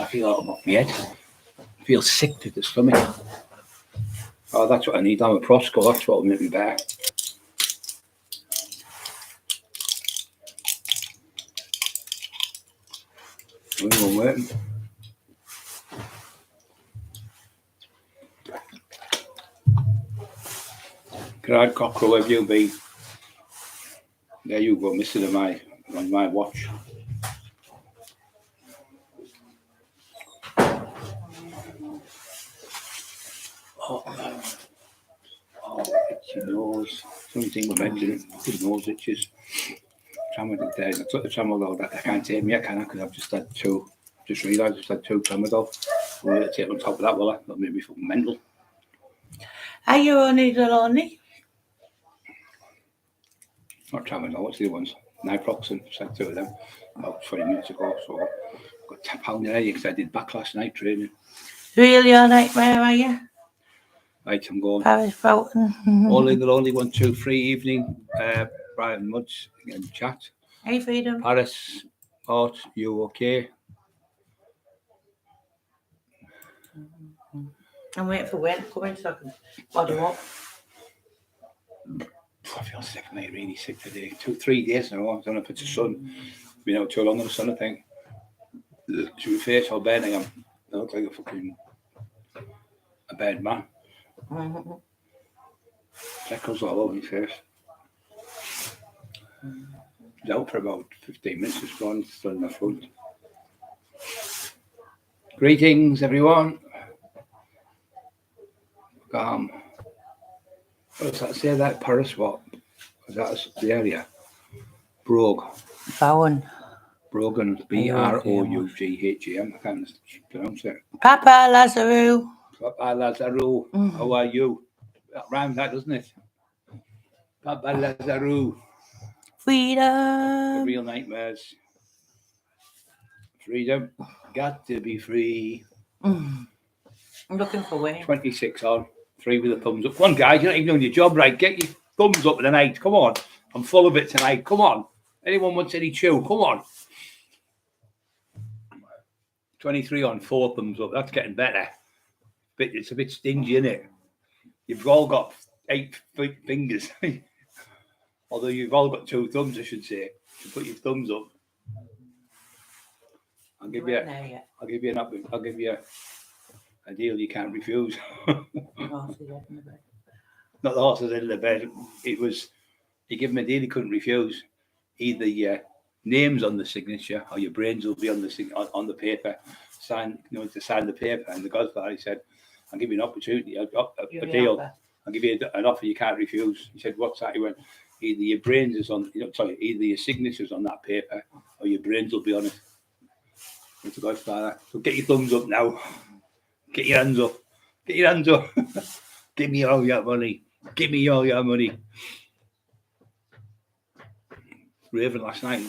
feel out of my head. I feel sick to the stomach. Oh, that's what I need. I'm a Prosco. That's what will make me better. I'm waiting. Grad Cockerill, where have you been? There you go, missing on my watch. Itchy nose. Something with mentioning. Good nose itches. Tramadol there. I took the Tramadol. I can't take me, can I? Because I've just had two. Just realised I've just had two Tramadol. I'm going to take on top of that, will I? That'll make me feel mental. Are you only the lonely? Not Tramadol, what's the other ones? Naproxen, I had two of them about 20 minutes ago. So I got £10 in there because I did back last night training. Really all night, where are you? Right, I'm going. Paris Fountain. Only the only 1, 2, 3 evening. Brian Mudds and chat. Hey, Freedom. Paris, Art, you okay? I'm waiting for Wayne to come in so I can body up. I feel sick, mate. Really sick today. 2-3 days now. I don't know if it's the sun. Been out too long in the sun, I think. Should we face how bad I am? I look like a bad man. Mm-hmm. Freckles all over my face. I was out for about 15 minutes. It's gone. Still in my foot. Greetings, everyone. What does that say? That Paris, what? Is that the area? Brogue. Bowen. Brogan, Brougham. I can't pronounce it. Papa Lazarou. Papa Lazarou. How are you? That rhymes, that doesn't it? Papa Lazarou. Freedom. The real nightmares. Freedom. Got to be free. I'm looking for Wayne. 26 on. 3 with a thumbs up. Come on, guys. You're not even doing your job right. Get your thumbs up tonight. Come on. I'm full of it tonight. Come on. Anyone wants any chew? Come on. 23 on, 4 thumbs up. That's getting better. But it's a bit stingy, isn't it? You've all got 8 fingers. Although you've all got 2 thumbs, I should say. To put your thumbs up. I'll give you a deal you can't refuse. Not the horses in the bed. It was, you give him a deal he couldn't refuse. Either your name's on the signature or your brains will be on the paper. To sign the paper. And the Godfather, he said, I'll give you an opportunity, a deal. I'll give you an offer you can't refuse. He said, what's that? He went, either your brains is on, either your signature's on that paper or your brains will be on it. It's the Godfather. So get your thumbs up now. Get your hands up. Get your hands up. Give me all your money. Give me all your money. Raven last night,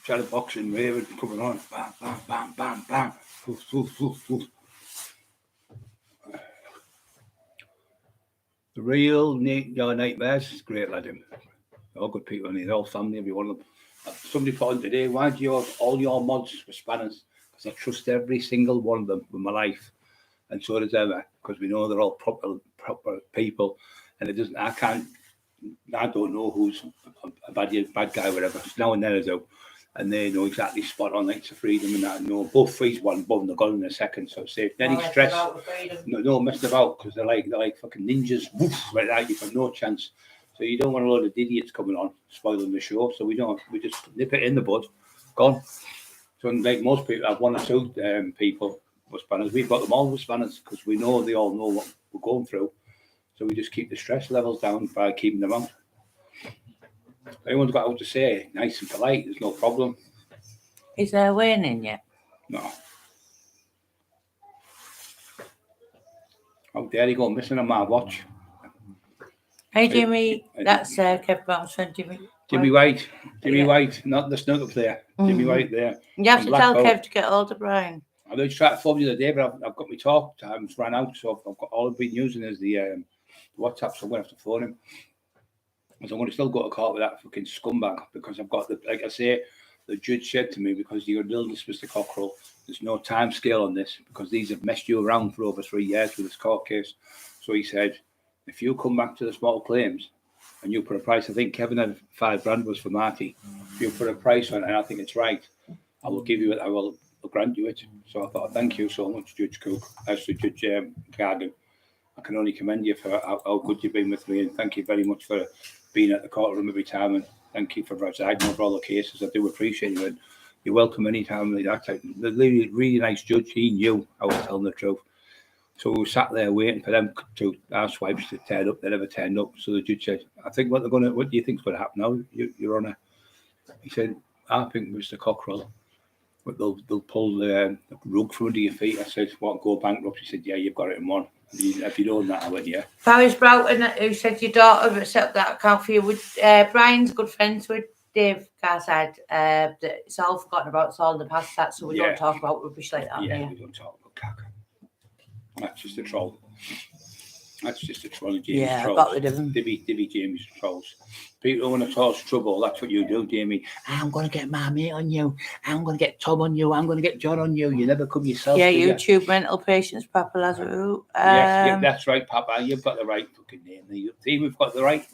shadow boxing, Raven coming on. Bam, bam, bam, bam, bam. Oof, oof, oof, oof. The real your nightmares, great lad. All good people, and they're all family, every one of them. Somebody put on today, why do you have all your mods for spanners? Because I trust every single one of them with my life. And so does Emma, because we know they're all proper people. And I don't know who's a bad guy, whatever. It's now and then I do. And they know exactly spot on, like it's a freedom and that. And know both freeze one, both they're gone in a second. So save any stress. No messing about, because they're like fucking ninjas, woof, like that. You've got no chance. So you don't want a load of idiots coming on, spoiling the show. So we just nip it in the bud, gone. So like most people have 1 or 2 people with spanners. We've got them all with spanners because we know they all know what we're going through. So we just keep the stress levels down by keeping them out. If anyone's got out to say, nice and polite, there's no problem. Is there Wayne in yet? No. How dare he go missing on my watch? Hey, Jimmy. That's Kev Brownson, Jimmy. Jimmy White. Jimmy White, not the snooker player. Jimmy White there. You have to tell Kev to get hold of Brian. I was trying to phone you the other day, but I've got my talk times ran out, so I've got all I've been using is the WhatsApp, so I'm going to have to phone him. So I'm going to still go to court with that fucking scumbag because I've got like I say, the judge said to me, because you're an illness, Mr. Cockerill, there's no time scale on this because these have messed you around for over 3 years with this court case. So he said, if you come back to the small claims and you put a price, I think Kevin had £5,000 was for Marty. If you put a price on it, and I think it's right, I will give you it. I will grant you it. So I thought, thank you so much, Judge Cook, as to Judge Gargan. I can only commend you for how good you've been with me, and thank you very much for being at the courtroom every time, and thank you for presiding over all the cases. I do appreciate you, and you're welcome anytime like that. The really nice judge, he knew I was telling the truth. So we sat there waiting for them to, our swipes to turn up. They never turned up. So the judge said, I think what do you think's going to happen now, Your Honour? He said, I think, Mr. Cockerill, they'll pull the rug from under your feet. I said, what, go bankrupt? He said, yeah, you've got it in one. If you don't that, I went, yeah. Paris Broughton, who said your daughter set up that account for you, with Brian's good friends with Dave Garside. That it's all forgotten about, it's all in the past, that, so we don't talk about rubbish like that. Yeah, we don't talk about caca. That's just a troll. That's just a troll of Jamie's trolls. I got rid of them. Divvy Jamie's trolls. People who want to cause trouble, that's what you do, Jamie. I'm going to get my mate on you. I'm going to get Tom on you. I'm going to get John on you. You never come yourself. Yeah, YouTube mental patients, Papa Lazarou. Yes, that's right, Papa. You've got the right fucking name. See, we've got the right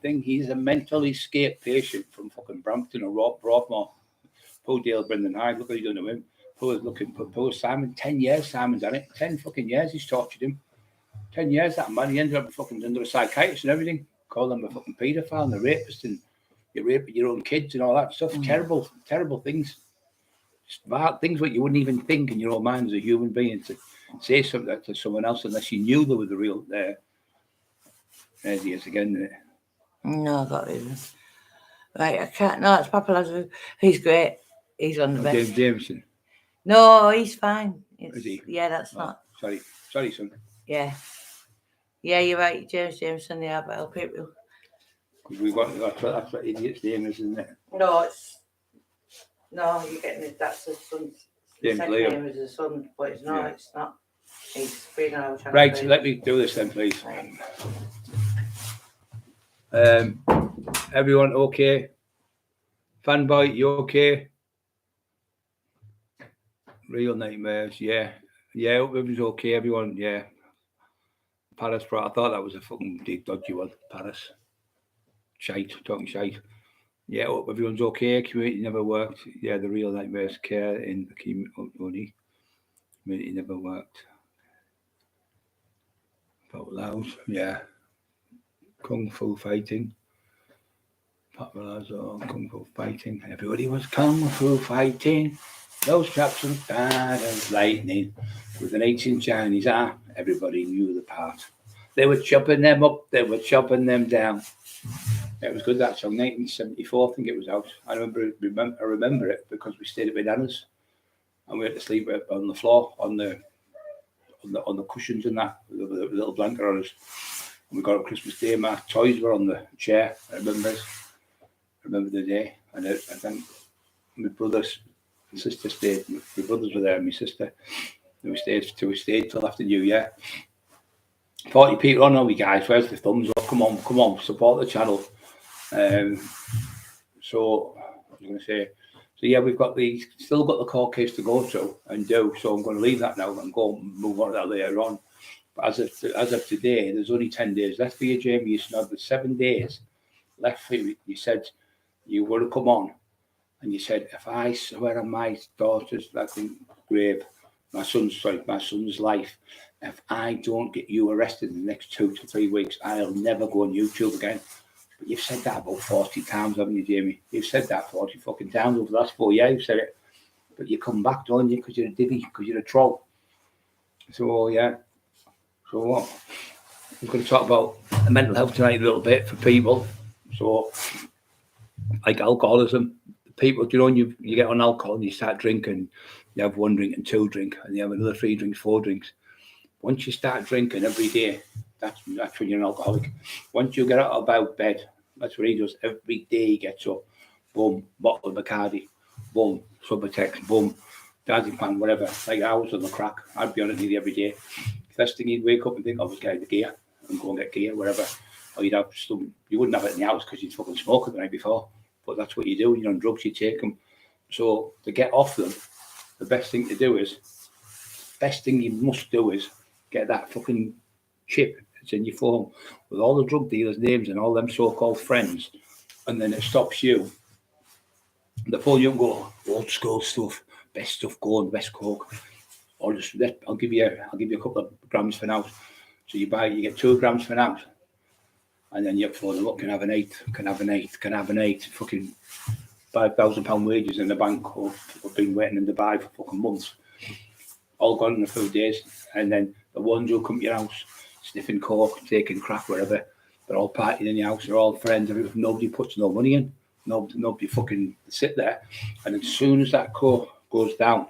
thing. He's a mentally escaped patient from fucking Brampton or Broadmoor. Poor Dale Brendan Hyde. Look what he's done to him. Poor Simon. 10 years Simon's done it. 10 fucking years he's tortured him. 10 years that man. He ended up fucking under a psychiatrist and everything. Called him a fucking paedophile and a rapist, and you're raping your own kids and all that stuff. Terrible things. Just bad things what you wouldn't even think in your own mind as a human being to say something to someone else unless you knew they were the real. There he is again. No, I got rid of him. Right, I can't. No, it's Papa Lazarou. He's great. He's on the best. James Jameson. No, he's fine. Is he? Yeah, that's not. Sorry, son. Yeah, you're right, James Jameson. Yeah, but I'll people. We've got that's what idiot's name is, isn't it? No, you're getting it. That's his son's. The second name is his son, but it's not. Yeah. It's not. He's been out. Right, so let me do this then, please. Everyone okay? Fanboy, you okay? Real nightmares, yeah. Yeah, it was okay, everyone, yeah. Paris, I thought that was a fucking dodgy one, Paris. Talking shite. Yeah, hope everyone's okay. Community never worked. Yeah, the real nightmares care in the community. Community never worked. About loud, yeah. Kung Fu fighting. Kung Fu fighting. Everybody was Kung Fu fighting. Those chaps were bad as lightning. With an 18 Chinese arm, everybody knew the part. They were chopping them up, they were chopping them down. It was good, that song, 1974, I think it was out. I remember it because we stayed at my nana's and we had to sleep on the floor, on the cushions and that, with a little blanket on us. And we got on Christmas Day, my toys were on the chair. I remember the day. And I think my brothers and sister stayed. My brothers were there and my sister. And we stayed till after New Year. 40 people on, we guys, where's the thumbs up? Come on, support the channel. So I was going to say, so yeah, we've still got the court case to go to and do. So I'm going to leave that now and go and move on to that later on. But as of today, there's only 10 days left for you, Jamie. You said there's 7 days left for you. You said you were to come on, and you said if I swear on my daughter's grave, my son's life, if I don't get you arrested in the next 2 to 3 weeks, I'll never go on YouTube again. But you've said that about 40 times, haven't you, Jamie? You've said that 40 fucking times over the last 4 years. You've said it. But you come back, don't you? Because you're a divvy, because you're a troll. So, yeah. So what? I'm going to talk about mental health tonight a little bit for people. So, like alcoholism. People, you get on alcohol and you start drinking. You have 1 drink and 2 drink, and you have another 3 drinks, 4 drinks. Once you start drinking every day, that's when you're an alcoholic. Once you get out of bed, that's what he does. Every day he gets up, boom, bottle of Bacardi, boom, Subutex, boom, Diazepam, whatever. Like I was on the crack. I'd be on it nearly every day. First thing he'd wake up and think, I was getting the gear and go and get gear, wherever. Or you'd have some, you wouldn't have it in the house because you'd fucking smoke it the night before. but that's what you do. You're on drugs, you take them. So to get off them, the best thing you must do is get that fucking chip that's in your phone with all the drug dealers' names and all them so-called friends, and then it stops you. The phone, you can go old school stuff, best stuff going, best coke, or just I'll give you a couple of grams for now. So you get 2 grams for now, and then you're phone, look, can have an eight, fucking £5,000 wages in the bank. I've been waiting in Dubai for fucking months, all gone in a few days, and then the ones who come to your house sniffing coke, taking crack, whatever, they're all partying in your house, they're all friends, nobody puts no money in. Nobody fucking sit there, and as soon as that coke goes down,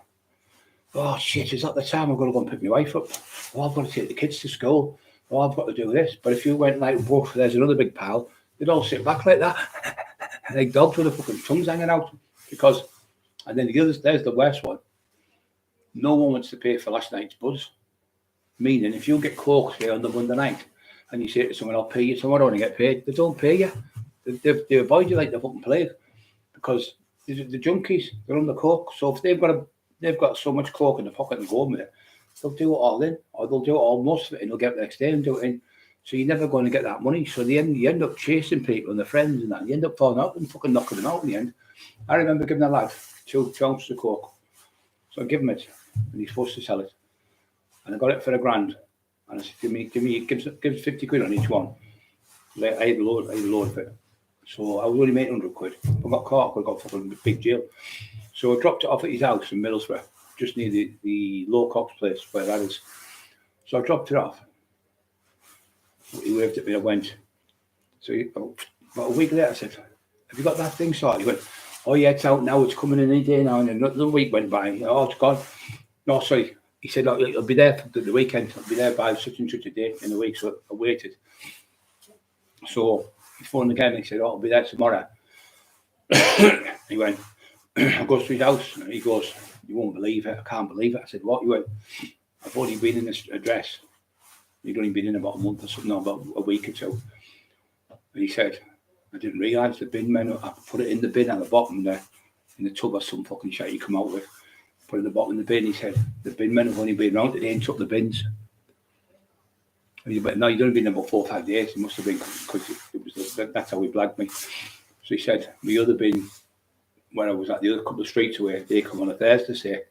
oh shit, is that the time I've got to go and pick my wife up? Oh, I've got to take the kids to school. Oh, I've got to do this. But if you went like, whoa, there's another big pal, they'd all sit back like that, like dogs with their fucking tongues hanging out. Because, and then there's the worst one. No one wants to pay for last night's buzz. Meaning, if you get coke here on the Monday night, and you say to someone, I'll pay you tomorrow and get paid, they don't pay you. They avoid you like the fucking plague, because the junkies, they're on the coke. So if they've got so much coke in the pocket and go home with it, they'll do it all in, or they'll do it all most of it, and they'll get the next day and do it in. So you're never going to get that money. So you end up chasing people and their friends and that. You end up falling out and fucking knocking them out in the end. I remember giving a lad 2 ounces of coke. So I give him it, and he's supposed to sell it. And I got it for £1,000. And I said, give 50 quid on each one. I had a load of it. So I was only making 100 quid. I got caught, I got fucking big jail. So I dropped it off at his house in Middlesbrough, just near the Low Cox place where that is. So I dropped it off. He waved at me, I went. So about a week later, I said, have you got that thing sorted? He went, oh yeah, it's out now, it's coming in any day now. And then another week went by, oh, it's gone. No, sorry. He said, oh, it'll be there for the weekend. It'll be there by such and such a day in a week. So I waited. So he phoned again and he said, oh, it'll be there tomorrow. He went, I goes to his house and he goes, you won't believe it, I can't believe it. I said, what? He went, I've only been in this address. You'd only been in about a month or something, no, about a week or two. And he said, I didn't realise the bin men, I put it in the bin at the bottom there, in the tub or some fucking shit you come out with. Put it in the bottom of the bin. He said, the bin men have only been around today and took the bins. And he went, no, you'd only been there about 4 or 5 days. It must have been, because that's how he blagged me. So he said, the other bin, when I was at the other couple of streets away, they come on a Thursday, say,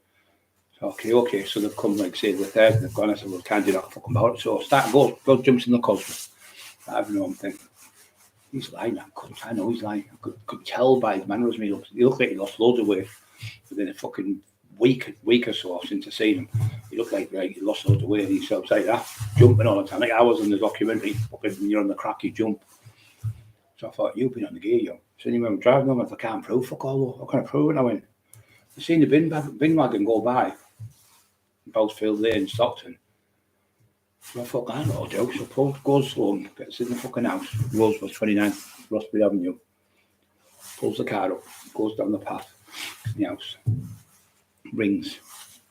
okay, so they've come, like, say, the Thursday, they've gone. I said, well, can't do that fucking about it. So I start, goes, jumps in the cosmos. I have no thing. He's lying, I know he's lying. I could tell by his mannerism, he looked like he lost loads of weight within a fucking week or so since I seen him. He looked like he lost loads of weight. He's like that, jumping all the time. Like I was in the documentary, when you're on the crack, you jump. So I thought, you've been on the gear, yo. So anyway, I'm driving home, I can't prove fuck all. I can't prove it. And I went, I seen the bin wagon go by in Bowsfield Lane, Stockton. So I thought, I know, Joe. So Paul goes home, gets in the fucking house, Rosebud 29, Rossbury Avenue, pulls the car up, goes down the path to the house, rings,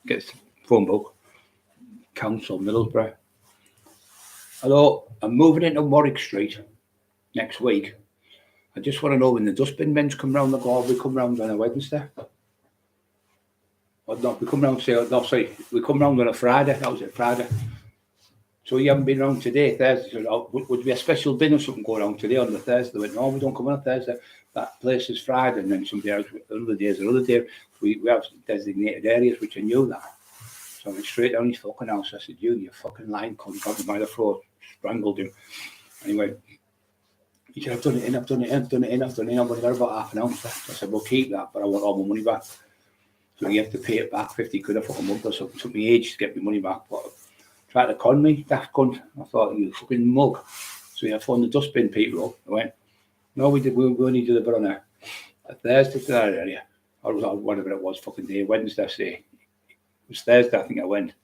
gets the phone book, Council, Middlesbrough. Hello, I'm moving into Warwick Street next week. I just want to know when the dustbin men's come round the door, we come round on a Wednesday. Or no, we come round, we come round on a Friday. That was it, Friday. So you haven't been round today, Thursday. So, would there be a special bin or something go around today on the Thursday? They went, no, we don't come on a Thursday. That place is Friday, and then somebody else, another day. We have designated areas, which I knew that. So I went straight down his fucking house. I said, you fucking lying cunt, got him by the throat, strangled him. And he went, he said, I've done it in. I've only got about half an ounce left. I said, well, keep that, but I want all my money back. So you have to pay it back, 50 quid a fucking month or something. It took me ages to get my money back, but tried to con me, that cunt. I thought, you fucking mug. So I phoned the dustbin people up. I went, no, we only deliver on a Thursday to that area. Or whatever it was, fucking day, Wednesday, say. It was Thursday, I think I went.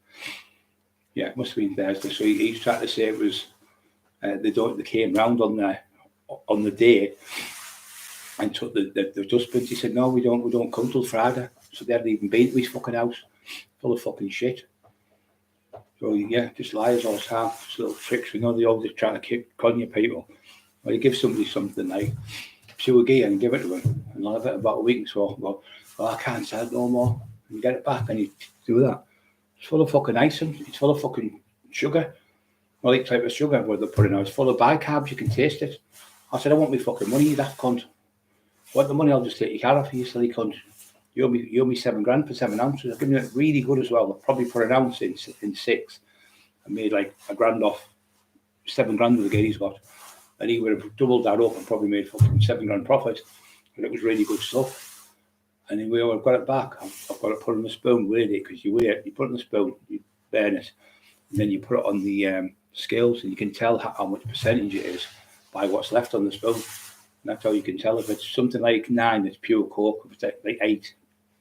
Yeah, it must have been Thursday. So he's trying to say it was, they came round on the day and took the dustbins. He said, no, we don't come till Friday. So they hadn't even been to his fucking house, full of fucking shit. So yeah, just liars all the time, just little tricks. We know they always trying to con you people. Or you give somebody something like, pure gear and give it to him. And I'll have it about a week or so. Well, I can't sell it no more. And you get it back and you do that. It's full of fucking icing. It's full of fucking sugar. Well, the type of sugar what they're putting out. It's full of bicarbs. You can taste it. I said, I want my fucking money, you daft cunt. Want the money, I'll just take your car off you, silly cunt. You owe me $7,000 for 7 ounces. I've given it really good as well. I'll probably put an ounce in 6. I made like $1,000 off 7 grand of the gear he's got. And he would have doubled that up and probably made fucking 7 grand profit. And it was really good stuff. And anyway, I've got it back. I've got to put it in the spoon, weigh it, because you weigh it, you put it in the spoon, you burn it, and then you put it on the scales, and you can tell how much percentage it is by what's left on the spoon. And that's how you can tell. If it's something like 9, it's pure coke. If it's like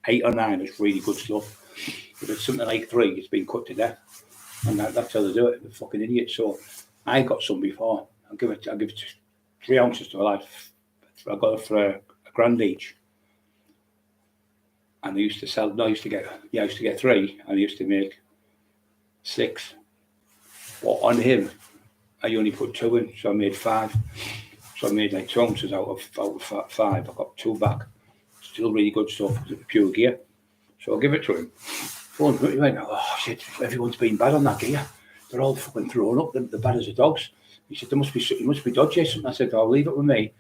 8 or 9, it's really good stuff. If it's something like 3, it's been cut to death. And that's how they do it. They're fucking idiots. So I got some before. I'll give it 3 ounces to a lad. I got it for a grand each. And I used to sell. No, I used to get 3, and I used to make 6. But on him, I only put 2 in, so I made 5. So I made like 2 ounces out of 5. I got 2 back. Still really good stuff because it's pure gear. So I'll give it to him. Phone he went, oh shit, everyone's been bad on that gear. They're all fucking thrown up. They're bad as the dogs. He said, you must be dodgy or something. I said, I'll leave it with me.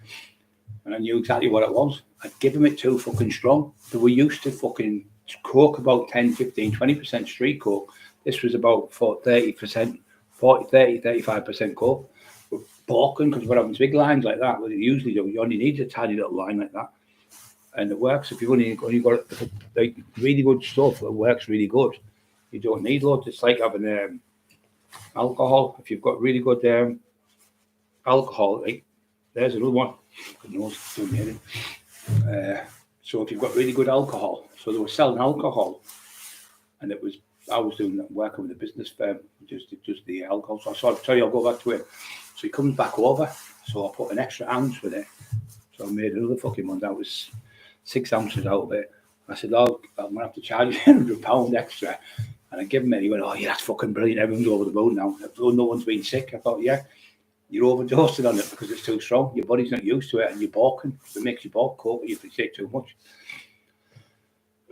And I knew exactly what it was. I'd give him it too fucking strong. They were used to fucking coke about 10, 15, 20% street coke. This was about 30%, 40, 30, 35% coke. We're balking because we're having big lines like that. What you usually do, you only need a tiny little line like that. And it works. If you've only got like really good stuff, it works really good. You don't need loads. It's like having alcohol. If you've got really good alcohol, like, there's another one. So if you've got really good alcohol, so they were selling alcohol, and I was working with a business firm, just the alcohol. So I said, I'll tell you, I'll go back to him. So he comes back over, so I put an extra ounce with it. So I made another fucking one that was 6 ounces out of it. I said, oh, I'm going to have to charge you £100 extra. And I give him it. He went, oh, yeah, that's fucking brilliant. Everyone's over the moon now. No one's been sick. I thought, yeah, you're overdosing on it because it's too strong. Your body's not used to it and you're balking. It makes you balk coke if you take too much.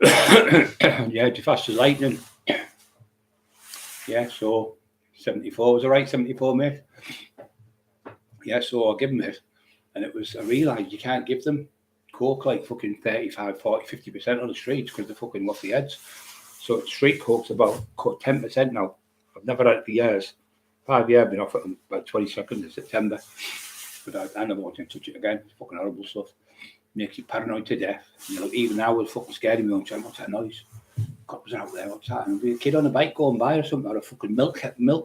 Yeah, too fast as lightning. Yeah, so 74 was all right, 74, mate. Yeah, so I give him it. And I realised you can't give them coke like fucking 35, 40, 50% on the streets because they're fucking off the heads. So street coke's about 10% now. I've never had it for years. 5 years I've been off it on about 22nd of September. But I never want to touch it again. It's fucking horrible stuff. Makes you paranoid to death. You know, even now we're fucking scared of me on time. What's that noise? Cops out there, what's that? And there'll be a kid on a bike going by or something, or a fucking milk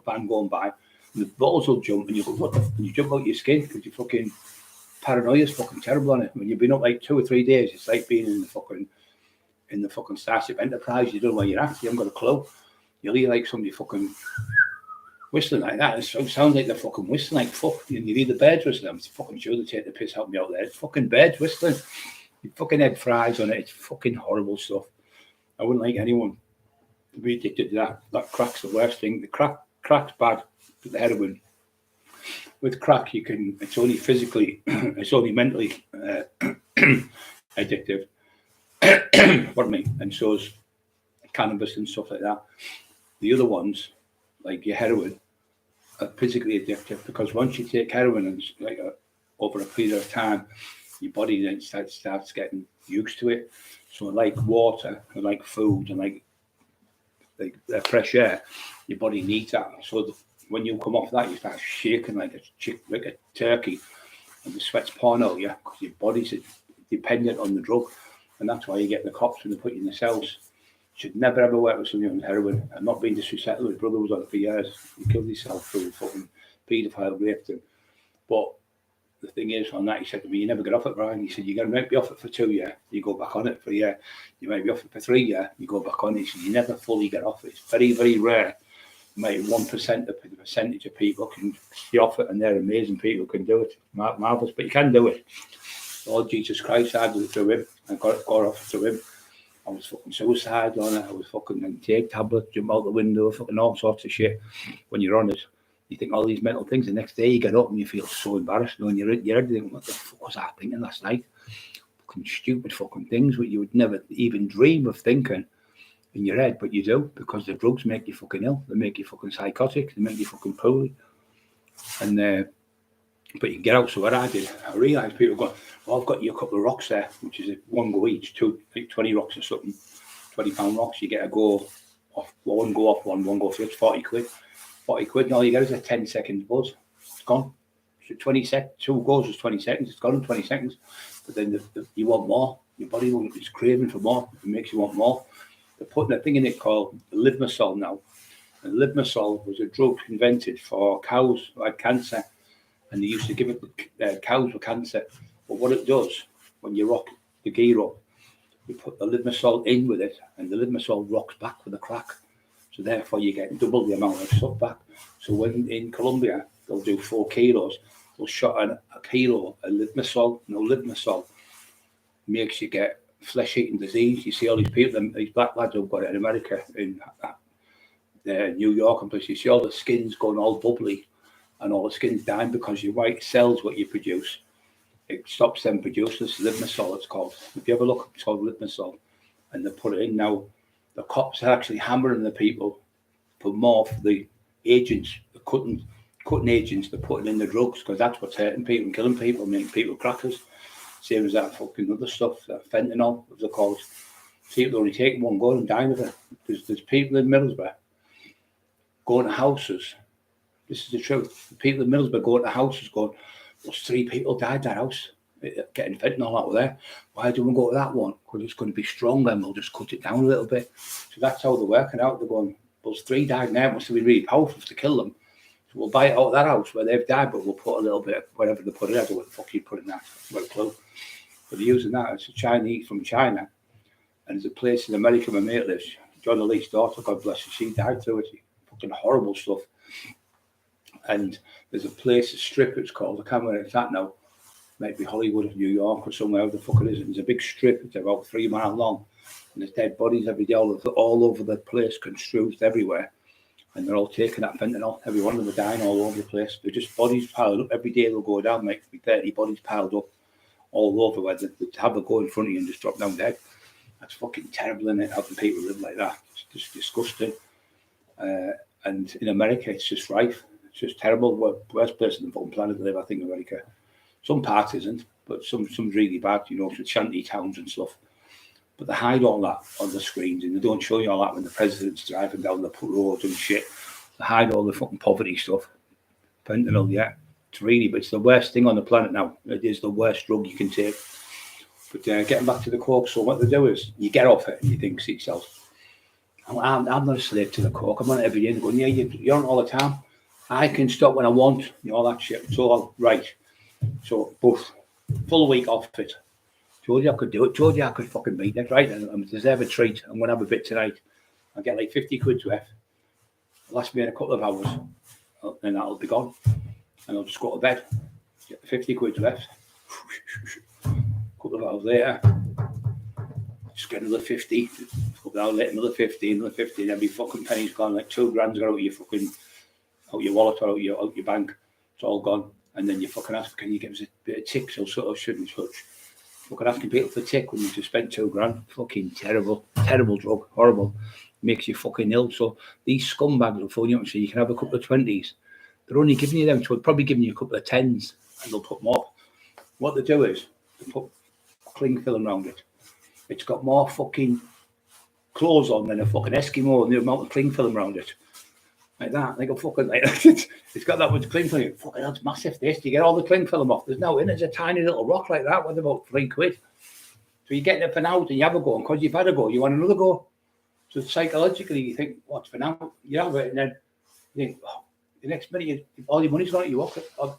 van going by, and the bottles will jump and you go, what the and you jump out your skin because you fucking paranoia is fucking terrible on it. When you've been up like 2 or 3 days, it's like being in the fucking Starship Enterprise. You don't know where you're at, you haven't got a clue. You'll hear like somebody fucking whistling like that. It sounds like they're fucking whistling like fuck. You hear the birds whistling. I'm fucking sure they take the piss out of me out there. It's fucking birds whistling. You fucking head fries on it. It's fucking horrible stuff. I wouldn't like anyone to be addicted to that. That crack's the worst thing. The crack's bad, but the heroin. With crack, it's only physically, it's only mentally addictive. Pardon me. And so is cannabis and stuff like that. The other ones, like your heroin, are physically addictive because once you take heroin and like over a period of time, your body then starts getting used to it. So like water and like food and like fresh air, your body needs that. So when you come off that, you start shaking like a turkey, and the sweat's pouring out you because your body's dependent on the drug, and that's why you get the cops when they put you in the cells. Should never ever work with somebody on heroin. I'm not being disrespectful. His brother was on it for years. He killed himself through fucking paedophile, raped him. But the thing is, on that, he said to me, you never get off it, Brian. He said, you might be off it for 2 years, you go back on it for a year. You might be off it for 3 years, you go back on it. He said, you never fully get off it. It's very, very rare. Maybe 1% of the percentage of people can stay off it, and they're amazing people who can do it. Marvellous, but you can do it. Lord Jesus Christ, I did it through him. I got off through him. I was fucking suicidal on it. I was fucking take tablets, jump out the window, fucking all sorts of shit when you're on it. You think all these mental things. The next day you get up and you feel so embarrassed. Knowing you're thinking, what the fuck was I thinking last night? Fucking stupid fucking things which you would never even dream of thinking in your head, but you do, because the drugs make you fucking ill. They make you fucking psychotic. They make you fucking poorly. And but you can get out. So what I did, I realised people go, well, I've got you a couple of rocks there, which is one go each, 20 rocks or something, £20 rocks. You get a go off one, go off one go off, it's 40 quid. 40 quid, and all you get is a 10-second buzz. It's gone. So 20 seconds, 2 goes is 20 seconds. It's gone in 20 seconds. But then you want more. Your body is craving for more. It makes you want more. They're putting a thing in it called Livmasol now. And Livmasol was a drug invented for cows who had cancer. And they used to give it to cows with cancer. But what it does, when you rock the gear up, you put the Livmasol in with it, and the Livmasol rocks back with a crack. So therefore you get double the amount of stuff back. So when in Colombia, they'll do 4 kilos, they'll shot a kilo of Livmasol. No, Livmasol makes you get flesh-eating disease. You see all these people, these black lads who've got it in America, in New York and places, you see all the skins going all bubbly and all the skin's dying because your white cells, what you produce, it stops them producing this Livmasol, it's called. If you ever look, it's called Livmasol. And they put it in now. The cops are actually hammering the people for more for the agents, the cutting agents, they're putting in the drugs, because that's what's hurting people and killing people, making people crackers. Same as that fucking other stuff, that fentanyl, as they call it. People only take one go and die with it. There's people in Middlesbrough going to houses. This is the truth. The people in Middlesbrough going to houses going, those 3 people died that house, getting fentanyl out of there. Why do we go to that one? Because it's going to be stronger and we'll just cut it down a little bit. So that's how they're working out. They're going, those 3 died now, it must have been really powerful to kill them. So we'll buy it out of that house where they've died, but we'll put a little bit of whatever they put in. I don't know what the fuck you put in that. I've got a clue. But they're using that. It's a Chinese from China. And there's a place in America where my mate lives. John Lee's daughter, God bless her, she died through it. Fucking horrible stuff. And there's a place, a strip it's called, I can't remember it's that now. Might be Hollywood or New York or somewhere, where the fuck it is. And there's a big strip, it's about 3 miles long. And there's dead bodies every day, all over the place, construed everywhere. And they're all taking that fentanyl. Every one of them are dying all over the place. They're just bodies piled up. Every day they'll go down, like 30 bodies piled up all over where they have a go in front of you and just drop down dead. That's fucking terrible, isn't it? Having people live like that. It's just disgusting. And in America, it's just rife. It's just terrible. Worst place on the fucking planet to live, I think, America. Some parts isn't, but some's really bad, you know, shanty towns and stuff. But they hide all that on the screens, and they don't show you all that when the president's driving down the roads and shit. They hide all the fucking poverty stuff. Fentanyl, yeah. It's the worst thing on the planet now. It is the worst drug you can take. But getting back to the coke, so what they do is you get off it and you think to yourself, I'm not a slave to the coke. I'm on it every day. They're going, yeah, you're on it all the time. I can stop when I want, you know, all that shit. It's all right. So, both full week off it. Told you I could do it. Told you I could fucking beat it, right? And I deserve a treat. I'm going to have a bit tonight. I'll get like 50 quid worth. It'll last me in a couple of hours. And that'll be gone. And I'll just go to bed. Get 50 quid worth. A couple of hours later, just get another 50. A couple of hours later, another 50, another 50. And every fucking penny's gone. Like 2 grand's gone out of your fucking, out your wallet or out your bank. It's all gone. And then you fucking ask, can you give us a bit of tick? So sort of shouldn't touch. Fucking asking people for tick when you just spent 2 grand. Fucking terrible drug, horrible. Makes you fucking ill. So these scumbags will phone you up and say you can have a couple of 20s. They're only giving you them, so they're probably giving you a couple of 10s, and they'll put more. What they do is they put cling film around it. It's got more fucking clothes on than a fucking Eskimo, and the amount of cling film around it. Like that, like a fucking, like, it's got that much cling film. Fucking, that's massive. This, you get all the cling film off. There's no in. It's a tiny little rock like that with about 3 quid. So you're getting it for now, and you have a go, and because you've had a go, you want another go. So psychologically, you think, what's for now? You have it, and then you think, oh, the next minute, all your money's gone out your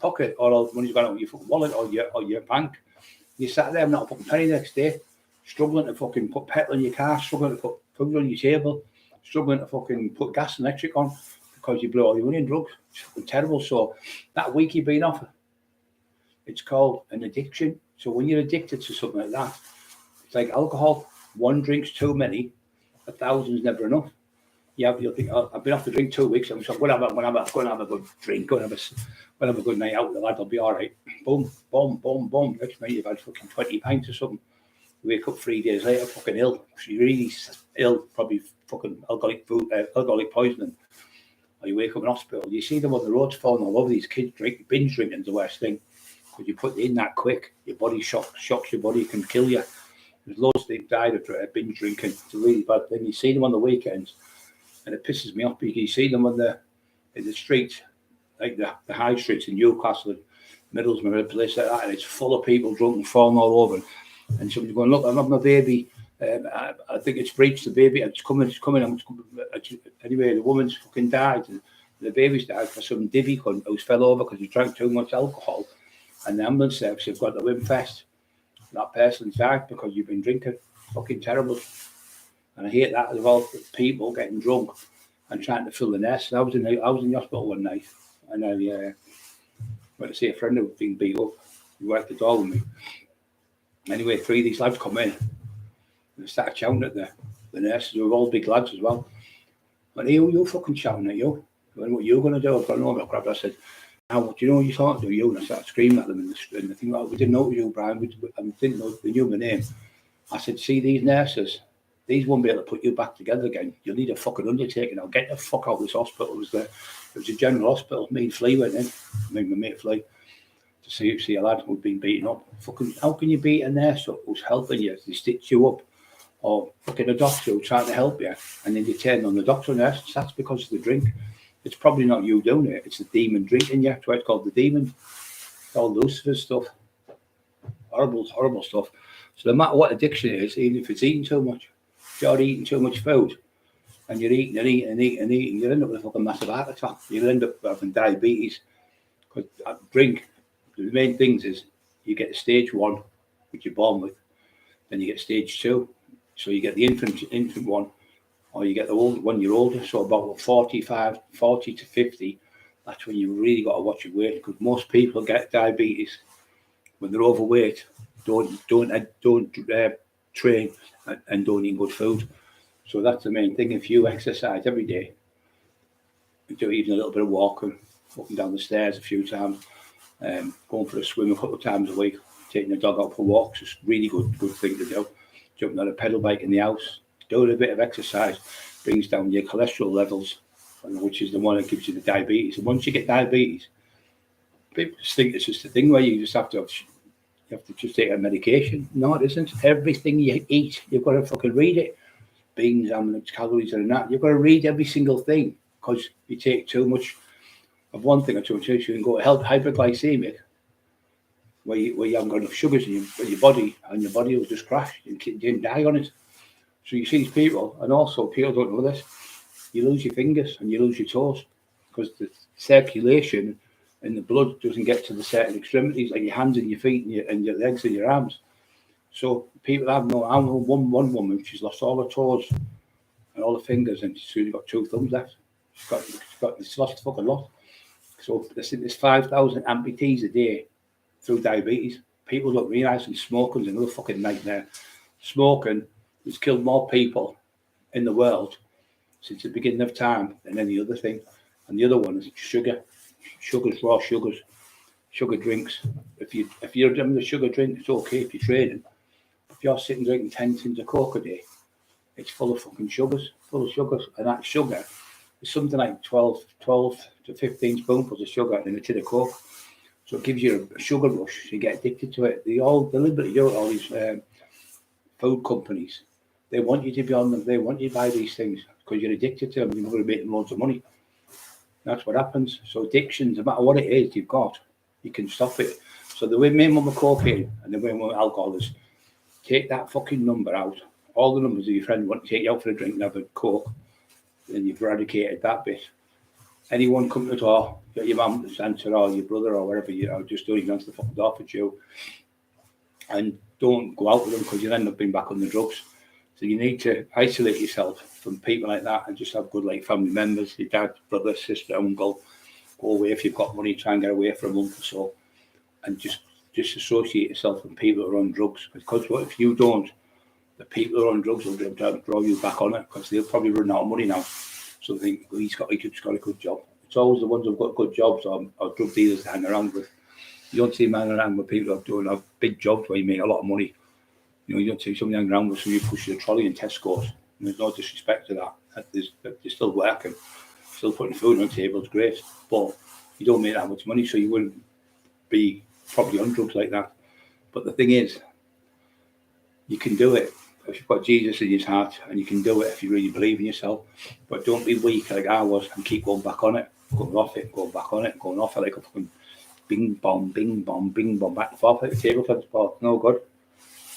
pocket, or all the money's gone out your fucking wallet or your bank. You sat there, not a fucking penny the next day, struggling to fucking put petrol in your car, struggling to put food on your table, struggling to fucking put gas and electric on because you blew all your money in drugs. It's fucking terrible. So that week you've been off, it's called an addiction. So when you're addicted to something like that, it's like alcohol. 1 drink's too many, 1,000's never enough. you'll think, oh, I've been off the drink 2 weeks. I'm going to have a good drink, going to have a good night out. The lad will be all right. Boom, boom, boom, boom. Next night you've had fucking 20 pints or something. You wake up 3 days later, fucking ill. You're really ill, probably fucking alcoholic poisoning. Or you wake up in hospital. You see them on the roads falling all over. These kids binge drinking is the worst thing. Because you put it in that quick, your body shocks your body, can kill you. There's loads that died of binge drinking. It's a really bad thing. You see them on the weekends, and it pisses me off because you see them in the streets, like the high streets in Newcastle, Middlesbrough, a place like that, and it's full of people drunk and falling all over. And somebody's going, look, I'm having a baby. I think it's breached the baby. It's coming. Anyway, the woman's fucking died. And the baby's died for some divvy cunt who fell over because he drank too much alcohol. And the ambulance service have got the infest. That person's died because you've been drinking. Fucking terrible. And I hate that as well. People getting drunk and trying to fill the nest. I was in the hospital one night, and I went to see a friend who had been beat up. He worked the door with me. Anyway, 3 of these lads come in and they started shouting at the nurses. They were all big lads as well. But you fucking shouting at you. What are you going to do? I've got no more crap. I said, now, what do you know what you're talking to? You? And I started screaming at them in the thing. Well, we didn't know it was you, Brian. We didn't know they knew my name. I said, see these nurses? These won't be able to put you back together again. You'll need a fucking undertaking. I'll get the fuck out of this hospital. It was a general hospital. Me and Flea went in. My mate Flea. To see a lad who'd been beaten up. Fucking, how can you beat a nurse who's helping you? They stitch you up. Or fucking a doctor who's trying to help you. And then you turn on the doctor and nurse. That's because of the drink. It's probably not you doing it. It's the demon drinking you. That's why it's called the demon. It's all Lucifer stuff. Horrible, horrible stuff. So no matter what addiction it is, even if it's eating too much, if you're eating too much food, and you're eating and eating, you'll end up with a fucking massive heart attack. You'll end up having diabetes. Because drink, the main things is you get stage 1, which you're born with, then you get stage 2. So you get the infant one, or you get the old when you're older. So about 40 to 50, that's when you really got to watch your weight, because most people get diabetes when they're overweight, don't train and don't eat good food. So that's the main thing. If you exercise every day, and do even a little bit of walking, walking down the stairs a few times, going for a swim a couple of times a week, taking the dog out for walks, is a really good thing to do. Jumping on a pedal bike in the house, doing a bit of exercise brings down your cholesterol levels, which is the one that gives you the diabetes. And once you get diabetes, people just think it's just a thing where you have to just take a medication. No, it isn't. Everything you eat, you've got to fucking read it. Beans, how much calories and that. You've got to read every single thing, because you take too much of one thing or too much, you can go hyperglycemic, where you haven't got enough sugars in your body, and your body will just crash and die on it. So you see these people, and also people don't know this, you lose your fingers and you lose your toes, because the circulation in the blood doesn't get to the certain extremities, like your hands and your feet and your legs and your arms. So people have no. I know one woman, she's lost all her toes and all the fingers, and she's only got 2 thumbs left. She's lost a fucking lot. So there's 5,000 amputees a day through diabetes. People don't realise, and smoking's another fucking nightmare. Smoking has killed more people in the world since the beginning of time than any other thing. And the other one is sugar. Raw sugars, sugar drinks. If you're having a sugar drink, it's okay if you're training. If you're sitting drinking 10 tins of Coke a day, it's full of fucking sugars, and that sugar is something like 12 to 15 spoonfuls of sugar in a tin of Coke. So it gives you a sugar rush. You get addicted to it. They all deliberately do it, all these food companies. They want you to be on them. They want you to buy these things because you're addicted to them. You're not going to make them loads of money. That's what happens. So addictions, no matter what it is you've got, you can stop it. So the way main one with cocaine and the way one with alcohol is, take that fucking number out. All the numbers of your friend want to take you out for a drink and have a Coke, then you've eradicated that bit. Anyone come to the door, get your mum's answer or your brother or wherever you are, just don't even answer the fucking door for you. And don't go out with them, because you'll end up being back on the drugs. So you need to isolate yourself from people like that and just have good like family members, your dad, brother, sister, uncle. Go away if you've got money, try and get away for a month or so, and just disassociate yourself from people who are on drugs. Because what if you don't? The people who are on drugs will be able to draw you back on it, because they'll probably run out of money now. So they think, well, he's just got a good job. It's always the ones who've got good jobs or drug dealers to hang around with. You don't see them hanging around with people who have big jobs where you make a lot of money. You know, you don't see somebody hanging around with somebody who pushes a trolley in Tesco's. And there's no disrespect to that. They're still working, still putting food on the table. It's great, but you don't make that much money, so you wouldn't be probably on drugs like that. But the thing is, you can do it if you've got Jesus in your heart, and you can do it if you really believe in yourself. But don't be weak like I was and keep going back on it, going off it, going back on it, going off it like a fucking bing bong, bing bong, bing bong, back and forth like a table tennis ball. No good.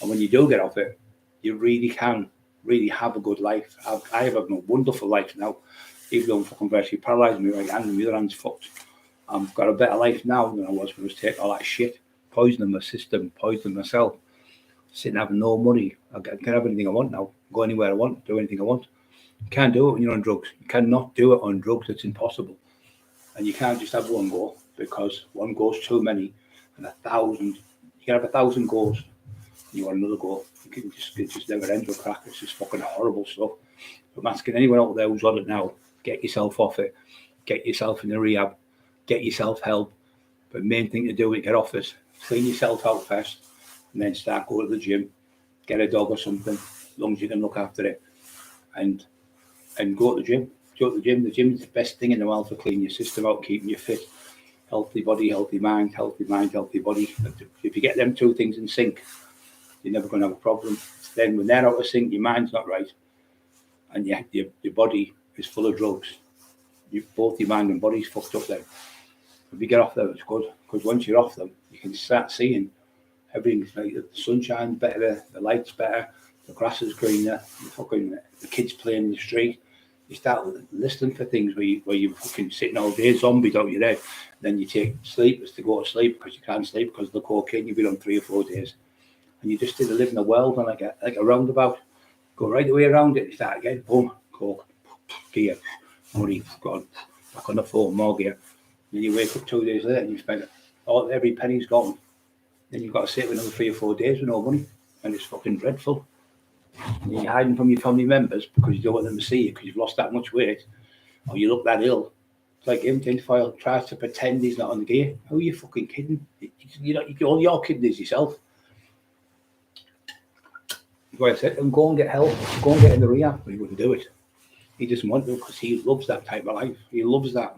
And when you do get off it, you really can really have a good life. I have a wonderful life now, even though I'm fucking virtually paralysed in my right hand and my other hand's fucked. I've got a better life now than I was when I was taking all that shit, poisoning my system, poisoning myself, sitting having no money. I can have anything I want now, go anywhere I want, do anything I want. You can't do it when you're on drugs. You cannot do it on drugs. It's impossible. And you can't just have one go, because one go's too many, and 1,000. You can have 1,000 goes, and you want another go. It just never ends with crack. It's just fucking horrible stuff. But I'm asking anyone out there who's on it now, get yourself off it, get yourself in the rehab, get yourself help. But the main thing to do when you get off it, clean yourself out first, and then start going to the gym, get a dog or something, as long as you can look after it, and go to the gym. Go to the gym. The gym is the best thing in the world for cleaning your system out, keeping you fit. Healthy body, healthy mind, healthy body. If you get them two things in sync, you're never going to have a problem. Then when they're out of sync, your mind's not right, and your body is full of drugs. Both your mind and body's fucked up then. If you get off them, it's good, because once you're off them, you can start seeing everything's like the sunshine's better, the light's better, the grass is greener, the kids playing in the street. You start listening for things where you're fucking sitting all day, zombies out your head. Then you take sleepers to go to sleep because you can't sleep because of the cocaine you've been on 3 or 4 days. And you just live in a world on like a roundabout. Go right the way around it, you start again, boom, coke, gear, money, gone, back on the phone, more gear. Then you wake up 2 days later and you spend every penny's gone. Then you've got to sit with another 3 or 4 days with no money. And it's fucking dreadful. And you're hiding from your family members because you don't want them to see you because you've lost that much weight, or you look that ill. It's like him, tinfoil, tries to pretend he's not on the gear. Who are you fucking kidding? All you're kidding is yourself. That's why I said, go and get help, go and get in the rehab. But he wouldn't do it. He doesn't want to, because he loves that type of life. He loves that.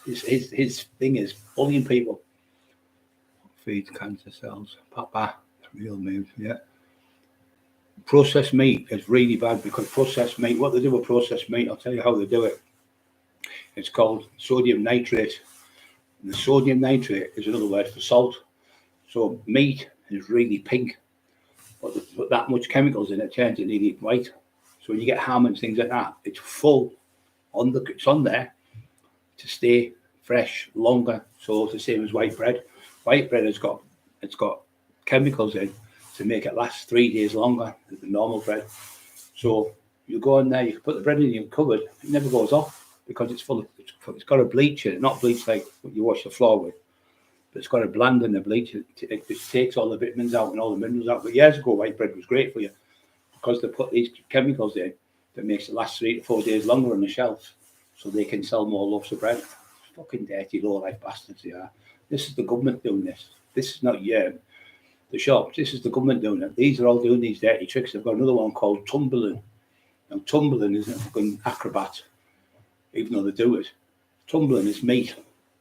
His thing is bullying people. Feeds cancer cells. Papa, real news, yeah. Processed meat is really bad, because processed meat, what they do with processed meat, I'll tell you how they do it. It's called sodium nitrate. And the sodium nitrate is another word for salt. So meat is really pink, but they put that much chemicals in it, turns it nearly white. So when you get ham and things like that, it's full it's on there to stay fresh longer. So it's the same as white bread. White bread it's got chemicals in to make it last 3 days longer than the normal bread. So you go in there, you can put the bread in your cupboard, it never goes off, because it's it's got a bleach in it, not bleach like what you wash the floor with, but it's got a blend in the bleach. It takes all the vitamins out and all the minerals out. But years ago, white bread was great for you, because they put these chemicals in that makes it last 3 to 4 days longer on the shelf, so they can sell more loaves of bread. Fucking dirty, low-life bastards they are. This is the government doing this. This is not the shops. This is the government doing it. These are all doing these dirty tricks. They've got another one called tumbling. Now, tumbling isn't a fucking acrobat, even though they do it. Tumbling is meat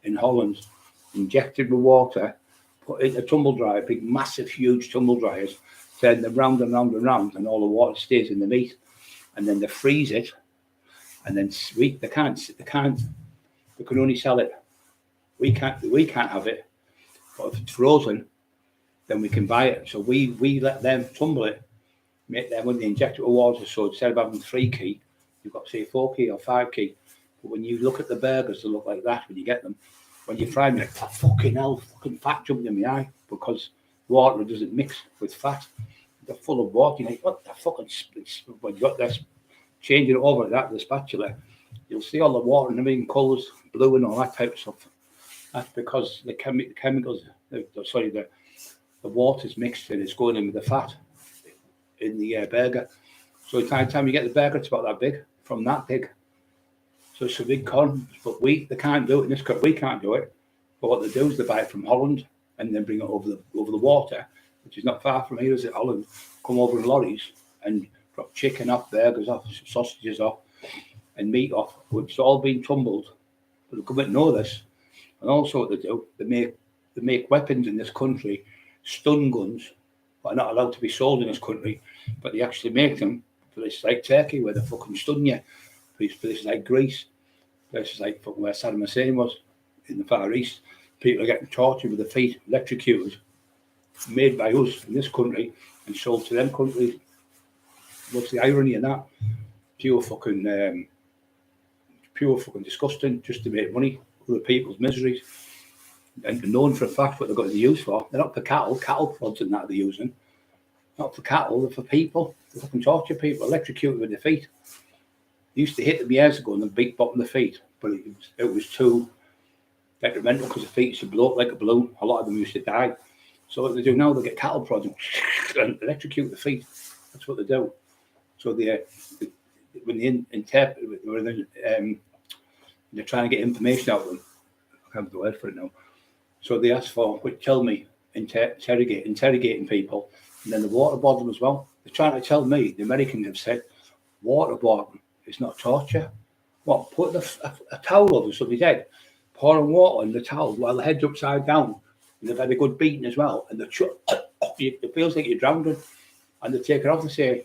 in Holland, injected with water, put in a tumble dryer, big, massive, huge tumble dryers, turn them round and round and round, and all the water stays in the meat. And then they freeze it, and then they can only sell it. We can't have it. But if it's frozen, then we can buy it. So we let them tumble it, make them when they inject it with water. So instead of having 3 key, you've got say 4 key or 5 key. But when you look at the burgers, they look like that when you get them. When you fry them, like, oh, fucking hell, fucking fat jumping in my eye, because water doesn't mix with fat. They're full of water. You're like, what the fucking? When you got this, changing it over like that with the spatula, you'll see all the water and everything, colours, blue and all that type of stuff. That's because the chemicals, the water's mixed and it's going in with the fat in the burger. So by the time you get the burger, it's about that big, from that big. So it's a big con, but they can't do it in this country. We can't do it. But what they do is they buy it from Holland and then bring it over the water, which is not far from here, is it? Holland, come over in lorries and drop chicken off, burgers off, sausages off, and meat off, which is all being tumbled. But the government know this, and also what they do, they make weapons in this country, stun guns, but are not allowed to be sold in this country. But they actually make them for places like Turkey, where they fucking stun you. Places like Greece, places like fucking where Saddam Hussein was in the Far East. People are getting tortured with their feet, electrocuted, made by us in this country and sold to them countries. What's the irony in that? Pure fucking disgusting, just to make money for the people's miseries. And known for a fact what they've got the use for. They're not for cattle prods and that they're using. Not for cattle, they're for people. They fucking torture people, electrocuted with their feet. They used to hit them years ago and then beat bottom of the feet, but it was too detrimental because the feet used to blow up like a balloon. A lot of them used to die. So what they do now, they get cattle prods and electrocute the feet. That's what they do. So when they interpret, they're trying to get information out of them. I can't have the word for it now. So they ask for, tell me, interrogating people, and then the waterboard them as well. They're trying to tell me, the Americans have said, waterboarding is not torture. What, put a towel over somebody's head, pouring water in the towel while the head's upside down, and they've had a good beating as well, and it feels like you're drowning, and they take it off and say,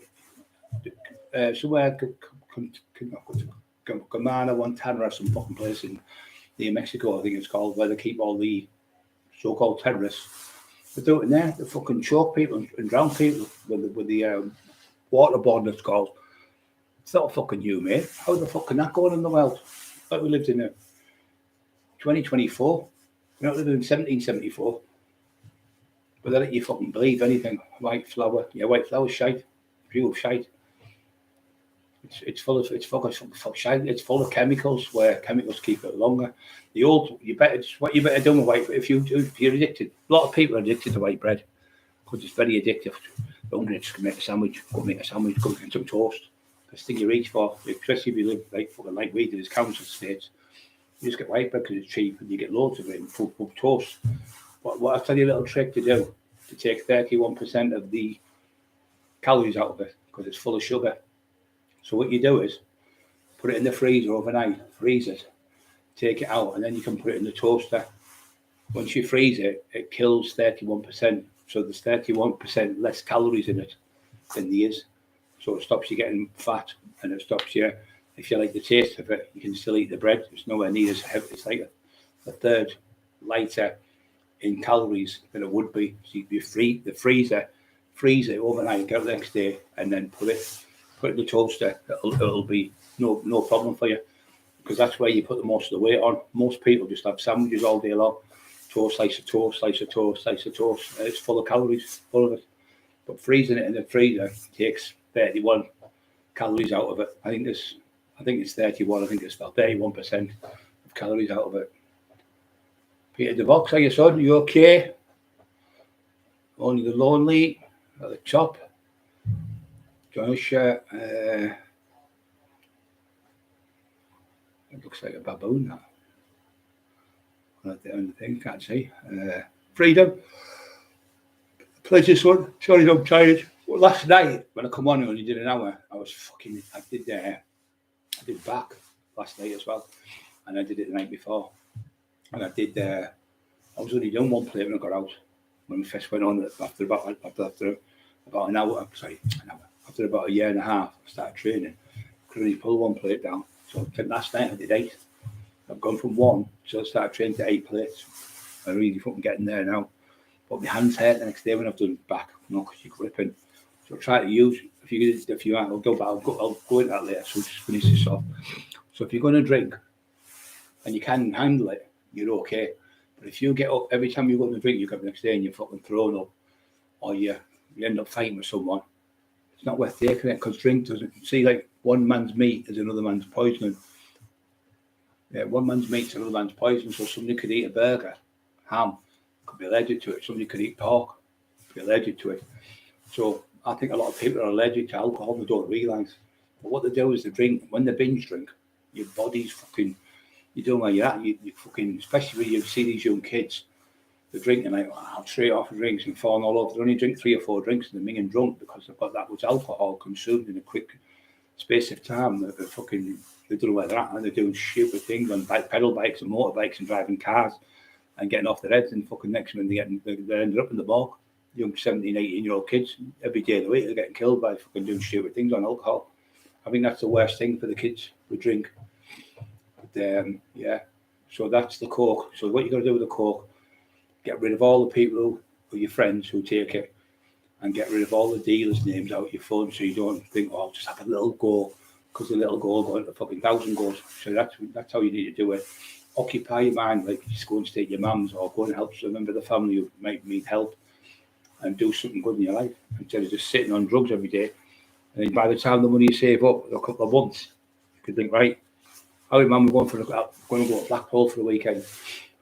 somewhere, Camana, Montana, or some fucking place near Mexico, I think it's called, where they keep all the so-called terrorists. They do it in there. They fucking choke people and drown people with the waterboard, it's called. It's not fucking you, mate. How the fuck can that go on in the world? Like we lived in 2024. We're not living in 1774. But they let you fucking believe anything. White flour. Yeah, white flour's shite. Pure shite. It's full of shite. It's full of chemicals, where chemicals keep it longer. What you better do with white bread if you're addicted. A lot of people are addicted to white bread because it's very addictive. Don't just make a sandwich. Go make a sandwich. Go get some toast. First thing you reach for, especially if you live like we do, as council estates, you just get white bread because it's cheap and you get loads of it and full toast. What I'll tell you a little trick to do to take 31% of the calories out of it because it's full of sugar. So what you do is put it in the freezer overnight, freeze it, take it out, and then you can put it in the toaster. Once you freeze it, it kills 31%. So there's 31% less calories in it than there is. So it stops you getting fat, and it stops you, if you like the taste of it, you can still eat the bread. It's nowhere near as heavy. It's like a third lighter in calories than it would be. So you freeze it overnight, get it the next day, and then put it in the toaster. It'll be no problem for you, because that's where you put the most of the weight on. Most people just have sandwiches all day long. Toast, slice of toast, slice of toast, slice of toast. It's full of calories, full of it. But freezing it in the freezer takes 31 calories out of it. I think it's 31. I think it's about 31% of calories out of it. Peter the Box, how you son? You okay? Only the lonely at the top. Josh, it looks like a baboon now. Not the only thing, can't see. Freedom. Pleasure, son. Sorry, I'm tired. Well, last night when I come on, I only did an hour. I did back last night as well, and I did it the night before. And I was only doing one plate when I got out. When we first went on, after about an hour. After about a year and a half, I started training. Couldn't really pull one plate down. So last night I did 8. I've gone from 1, so I started training to 8 plates. I'm really fucking getting there now. But my hands hurt the next day when I've done back, because you're gripping. So try to use, if you are, I'll go into that later, so just finish this off. So if you're going to drink and you can handle it, you're okay. But if you get up, every time you go to drink, you come the next day and you're fucking thrown up, or you end up fighting with someone, it's not worth taking it, because drink doesn't, see, like one man's meat is another man's poison. Yeah, one man's meat is another man's poison. So somebody could eat a burger, ham, could be allergic to it. Somebody could eat pork, be allergic to it. So I think a lot of people are allergic to alcohol and they don't realise. But what they do is they drink, when they binge drink, your body's fucking, you don't know where you're at. You fucking, especially when you see these young kids, they're drinking like straight off of drinks and falling all over. They only drink 3 or 4 drinks and they're minging drunk because they've got that much alcohol consumed in a quick space of time. They're fucking, they don't know where they're at, and they're doing stupid things on pedal bikes and motorbikes and driving cars and getting off their heads, and fucking next minute they ended up in the bog. Young 17, 18-year-old kids, every day of the week, they're getting killed by fucking doing stupid things on alcohol. I think that's the worst thing for the kids, with drink. But, yeah, so that's the coke. So what you got to do with the coke, get rid of all the people who are your friends who take it, and get rid of all the dealers' names out of your phone, so you don't think, oh, I'll just have a little go, because a little go will go into fucking 1,000 goes. So that's how you need to do it. Occupy your mind, like just go and stay at your mum's, or go and help some member of the family who might need help, and do something good in your life, instead of just sitting on drugs every day. And then by the time the money you save up, a couple of months, you could think, right, how are mum going to go to Blackpool for the weekend?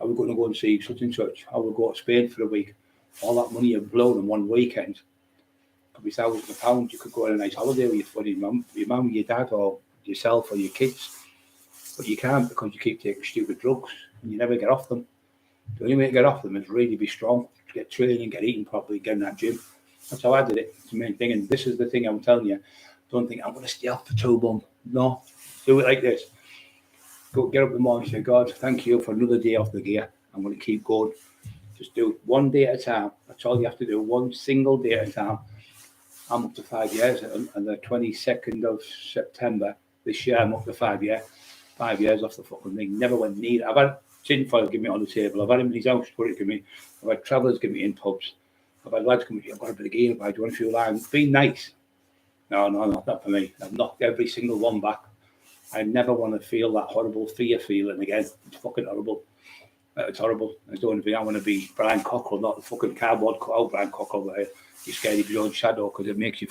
Are we going to go and see such and such? How we go to Spain for a week? All that money you've blown in one weekend could be thousands of pounds. You could go on a nice holiday with your mum, your dad, or yourself, or your kids. But you can't, because you keep taking stupid drugs and you never get off them. The only way to get off them is really be strong, to get training, get eating properly, get in that gym. That's how I did it. It's the main thing. And this is the thing I'm telling you. Don't think I'm going to stay off for 2 months. No, do it like this. Go get up in the morning and say, God, thank you for another day off the gear. I'm going to keep going. Just do it one day at a time. That's all you have to do. One single day at a time. I'm up to 5 years. On the 22nd of September this year, I'm up to 5 years. 5 years off the fucking thing. Never went near. I've had tinfoil give me on the table. I've had him in his house put it give me. I've had travellers give me in pubs. I've had lads come to me, I've got a bit of gear, but I do want to feel like being nice. No, not for me. I've knocked every single one back. I never want to feel that horrible fear feeling again. It's fucking horrible. It's horrible. I want to be Brian Cockerill, not the fucking cardboard cutout Brian Cockerill where you're scared of your own shadow, because it makes you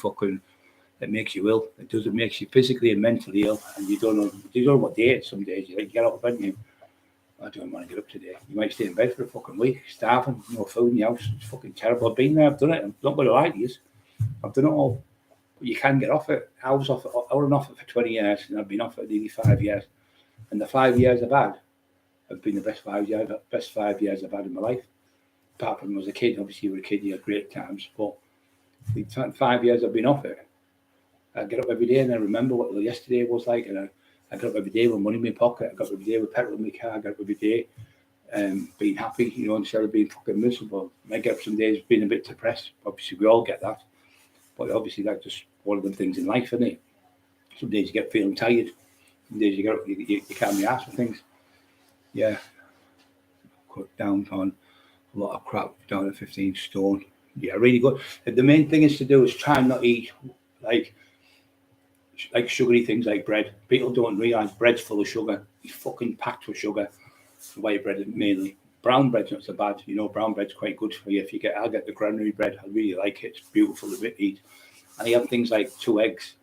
ill. It does. It makes you physically and mentally ill, and you don't know what day it's. Some days you like get out of bed and you, I don't want to get up today. You might stay in bed for a fucking week, starving, no food in the house. It's fucking terrible. I've been there. I've done it. I'm not going to lie to you. I've done it all. But you can get off it. I was off it for 20 years, and I've been off it nearly 5 years. And the 5 years I've had have been the best 5 years I've had in my life. Apart from when I was a kid, obviously you were a kid, you had great times. But the 5 years I've been off it, I get up every day and I remember what yesterday was like, and I got up every day with money in my pocket. I got up every day with petrol in my car. I got up every day being happy, instead of being fucking miserable. I might get up some days being a bit depressed. Obviously, we all get that. But obviously, that's just one of the things in life, isn't it? Some days you get feeling tired. Some days you get up, you can't be asked for things. Yeah. Cut down on a lot of crap, down to 15 stone. Yeah, really good. The main thing is to do is try not to eat like sugary things like bread. People don't realise bread's full of sugar. It's fucking packed with sugar. White bread mainly. Brown bread's not so bad. Brown bread's quite good for you. I'll get the granary bread. I really like it. It's beautiful to eat. And you have things like 2 eggs.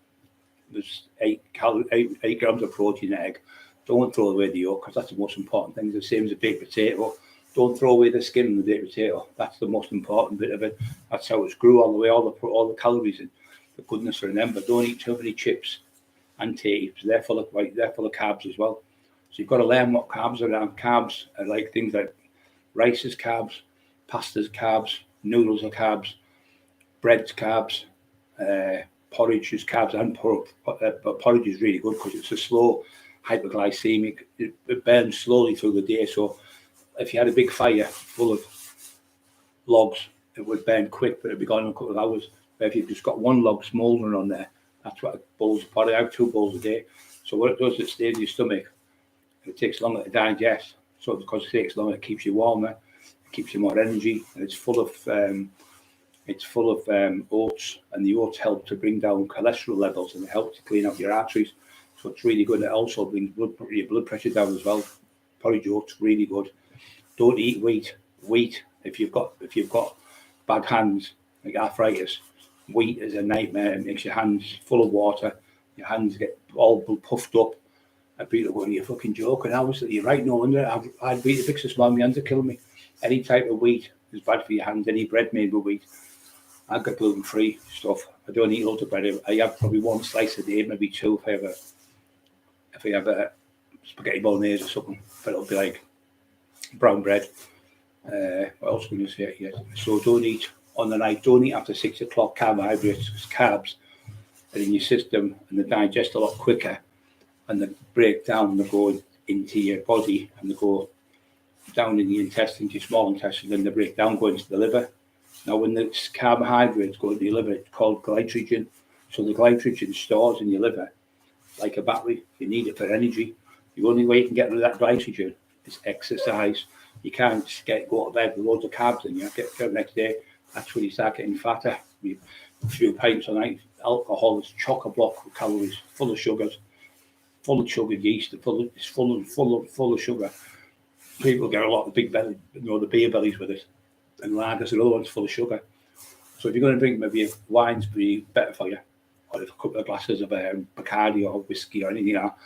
There's 8 grams of protein in an egg. Don't throw away the yolk, because that's the most important thing. It's the same as a baked potato. Don't throw away the skin in the baked potato. That's the most important bit of it. That's how it's grew all the way, all the calories and the goodness in them. But don't eat too many chips and tapes. They're full of carbs as well. So you've got to learn what carbs are. Carbs are like things like rice is carbs, pasta's carbs, noodles are carbs, bread's carbs, porridge is carbs, and but porridge is really good because it's a slow hyperglycemic. It burns slowly through the day. So if you had a big fire full of logs, it would burn quick, but it'd be gone in a couple of hours. But if you've just got one log smouldering on there, that's what bowls of porridge. I have 2 bowls a day. So what it does, it stays in your stomach. It takes longer to digest. So because it takes longer, it keeps you warmer, it keeps you more energy, and it's full of oats, and the oats help to bring down cholesterol levels, and it helps to clean out your arteries. So it's really good. It also brings your blood pressure down as well. Porridge oats, really good. Don't eat wheat. Wheat, if you've got bad hands like arthritis, wheat is a nightmare. It makes your hands full of water. Your hands get all puffed up. And people going, you're fucking joking. You're right, no wonder. I'd beat the fix this morning, my hands are killing me. Any type of wheat is bad for your hands. Any bread made with wheat. I've got gluten-free stuff. I don't eat loads of bread. I have probably 1 slice a day, maybe 2 if I have spaghetti bolognese or something, but it'll be like brown bread. What else can you say? Yes. So don't eat on the night. Don't eat after 6 o'clock carbohydrates, because carbs are in your system and they digest a lot quicker, and they break down. They go into your body and they go down in the intestines, your small intestine, then they break down, go into the liver. Now, when the carbohydrates go into your liver, it's called glycogen. So the glycogen stores in your liver like a battery. You need it for energy. The only way you can get rid of that glycogen is exercise. You can't just go to bed with loads of carbs in you. Get the next day, that's when you start getting fatter. A few pints a night. Alcohol is chock-a-block with calories, full of sugars, full of sugar yeast, it's full of sugar. People get a lot of big belly, the beer bellies with it, and lagers and other ones full of sugar. So if you're going to drink, maybe wine's be better for you, or a couple of glasses of Bacardi or whiskey or anything like that.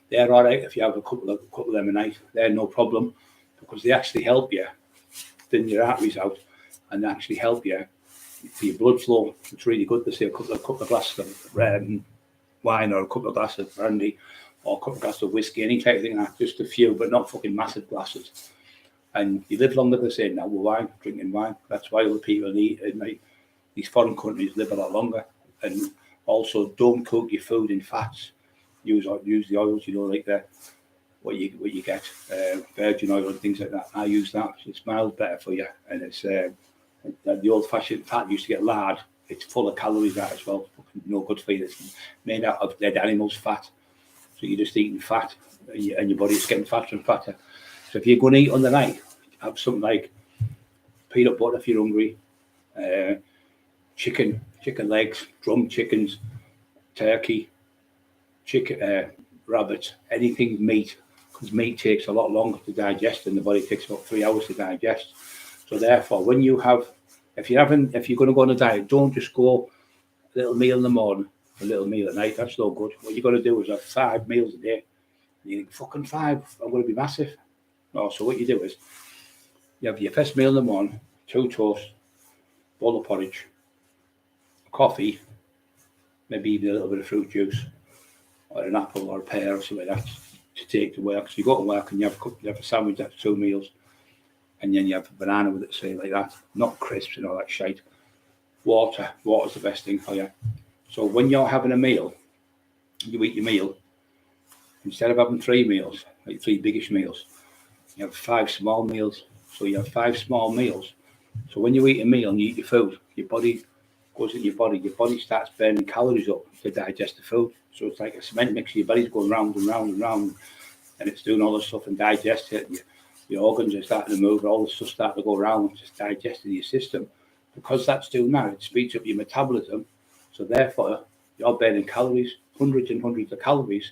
They're all right if you have a couple of them a night. They're no problem, because they actually help you thin your arteries out, and they actually help you for your blood flow. It's really good to say a couple of glasses of wine, or a couple of glasses of brandy, or a couple of glasses of whiskey, any type of thing like that, just a few, but not fucking massive glasses. And you live longer, they say now, with wine, drinking wine. That's why other people in these foreign countries live a lot longer. And also, don't cook your food in fats. Use the oils, like what you get, virgin oil and things like that. I use that. It smells better for you, and it's the old-fashioned fat used to get lard. It's full of calories, that as well. Fucking no good for you. It's made out of dead animals' fat. So you're just eating fat, and your body's getting fatter and fatter. So if you're going to eat on the night, have something like peanut butter if you're hungry, chicken legs, drum chickens, turkey, chicken, rabbit, anything meat, because meat takes a lot longer to digest, and the body takes about 3 hours to digest. So therefore, when you have, if you're going to go on a diet, don't just go a little meal in the morning, a little meal at night. That's no good. What you're going to do is have 5 meals a day. And you think, fucking 5, I'm going to be massive. No, so what you do is, you have your first meal in the morning, 2 toasts, bowl of porridge, coffee, maybe even a little bit of fruit juice, or an apple or a pear or something like that to take to work. So you go to work and you have a sandwich, that's 2 meals, and then you have a banana with it, say like that, not crisps and all that shite. Water's the best thing for you. So when you're having a meal, you eat your meal, instead of having 3 meals, like 3 biggish meals, you have 5 small meals. So you have 5 small meals. So when you eat a meal and you eat your food, your body goes in your body starts burning calories up to digest the food. So it's like a cement mixer. Your body's going round and round and round, and it's doing all this stuff and digest it. Your organs are starting to move, all the stuff starting to go around, just digesting your system. Because that's doing that, it speeds up your metabolism. So therefore, you're burning calories, hundreds and hundreds of calories.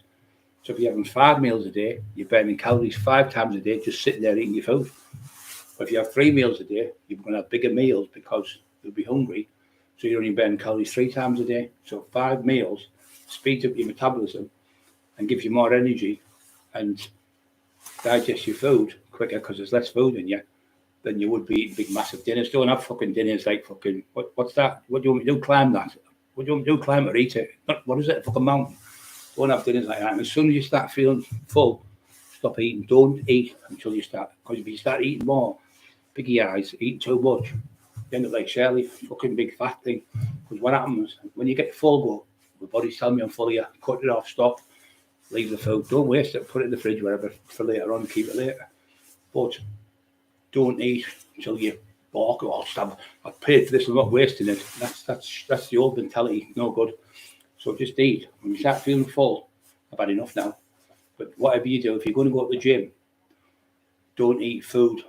So if you're having 5 meals a day, you're burning calories 5 times a day just sitting there eating your food. But if you have 3 meals a day, you're going to have bigger meals because you'll be hungry. So you're only burning calories 3 times a day. So 5 meals speeds up your metabolism and gives you more energy and digest your food quicker, because there's less food in you than you would be eating big massive dinners. Don't have fucking dinners like fucking, what's that? What do you want me to do? Climb that? What do you want me to do? Climb it or eat it? What is it? A fucking mountain? Don't have dinners like that. And as soon as you start feeling full, stop eating. Don't eat until you start, because if you start eating more, biggie eyes, eating too much, you end up like Shirley, fucking big fat thing. Because what happens when you get full, go, my body's telling me I'm full of you, cut it off, stop, leave the food, don't waste it, put it in the fridge wherever for later on, keep it later. But don't eat until you balk or stab. I paid for this, I'm not wasting it. That's the old mentality, no good. So just eat. When you start feeling full, I've had enough now. But whatever you do, if you're going to go to the gym, don't eat food.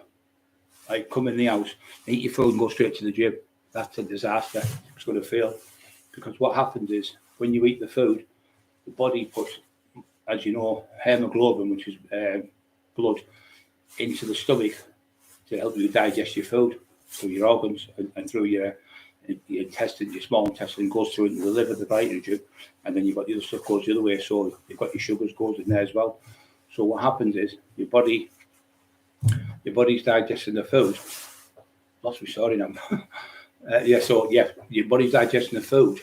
Like, come in the house, eat your food and go straight to the gym. That's a disaster. It's going to fail. Because what happens is, when you eat the food, the body puts, as you know, hemoglobin, which is blood, into the stomach to help you digest your food through your organs and through your intestine, your small intestine, goes through into the liver, the nitrogen, and then you've got the other stuff goes the other way. So you've got your sugars goes in there as well. So what happens is your body's digesting the food. Lost me, sorry now. Your body's digesting the food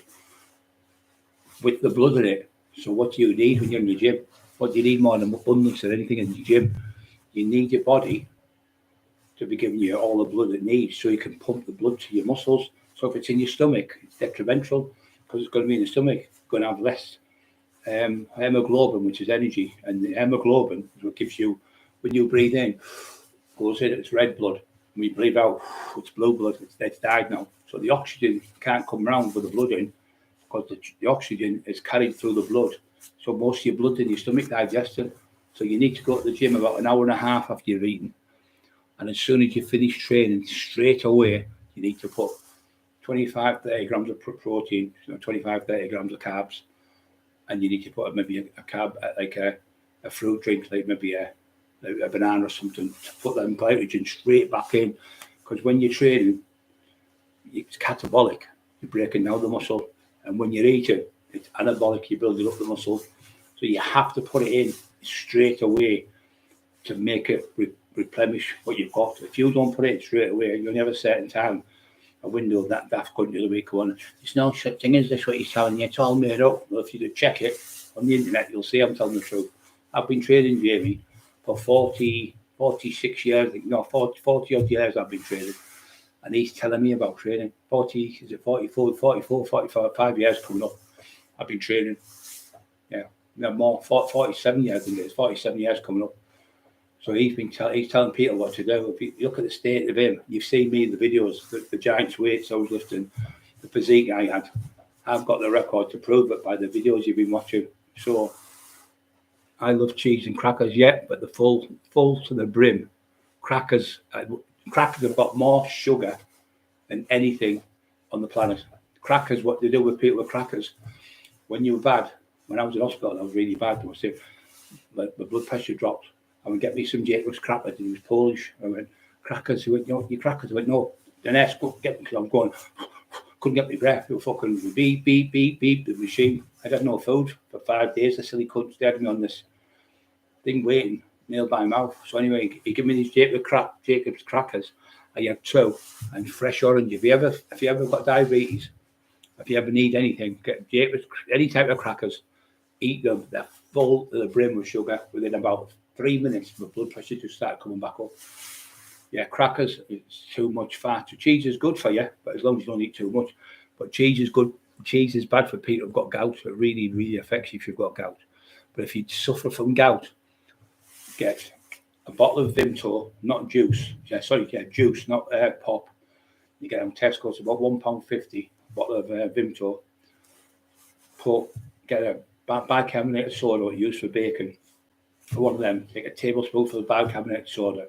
with the blood in it. So what do you need when you're in the gym? what do you need more than abundance of anything in the gym? You need your body to be giving you all the blood it needs so you can pump the blood to your muscles. So if it's in your stomach, it's detrimental because it's going to be in the stomach. It's going to have less hemoglobin, which is energy. And the hemoglobin is what gives you, when you breathe in, goes in, it's red blood. When you breathe out, it's blue blood. It's died now. So the oxygen can't come round with the blood in because the oxygen is carried through the blood. So most of your blood in your stomach digested. So you need to go to the gym about an hour and a half after you've eaten. And as soon as you finish training, straight away, you need to put 25-30 grams of protein, 25-30 grams of carbs, and you need to put maybe a carb, like a fruit drink, like maybe a banana or something, to put that glycogen straight back in. Because when you're training, it's catabolic. You're breaking down the muscle. And when you're eating, it's anabolic. You're building up the muscle. So you have to put it in straight away to make it replenish what you've got. If you don't put it in straight away, you only have a certain time, a window of that couldn't do the week one. It's no such thing as this, what he's telling you. It's all made up. Well, if you check it on the internet, you'll see I'm telling the truth. I've been training, Jamie, for 46 years, 40 odd years I've been training. And he's telling me about training. 45 years coming up. I've been training. Yeah, more, 47 years, I think it is, 47 years coming up. So he's telling people what to do. If you look at the state of him, you've seen me in the videos, the giant's weights I was lifting, the physique I had. I've got the record to prove it by the videos you've been watching. So I love cheese and crackers, yeah, but the full to the brim. Crackers have got more sugar than anything on the planet. Crackers, what they do with people with crackers. When you're bad, when I was in hospital, I was really bad. I was sick. My blood pressure dropped. I would get me some Jacob's crackers. He was Polish. I went, crackers. He went, no, your crackers. I went, no. The nurse couldn't get me because I'm going, couldn't get my breath. It was fucking beep, beep, beep, beep. The machine. I had no food for 5 days. The silly cunt stared me on this thing waiting, nailed by mouth. So anyway, he gave me these Jacob's crackers. I had 2 and fresh orange. If you ever got diabetes, if you ever need anything, get Jacob's, any type of crackers, eat them. They're full to the brim with sugar. Within about 3 minutes, my blood pressure just started coming back up. Yeah, crackers, it's too much fat. Cheese is good for you, but as long as you don't eat too much. But cheese is good. Cheese is bad for people who've got gout. It really, really affects you if you've got gout. But if you suffer from gout, get a bottle of Vimto, not juice. Juice, not pop. You get them Tesco's, about £1.50. Bottle of Vimto. Get a bicarbonated soda used for baking. For one of them, take a tablespoonful of bicarbonated soda,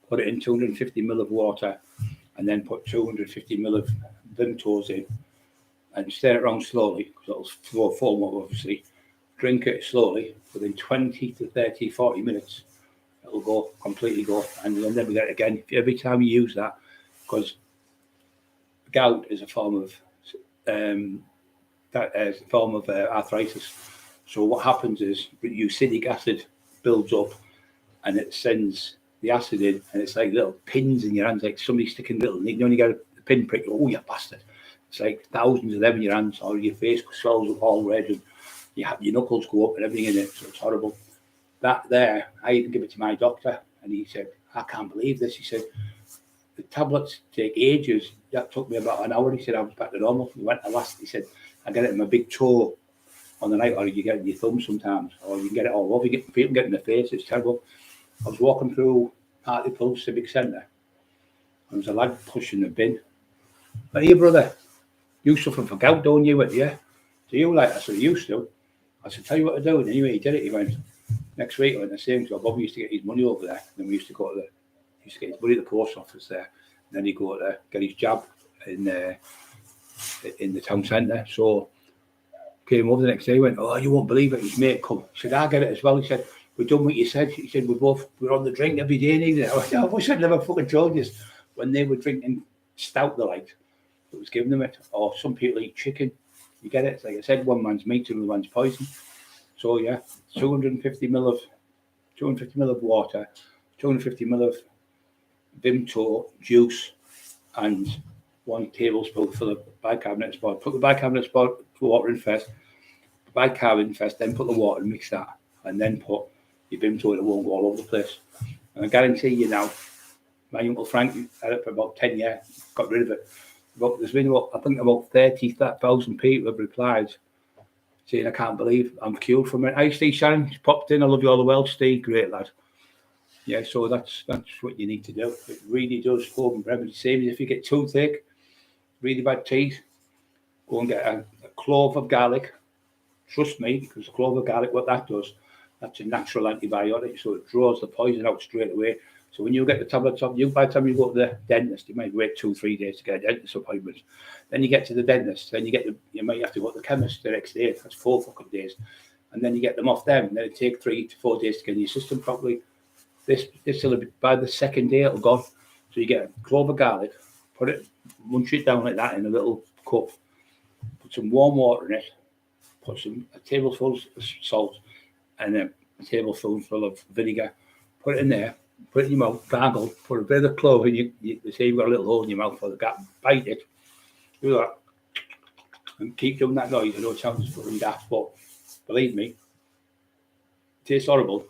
put it in 250 ml of water, and then put 250 ml of Vimtos in, and stir it around slowly because it'll foam up, obviously. Drink it slowly. Within 20 to 30, 40 minutes, it'll completely go, and you'll never get it again. Every time you use that, because gout is a form of arthritis. So what happens is uracilic acid builds up, and it sends the acid in, and it's like little pins in your hands, like somebody sticking little. You only get a pin prick. Oh, you bastard! It's like thousands of them in your hands, or your face swells up all red, and your knuckles go up and everything in it. So it's horrible. That there, I even give it to my doctor, and he said, "I can't believe this." He said, "The tablets take ages. That took me about an hour." He said, "I was back to normal." He went to last. He said, "I get it in my big toe on the night, or you get it in your thumb sometimes, or you can get it all over. People get it in the face. It's terrible." I was walking through Hartlepool Civic Centre, and there was a lad pushing the bin. "But here, brother, you suffer from gout, don't you?" Went, "Yeah." "Do you?" Like I said, "I used to." I said, "Tell you what to do." And anyway, he did it. He went, "Next week I went the same job. Bob used to get his money over there. Then we used to go to get his money at the post office there. And then he'd go to get his jab in the town centre. So came over the next day, went, "Oh, you won't believe it. His mate come." He said, "I get it as well." He said, "We've done what you said." He said, we're on the drink every day and evening." I wish I'd never fucking told you. When they were drinking stout, the light, it was giving them it. Or some people eat chicken. You get it? Like I said, one man's meat, another man's poison. So yeah, 250 ml of water, 250 ml of Vimto juice, and 1 tablespoon full of bicarbonate spot. Put the bicarbonate spot water in first, then put the water and mix that. and then put your BIM so it won't go all over the place. And I guarantee you now, my Uncle Frank had it for about 10 years, got rid of it. But there's been about, I think about 30,000 people have replied saying, I can't believe I'm cured from it. Hi, Steve Shannon, he's popped in. I love you all the world, Steve. Great lad. Yeah, so that's what you need to do. It really does home remedy. Same as if you get toothache, really bad teeth, go and get a clove of garlic. Trust me, because the clove of garlic, what that does, that's a natural antibiotic, so it draws the poison out straight away. So when you get the tablets off, by the time you go to the dentist, you might wait 2-3 days to get a dentist appointment. Then you get to the dentist, then you might have to go to the chemist the next day. That's 4 fucking days. And then you get them off them, and then it takes 3 to 4 days to get in your system properly. This will be, by the second day it'll go. So you get a clove of garlic, put it, munch it down like that in a little cup, put some warm water in it, put a tablespoon of salt and a tablespoonful of vinegar, put it in there, put it in your mouth, gargle, put a bit of clove in they say you've got a little hole in your mouth for the gap, bite it, do that, and keep doing that noise. I know it sounds fucking daft, but believe me, it tastes horrible.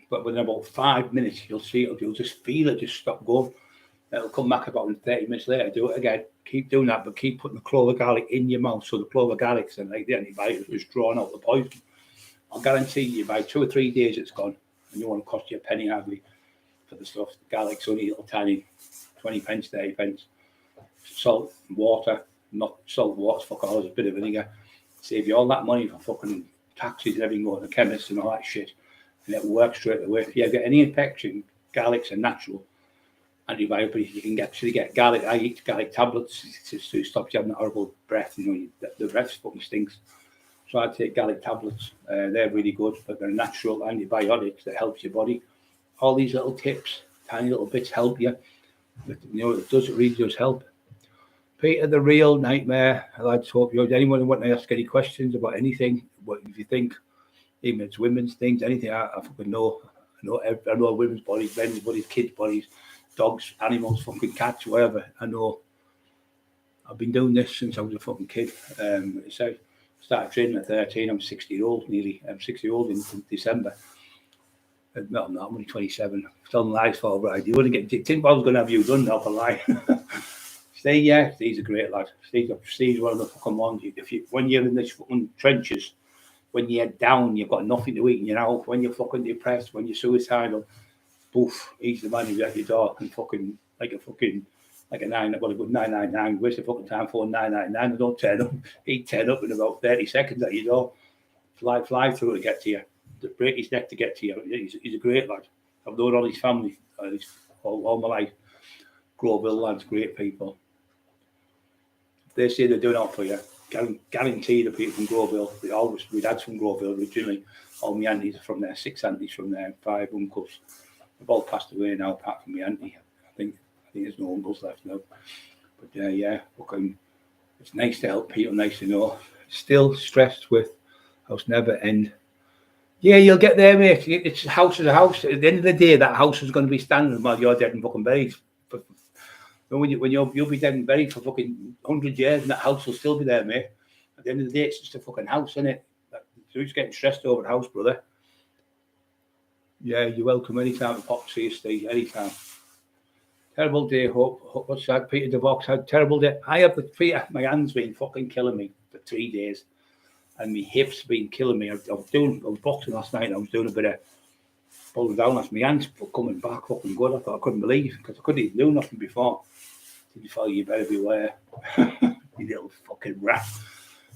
But within about 5 minutes, you'll just feel it just stop going. It'll come back about 30 minutes later, do it again. Keep doing that, but keep putting the clove of garlic in your mouth. So the clove of garlic's and like the antibiotic is drawing out the poison. I'll guarantee you by 2 or 3 days it's gone. And you won't cost you a penny hardly for the stuff. The garlic's only little tiny 20 pence, 30 pence. Salt, water, not salt, water, fuck all, there's a bit of vinegar. Save you all that money for fucking taxes and everything, going to the chemist and all that shit. And it works straight away. If you get any infection, garlic's a natural antibiotic. You can actually get garlic. I eat garlic tablets to stop you having that horrible breath. You know, the breath fucking stinks. So I take garlic tablets. They're really good, but they're natural antibiotics that helps your body. All these little tips, tiny little bits help you. But, you know, it really does help. Peter, the real nightmare. I'd like to hope you. Anyone who want to ask any questions about anything, what if you think, even if it's women's things, anything, I fucking know. I know women's bodies, men's bodies, kids' bodies, dogs, animals, fucking cats, whatever. I know. I've been doing this since I was a fucking kid. So I started training at 13. I'm 60-year-old nearly. I'm 60-year-old in December. No, I'm not. I'm only 27. Still in life for right. You wouldn't get. Think I was going to have you done now for life. Steve, yeah, Steve's a great lad. Steve's one of the fucking ones. When you're in these fucking trenches, when you're down, you've got nothing to eat in your house. When you're fucking depressed, when you're suicidal, poof, he's the man who's at your door and fucking like a 9. I've got a good 999. Where's the fucking time for 999? I don't turn up. He'd turn up in about 30 seconds at your door. Fly through to get to you. To break his neck to get to you. He's a great lad. I've known all his family all my life. Groveville lads, great people. They say they're doing it for you. Guarantee the people from Groveville. My dad's from Groveville originally. All my aunties are from there. 6 aunties from there. 5 uncles. They've all passed away now, apart from my auntie. I think there's no uncles left now. But yeah, it's nice to help people. Nice to know. Still stressed with house never end. Yeah, you'll get there, mate. It's a house is a house. At the end of the day, that house is going to be standing while you're dead and fucking buried. When you'll be dead and buried for fucking 100 years, and that house will still be there, mate. At the end of the day, it's just a fucking house, isn't it? Who's getting stressed over the house, brother? Yeah, you're welcome anytime. Pop, see you, Steve, anytime. Terrible day, Hope. What's that? Peter DeVox had terrible day. I have my hand's been fucking killing me for 3 days. And my hips been killing me. I was boxing last night and I was doing a bit of pulling down. My hands coming back fucking good. I thought I couldn't believe because I couldn't even do nothing before. Did you you better beware. You little fucking rat.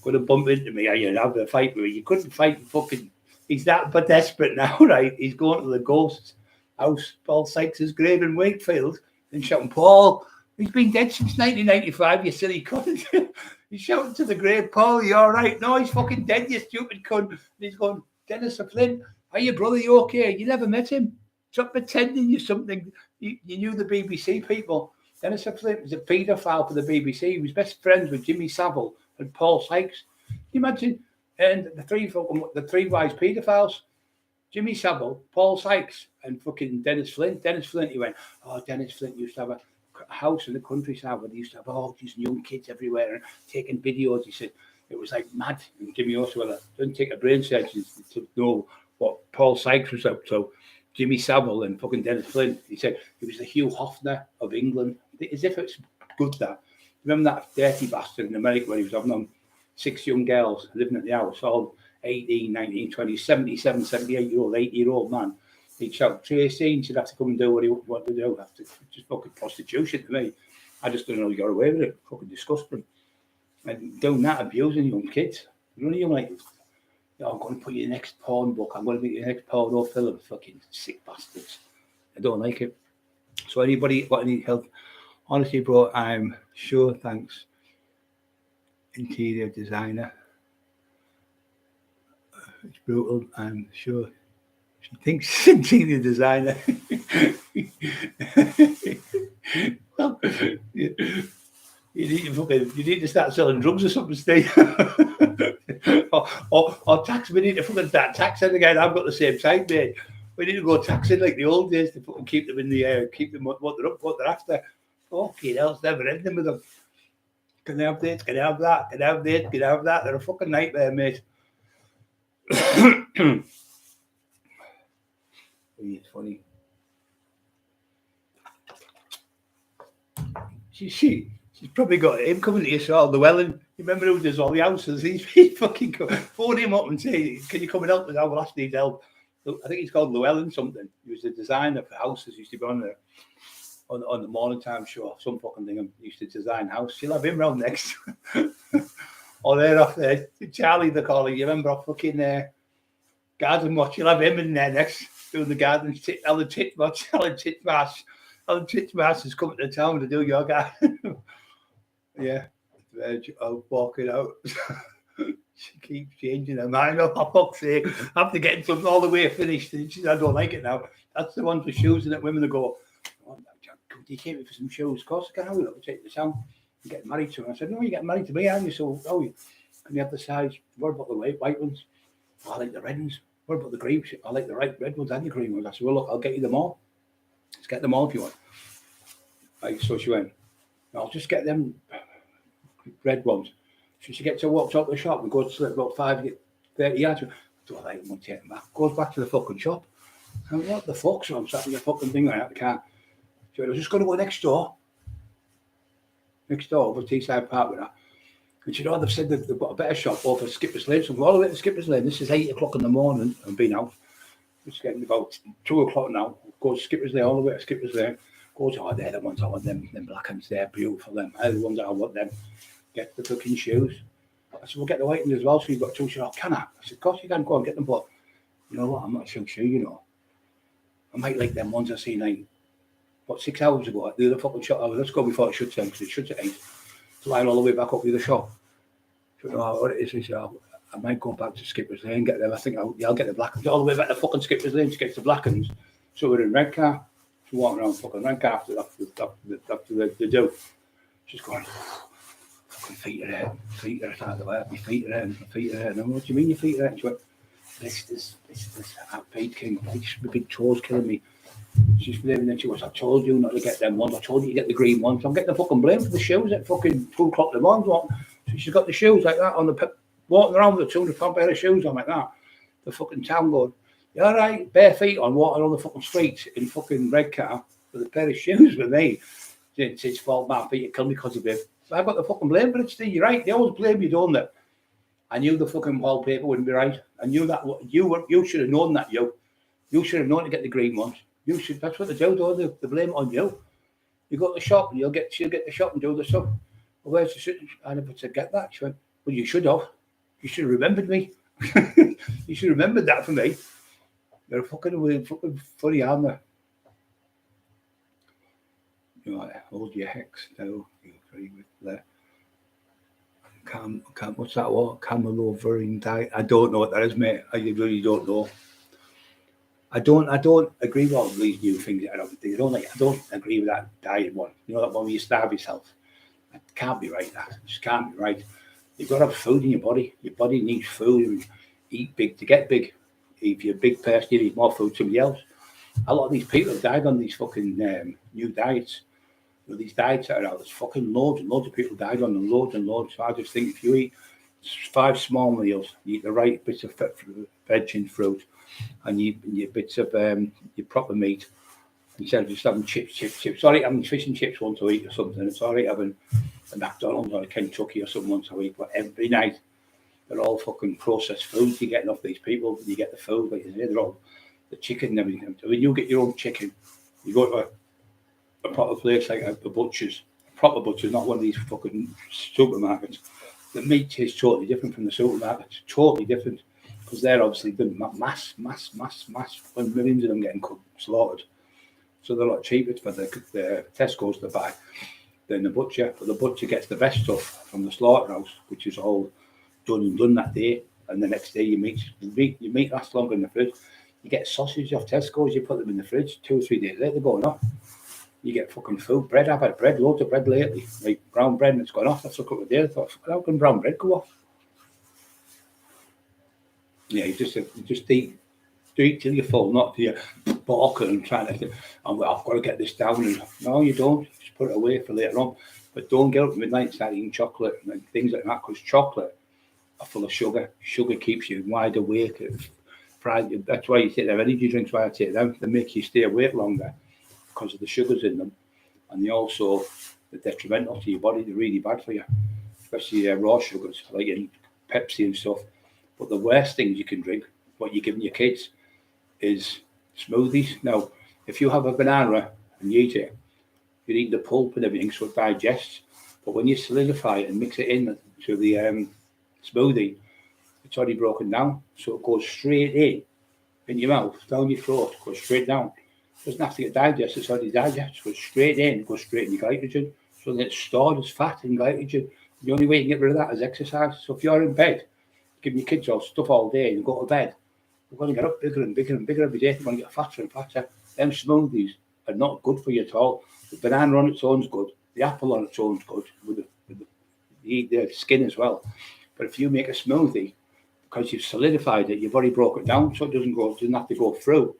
Could have bumped into me. You'd have a fight with me. You couldn't fight fucking. He's that but desperate now, right? He's going to the ghost's house, Paul Sykes' grave in Wakefield, and shouting, Paul, he's been dead since 1995, you silly cunt. He's shouting to the grave, Paul, you all right? No, he's fucking dead, you stupid cunt. And he's going, Dennis Flynn, are you brother, you okay? You never met him. Stop pretending you're something. You knew the BBC people. Dennis Flynn was a paedophile for the BBC. He was best friends with Jimmy Savile and Paul Sykes. Can you imagine? And the three wise paedophiles, Jimmy Savile, Paul Sykes, and fucking Dennis Flint. Dennis Flint, he went, Dennis Flint used to have a house in the countryside where they used to have all these young kids everywhere and taking videos. He said it was like mad. And Jimmy also doesn't take a brain surgeon to know what Paul Sykes was up to, Jimmy Savile and fucking Dennis Flint. He said he was the Hugh Hefner of England. As if it's good that. Remember that dirty bastard in America when he was having on 6 young girls living at the house, all 18, 19, 20, 77, 78-year-old, 80-year-old man. He'd shout, Tracy, he'd have to come and do what he wanted to do. Have to, just fucking prostitution to me. I just don't know how he got away with it. Fucking disgusting. And doing that, abusing young kids. You know, you're like, I'm going to put you in the next porn book. I'm going to make you the next porno film. Fucking sick bastards. I don't like it. So anybody got any help? Honestly, bro, I'm sure, thanks. Interior designer. It's brutal. I'm sure she thinks she's interior designer. Well, you need to start selling drugs or something, Steve. or tax. We need to fucking start taxing again. I've got the same type, mate. We need to go taxing like the old days to fucking keep them in the air, keep them what they're up, what they're after. Fucking hell, it's never ending with them. Can they have this? Can they have that? Can they have this? Can they have that? They're a fucking nightmare, mate. It's funny. She's probably got him coming to you, so Llewellyn. You remember who does all the houses? He's fucking phone him up and say, "Can you come and help us? I will ask need help." I think he's called Llewellyn something. He was the designer for houses. He used to be on the morning time show, some fucking thing. He used to design house. She'll have him round next. Or they're off there. Charlie, they call him. You remember off fucking garden watch? You'll have him in there next doing the garden. Alan Titchmarsh. Alan Titchmarsh is coming to town to do your garden. Yeah, I'm walking out. She keeps changing her mind. Oh, for fuck's sake. I have to get something all the way finished. And she said, I don't like it now. That's the one for shoes, and that women that go, oh, you came in for some shoes. Of course, I can. I'll take the town and get married to her. I said, no, you get married to me, aren't you? So, can you have the size? What about the white ones? Oh, I like the red ones. What about the green? I like the red ones and the green ones. I said, well, look, I'll get you them all. Let's get them all if you want. Right, so she went, I'll just get them red ones. So she gets her, walks out the shop and goes to about 30 yards. Do I like them? Take them back. Goes back to the fucking shop. And what the fuck? So I'm sat in the fucking thing out the car. So I was just going to go next door over Teesside Park with her. And she they've said that they've got a better shop over Skipper's Lane. So I'm all the way to Skipper's Lane. This is 8 o'clock in the morning. I've been out. It's getting about 2 o'clock now. Go to Skipper's Lane, all the way to Skipper's Lane. Goes, they're the ones I want them black ones. They're beautiful. They're the ones I want them. Get the fucking shoes. I said, we'll get the white ones as well. So you've got 2 shoes. Oh, can I? I said, of course you can. Go and get them. But you know what? I'm not so sure, you know. I might like them ones I seen like, 6 hours ago at the other fucking shop. Let's go before it shuts down because it shuts at 8. Flying all the way back up to the shop. So, what it is, he said, I might go back to Skipper's Lane and get them. I think I'll get the black ones all the way back to fucking Skipper's Lane to get the black ones. So we're in red car. She's walking around fucking red car after the do. She's going, fucking feet are hurting. Feet are out the way. My feet are hurting. And what do you mean your feet are hurting? She went, this feet king. My big toes killing me. She's blaming them. She goes, I told you not to get them ones. I told you to get the green ones. I'm getting the fucking blame for the shoes at fucking 2 o'clock in the morning. So she's got the shoes like that on the walking around with a 200-pound pair of shoes on like that. The fucking town going, you all right? Bare feet on, walking on the fucking streets in fucking red car with a pair of shoes with me. It's his fault, my feet are killing me because of it. I've got the fucking blame for it, Steve. You're right. They always blame you, don't they? I knew the fucking wallpaper wouldn't be right. I knew that you should have known that, You should have known to get the green ones. That's what they do, don't they? They blame it on you. You go to the shop and she'll get the shop and do the stuff. Well, where's the shit? I never said get that. She went, well, you should have. You should have remembered me. You should have remembered that for me. They're fucking funny, aren't they? You know, hold your hex now. You agree with that. What's that word? Cameloverine diet. I don't know what that is, mate. I really don't know. I don't agree with all these new things that are out there. I don't agree with that diet one. You know that one where you starve yourself. That can't be right. That just can't be right. You've got to have food in your body. Your body needs food. And eat big to get big. If you're a big person, you need more food than somebody else. A lot of these people have died on these fucking new diets. You know, these diets that are out, there's fucking loads and loads of people died on them, loads and loads. So I just think if you eat 5 small meals. You eat the right bits of veg and fruit, and your bits of your proper meat. Instead of just having chips. It's all right having fish and chips once a week or something. It's all right having a McDonald's or a Kentucky or something once a week. But every night, they're all fucking processed foods you're getting off these people. You get the food, like you say, they're all the chicken and everything. When you get your own chicken, you go to a proper place like a butcher's, proper butcher's, not one of these fucking supermarkets. The meat tastes totally different from the supermarkets, totally different, because they're obviously doing mass, when millions of them getting slaughtered. So they're a lot cheaper for the Tesco's to buy than the butcher. But the butcher gets the best stuff from the slaughterhouse, which is all done that day. And the next day your meat lasts longer in the fridge. You get sausage off Tesco's, you put them in the fridge, 2 or 3 days later, they're going off. You get fucking food, bread. I've had bread, loads of bread lately, like brown bread, and it's gone off. That's a couple of days. I thought, how can brown bread go off? Yeah, you just eat till you're full, not till you're balking and trying to, I've got to get this down. And no, you don't. Just put it away for later on. But don't get up at midnight and start eating chocolate and things like that, because chocolate are full of sugar. Sugar keeps you wide awake. That's why you take their energy drinks. Why I take them. They make you stay awake longer because of the sugars in them, and they're detrimental to your body. They're really bad for you, especially raw sugars like in Pepsi and stuff. But the worst things you can drink, what you're giving your kids, is smoothies. Now, if you have a banana and you eat it, you eat the pulp and everything, so it digests. But when you solidify it and mix it in to the smoothie, it's already broken down, so it goes straight in your mouth, down your throat, goes straight down. It doesn't have to get digested, it's already digested, it goes straight in, goes straight in your glycogen. So then it's stored as fat and glycogen. The only way you can get rid of that is exercise. So if you're in bed, giving your kids all stuff all day and go to bed, we're going to get up bigger and bigger and bigger every day. We're going to get fatter and fatter. Them smoothies are not good for you at all. The banana on its own is good. The apple on its own is good. You eat the skin as well. But if you make a smoothie, because you've solidified it, you've already broke it down, so it doesn't have to go through,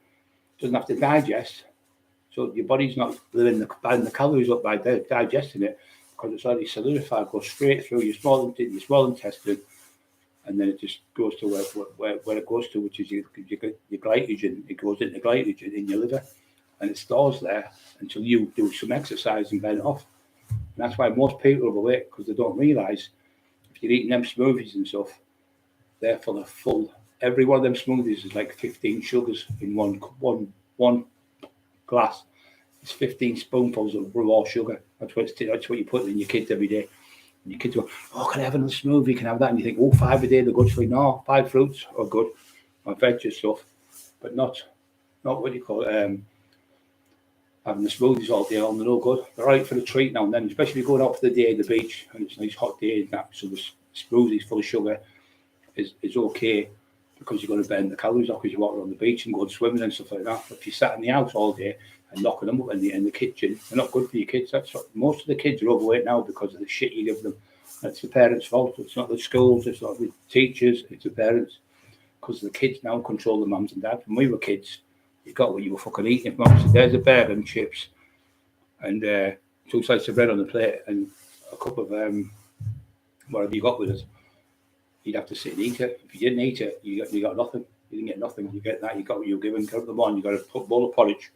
it doesn't have to digest. So your body's not burning the calories up by digesting it, because it's already solidified, goes straight through your small intestine, and then it just goes to where it goes to, which is your glycogen. It goes into glycogen in your liver, and it stores there until you do some exercise and burn it off. And that's why most people are overweight, because they don't realise if you're eating them smoothies and stuff, they're full. Every one of them smoothies is like 15 sugars in one glass. It's 15 spoonfuls of raw sugar. That's what you put in your kids every day. And your kids go, oh, can I have another smoothie? Can I have that? And you think, oh, 5 a day, they're good for you. No, 5 fruits are good, or veg and stuff, but not what you call it, having the smoothies all day long. They're no good. They're right for the treat now and then, especially if you're going out for the day at the beach and it's a nice hot day and that, so the smoothies full of sugar is okay, because you're going to burn the calories off because you're walking on the beach and going swimming and stuff like that. But if you sat in the house all day and knocking them up in the kitchen, they're not good for your kids. That's what, most of the kids are overweight now because of the shit you give them. It's the parents' fault. It's not the schools, it's not the teachers, it's the parents. Because the kids now control the mums and dads. When we were kids, you got what you were fucking eating. If mum said, there's a burger and chips and 2 slices of bread on the plate and a cup of whatever you got with us, you'd have to sit and eat it. If you didn't eat it, you got nothing. You didn't get nothing. You get that, you got what you were given. Go to the morning, you got a bowl of porridge.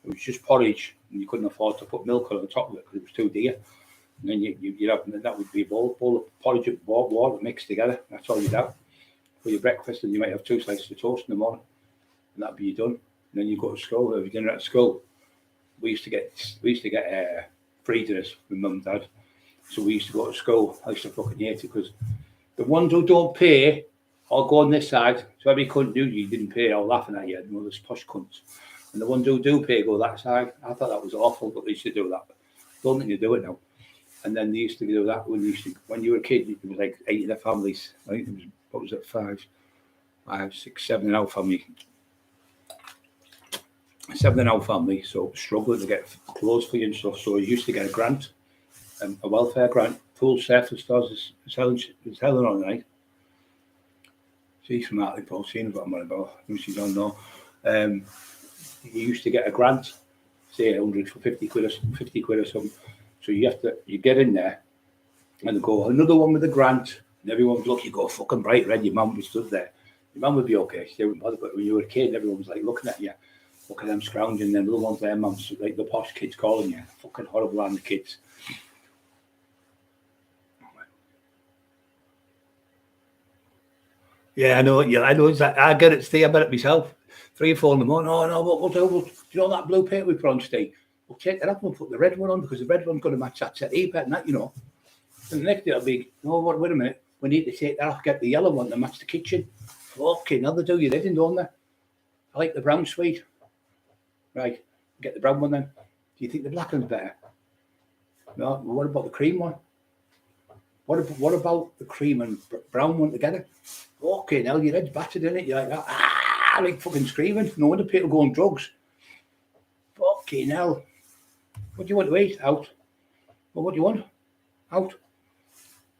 It was just porridge, and you couldn't afford to put milk on the top of it because it was too dear. And then you'd have, that would be a bowl of porridge and water mixed together. That's all you'd have for your breakfast, and you might have 2 slices of toast in the morning, and that'd be you done. And then you go to school. Have dinner at school. We used to get free dinners with mum and dad. So we used to go to school. I used to fucking hate it because the ones who don't pay all go on this side. So every cunt knew you didn't pay, all laughing at you, and all those posh cunts. And the ones who do pay go that side. I thought that was awful, but they used to do that. Don't think they do it now. And then they used to do that when you were a kid. It was like 8 in the families. I think it was, what was it, 5, 6, 7 in our family. 7 in our family, so struggling to get clothes for you and stuff. So I used to get a grant, a welfare grant, full surface stores. Is Helen on tonight? She's from Hartley Paul, she knows what I'm on about. She don't know. You used to get a grant, say 100 for 50 quid or something. So you get in there and go, another one with a grant, And everyone would look, you go fucking bright red, your mum was stood there. Your mum would be okay, she wouldn't bother, but when you were a kid, everyone was like looking at you. Look at them scrounging, them little ones there, mums, like the posh kids calling you. Fucking horrible on the kids. Yeah, I know. Yeah, I know. I get it, Steve. I bet it myself. 3 or 4 in the morning. Oh no, what we'll do? Do you know that blue paint we put on, Steve? We'll take that up and put the red one on because the red one's going to match that set better than that, you know. And the next day it'll be, no, wait a minute. We need to take that off. Get the yellow one to match the kitchen. Okay, now they do your head in, don't they? I like the brown suite. Right, get the brown one then. Do you think the black one's better? No. What about the cream one? What about the cream and brown one together? Okay, now your head's battered in it. You're like, like fucking screaming. No wonder people go on drugs. Okay, now, what do you want to eat? Out. Well, what do you want? Out.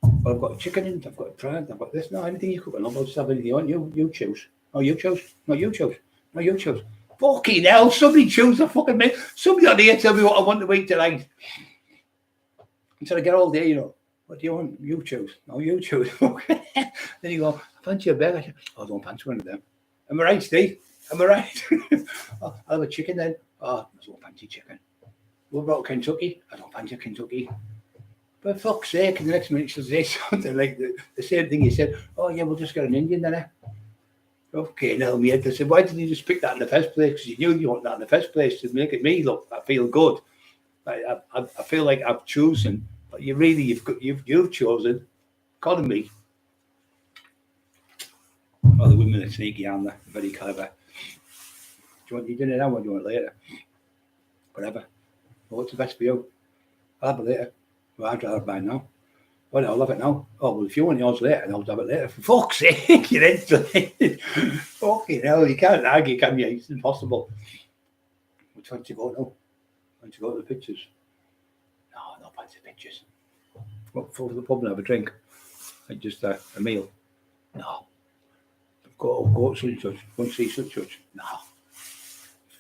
Well, I've got a chicken in, I've got a prawn, I've got this. No, anything you cook. I'll just have anything you want. You choose. Oh, you choose. No, you choose. No, you choose. Fucking hell, somebody choose a fucking meal. Somebody on here tell me what I want to eat tonight. Until I get all day, you know. What do you want? You choose. No, you choose. Then you go, I fancy a burger. Oh, I don't fancy one of them. Am I right, Steve? Am I right? Oh, I'll have a chicken then. Oh, I don't fancy chicken. What about Kentucky? I don't fancy Kentucky. For fuck's sake, in the next minute she'll say something like the same thing you said. Oh, yeah, we'll just get an Indian then, eh? Okay, now me head. I said, why didn't you just pick that in the first place? Because you knew you want that in the first place to make it me look. I feel good. I feel like I've chosen, but you've chosen. Calling me. Oh, the women are sneaky, aren't they? Very clever. Do you want your dinner now or do you want it later? Whatever. Well, what's the best for you? I'll have it later. Well, I'd rather buy now. Well, I'll have it now. Oh, well, if you want yours later, I'll have it later. For fuck's sake, you're into it. Fucking hell, you can't argue, can you? It's impossible. Which one to go now? Want to go to the pictures? No, not fancy pictures. What for the pub and have a drink? Like just a meal? No. Go to such and such. Go and see such and such. No.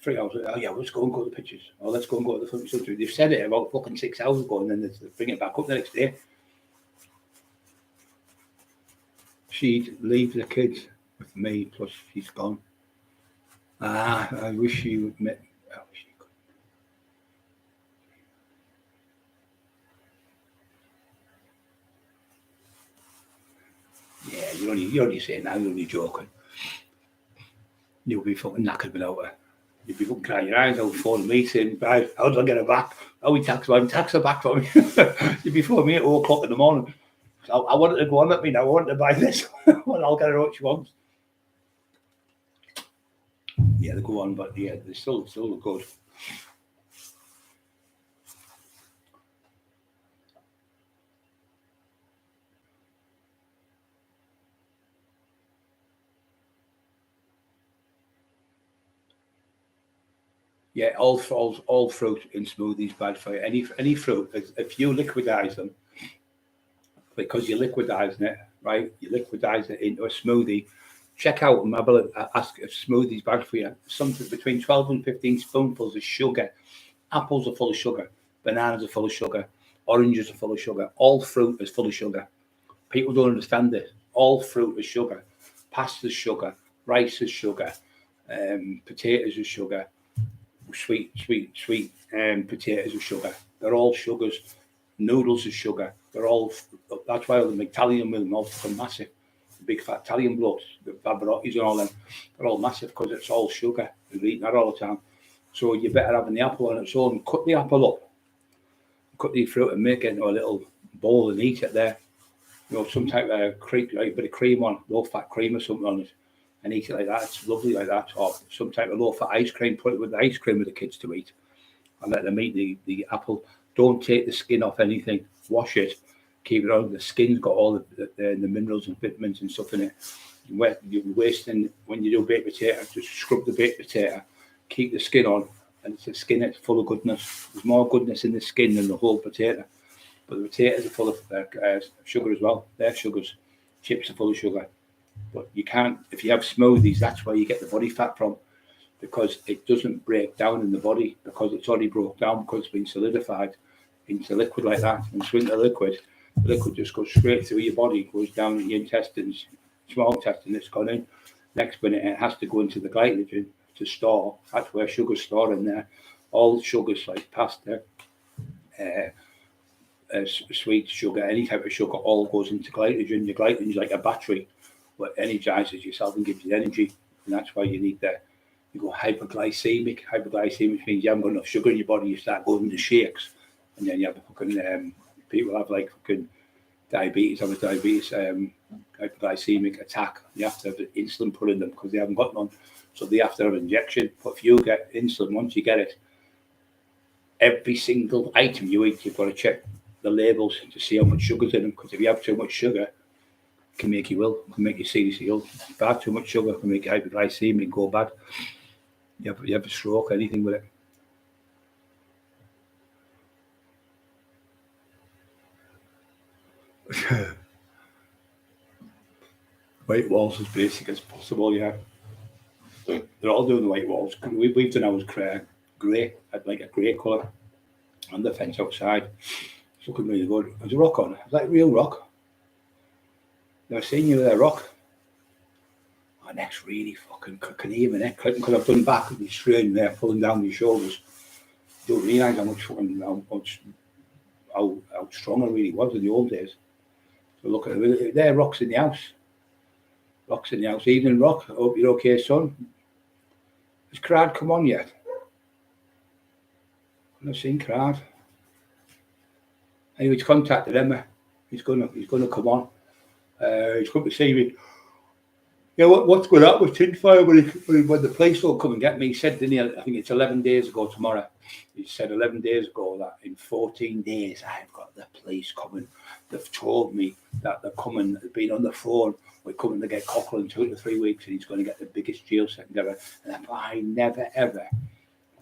3 hours. Oh yeah, let's go and go to the pictures. Oh, let's go and go to the fucking such. They've said it about fucking 6 hours ago, and then they bring it back up the next day. She'd leave the kids with me, plus she's gone. I wish she would admit. I wish she could. Yeah, you're only saying that, you're only joking. You'll be fucking knackered without her. You'll be fucking crying your eyes out before the meeting. How do I get her back? How we tax her back for me. You'll be phoning me at 4 o'clock in the morning. I wanted to go on at me now. I wanted to buy this. Well, I'll get her what she wants. Yeah, they go on, but yeah, they still look good. Yeah, all fruit in smoothies bad for you. Any fruit, if you liquidize them, because you're liquidizing it, right? You liquidize it into a smoothie. Check out and ask if smoothie's bad for you. Something between 12 and 15 spoonfuls of sugar. Apples are full of sugar. Bananas are full of sugar. Oranges are full of sugar. All fruit is full of sugar. People don't understand this. All fruit is sugar. Pasta's sugar. Rice is sugar. Potatoes are sugar. Sweet potatoes are sugar. They're all sugars. Noodles are sugar. That's why all the Italian women all fucking massive. The big fat Italian blokes, the Barbarottis and all them, they're all massive because it's all sugar. They're eating that all the time. So you better having the apple on its own. Cut the apple up. Cut the fruit and make it into a little bowl and eat it there. You know, some type of cream, like a bit of cream on, low fat cream or something on it. And eat it like that. It's lovely like that. Or some type of low fat ice cream. Put it with the ice cream with the kids to eat. And let them eat the apple. Don't take the skin off anything. Wash it. Keep it on. The skin's got all the minerals and vitamins and stuff in it. You're wasting when you do baked potato. Just scrub the baked potato. Keep the skin on. And it's the skin that's full of goodness. There's more goodness in the skin than the whole potato. But the potatoes are full of sugar as well. They're sugars. Chips are full of sugar. But you can't, if you have smoothies, that's where you get the body fat from, because it doesn't break down in the body, because it's already broke down, because it's been solidified into liquid like that. And swing the liquid, The liquid just goes straight through your body, goes down in your intestines, small intestine that's gone in. Next minute, it has to go into the glycogen to store. That's where sugar's stored in there. All sugars like pasta, sweet sugar, any type of sugar, all goes into glycogen. Your glycogen is like a battery that energizes yourself and gives you energy. And that's why you need that. You go hyperglycemic. Hyperglycemic means you haven't got enough sugar in your body. You start going into shakes, and then you have fucking people have like fucking diabetes, hyperglycemic attack. You have to have insulin put in them because they haven't got none, so they have to have an injection. But if you get insulin, once you get it, every single item you eat, you've got to check the labels to see how much sugar's in them. Because if you have too much sugar, it can make you ill. It can make you seriously ill. If you have too much sugar, it can make you hyperglycemic, go bad. You have a stroke, anything with it. White walls as basic as possible, yeah. They're all doing the white walls. We've done ours grey, like a grey colour, on the fence outside. It's looking really good. There's a rock on. Is that real rock? Never seen you with a rock. My neck's really fucking can hear my neck clicking because I've done back and it's strain there, pulling down your shoulders. You don't realise how strong I really was in the old days. So look at it. There, rocks in the house. Rocks in the house. Evening rock. I hope you're okay, son. Has Crad come on yet? I've not seen Crad. Anyway, he's contacted Emma. He's gonna come on. He's come to see me. Yeah, what's going on with Tinfire when the police will come and get me? He said, didn't he? I think it's 11 days ago tomorrow. He said 11 days ago that in 14 days I've got the police coming. They've told me that they're coming. They've been on the phone. We're coming to get Cockerill in 2 to 3 weeks, and he's going to get the biggest jail sentence ever. And if I never ever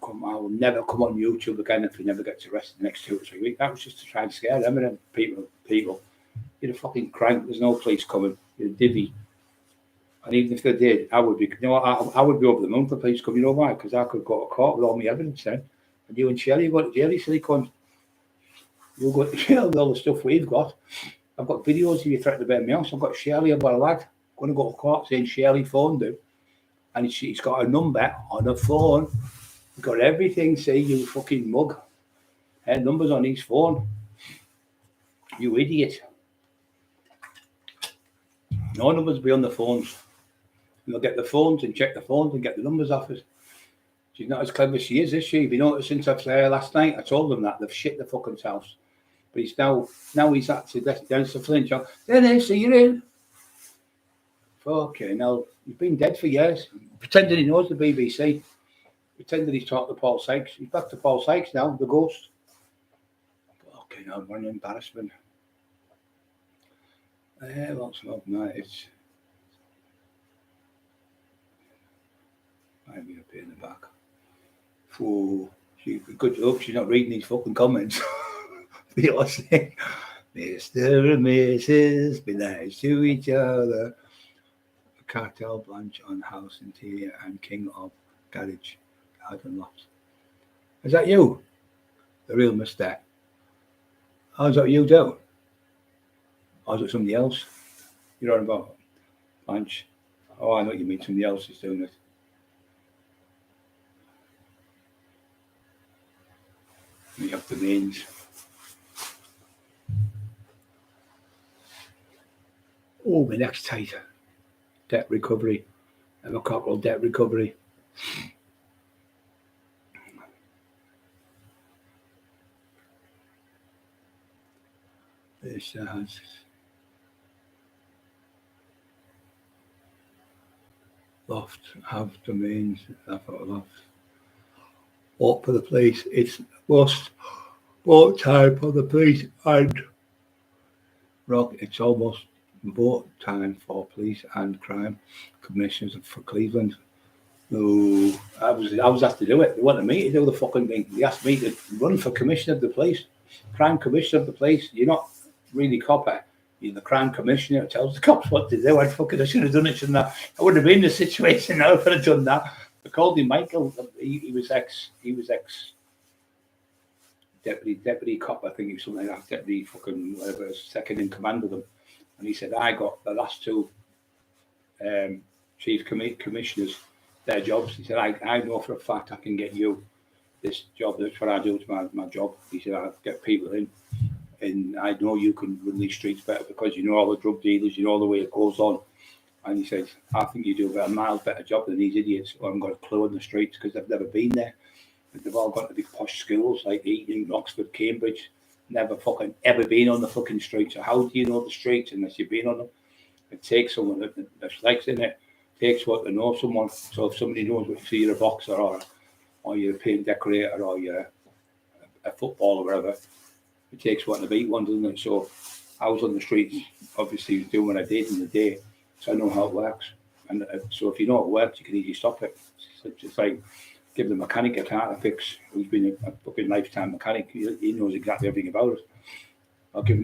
come, I will never come on YouTube again if he never gets arrested the next 2 or 3 weeks. That was just to try and scare them and people. You're a fucking crank. There's no police coming. You're a divvy. And even if they did, I would be, I would be over the moon for police come. You know why? Because I could go to court with all my evidence then. And you and Shelley go to jail, you silly cunt. You'll go to jail with all the stuff we've got. I've got videos of you threatening to burn my house. I've got Shelley, I've got a lad going to go to court saying Shelley phoned him. And he's got a number on the phone. He's got everything, see, you fucking mug. Numbers on his phone. You idiot. No numbers be on the phones. And they'll get the phones and check the phones and get the numbers off us. She's not as clever as she is she? Have you noticed since I was there last night? I told them that they've shit the fucking house. But he's now he's actually down to Flint. There they see you in. Fucking hell. He's been dead for years. Pretending he knows the BBC. Pretending he's talked to Paul Sykes. He's back to Paul Sykes now, the ghost. Fucking hell, what an embarrassment. Lots of nights. Might be up here in the back. Oh, good luck. She's not reading these fucking comments. You're saying, Mr. and Mrs. be nice to each other. Cartel Blanche on house interior and king of garage, garden lots. Is that you? The real Mr. How's that you do? Or is it somebody else? You're on about Blanche. Oh, I know what you mean. Somebody else is doing it. We have the names. Oh, my neck's tight. Debt recovery. I'm a Cockerill debt recovery. This has loft, have domains, I've got a loft. Walk for the police, it's lost boat time for the police and rock, it's almost boat time for police and crime commissioners for Cleveland. No, I was asked to do it. They wanted me to do the fucking thing. They asked me to run for commissioner of the police, crime commissioner of the police. You're not really copper. You're the crime commissioner. It tells the cops what to do. I should have done it, shouldn't I? I wouldn't have been in the situation now if I'd have done that. I called him Michael. He was ex deputy cop, I think he was something like that, deputy fucking whatever, second in command of them. And he said, I got the last two chief commissioners their jobs. He said, I know for a fact I can get you this job. That's what I do. It's my job. He said, I get people in, and I know you can run these streets better because you know all the drug dealers, you know the way it goes on. And he said, I think you do a miles better job than these idiots who haven't got a clue on the streets because they've never been there. They've all got to be posh schools like Eton, Oxford, Cambridge, never fucking ever been on the fucking streets. So how do you know the streets unless you've been on them? It takes someone that's likes in it. Takes what to know someone. So if somebody knows if you're a boxer or you're a paint decorator or you're a footballer or whatever, it takes one to beat one, doesn't it? So I was on the streets, obviously doing what I did in the day, so I know how it works. And so if you know it works, you can easily stop it. It's just like give the mechanic a car to fix, who's been a fucking lifetime mechanic. He knows exactly everything about it. I'll give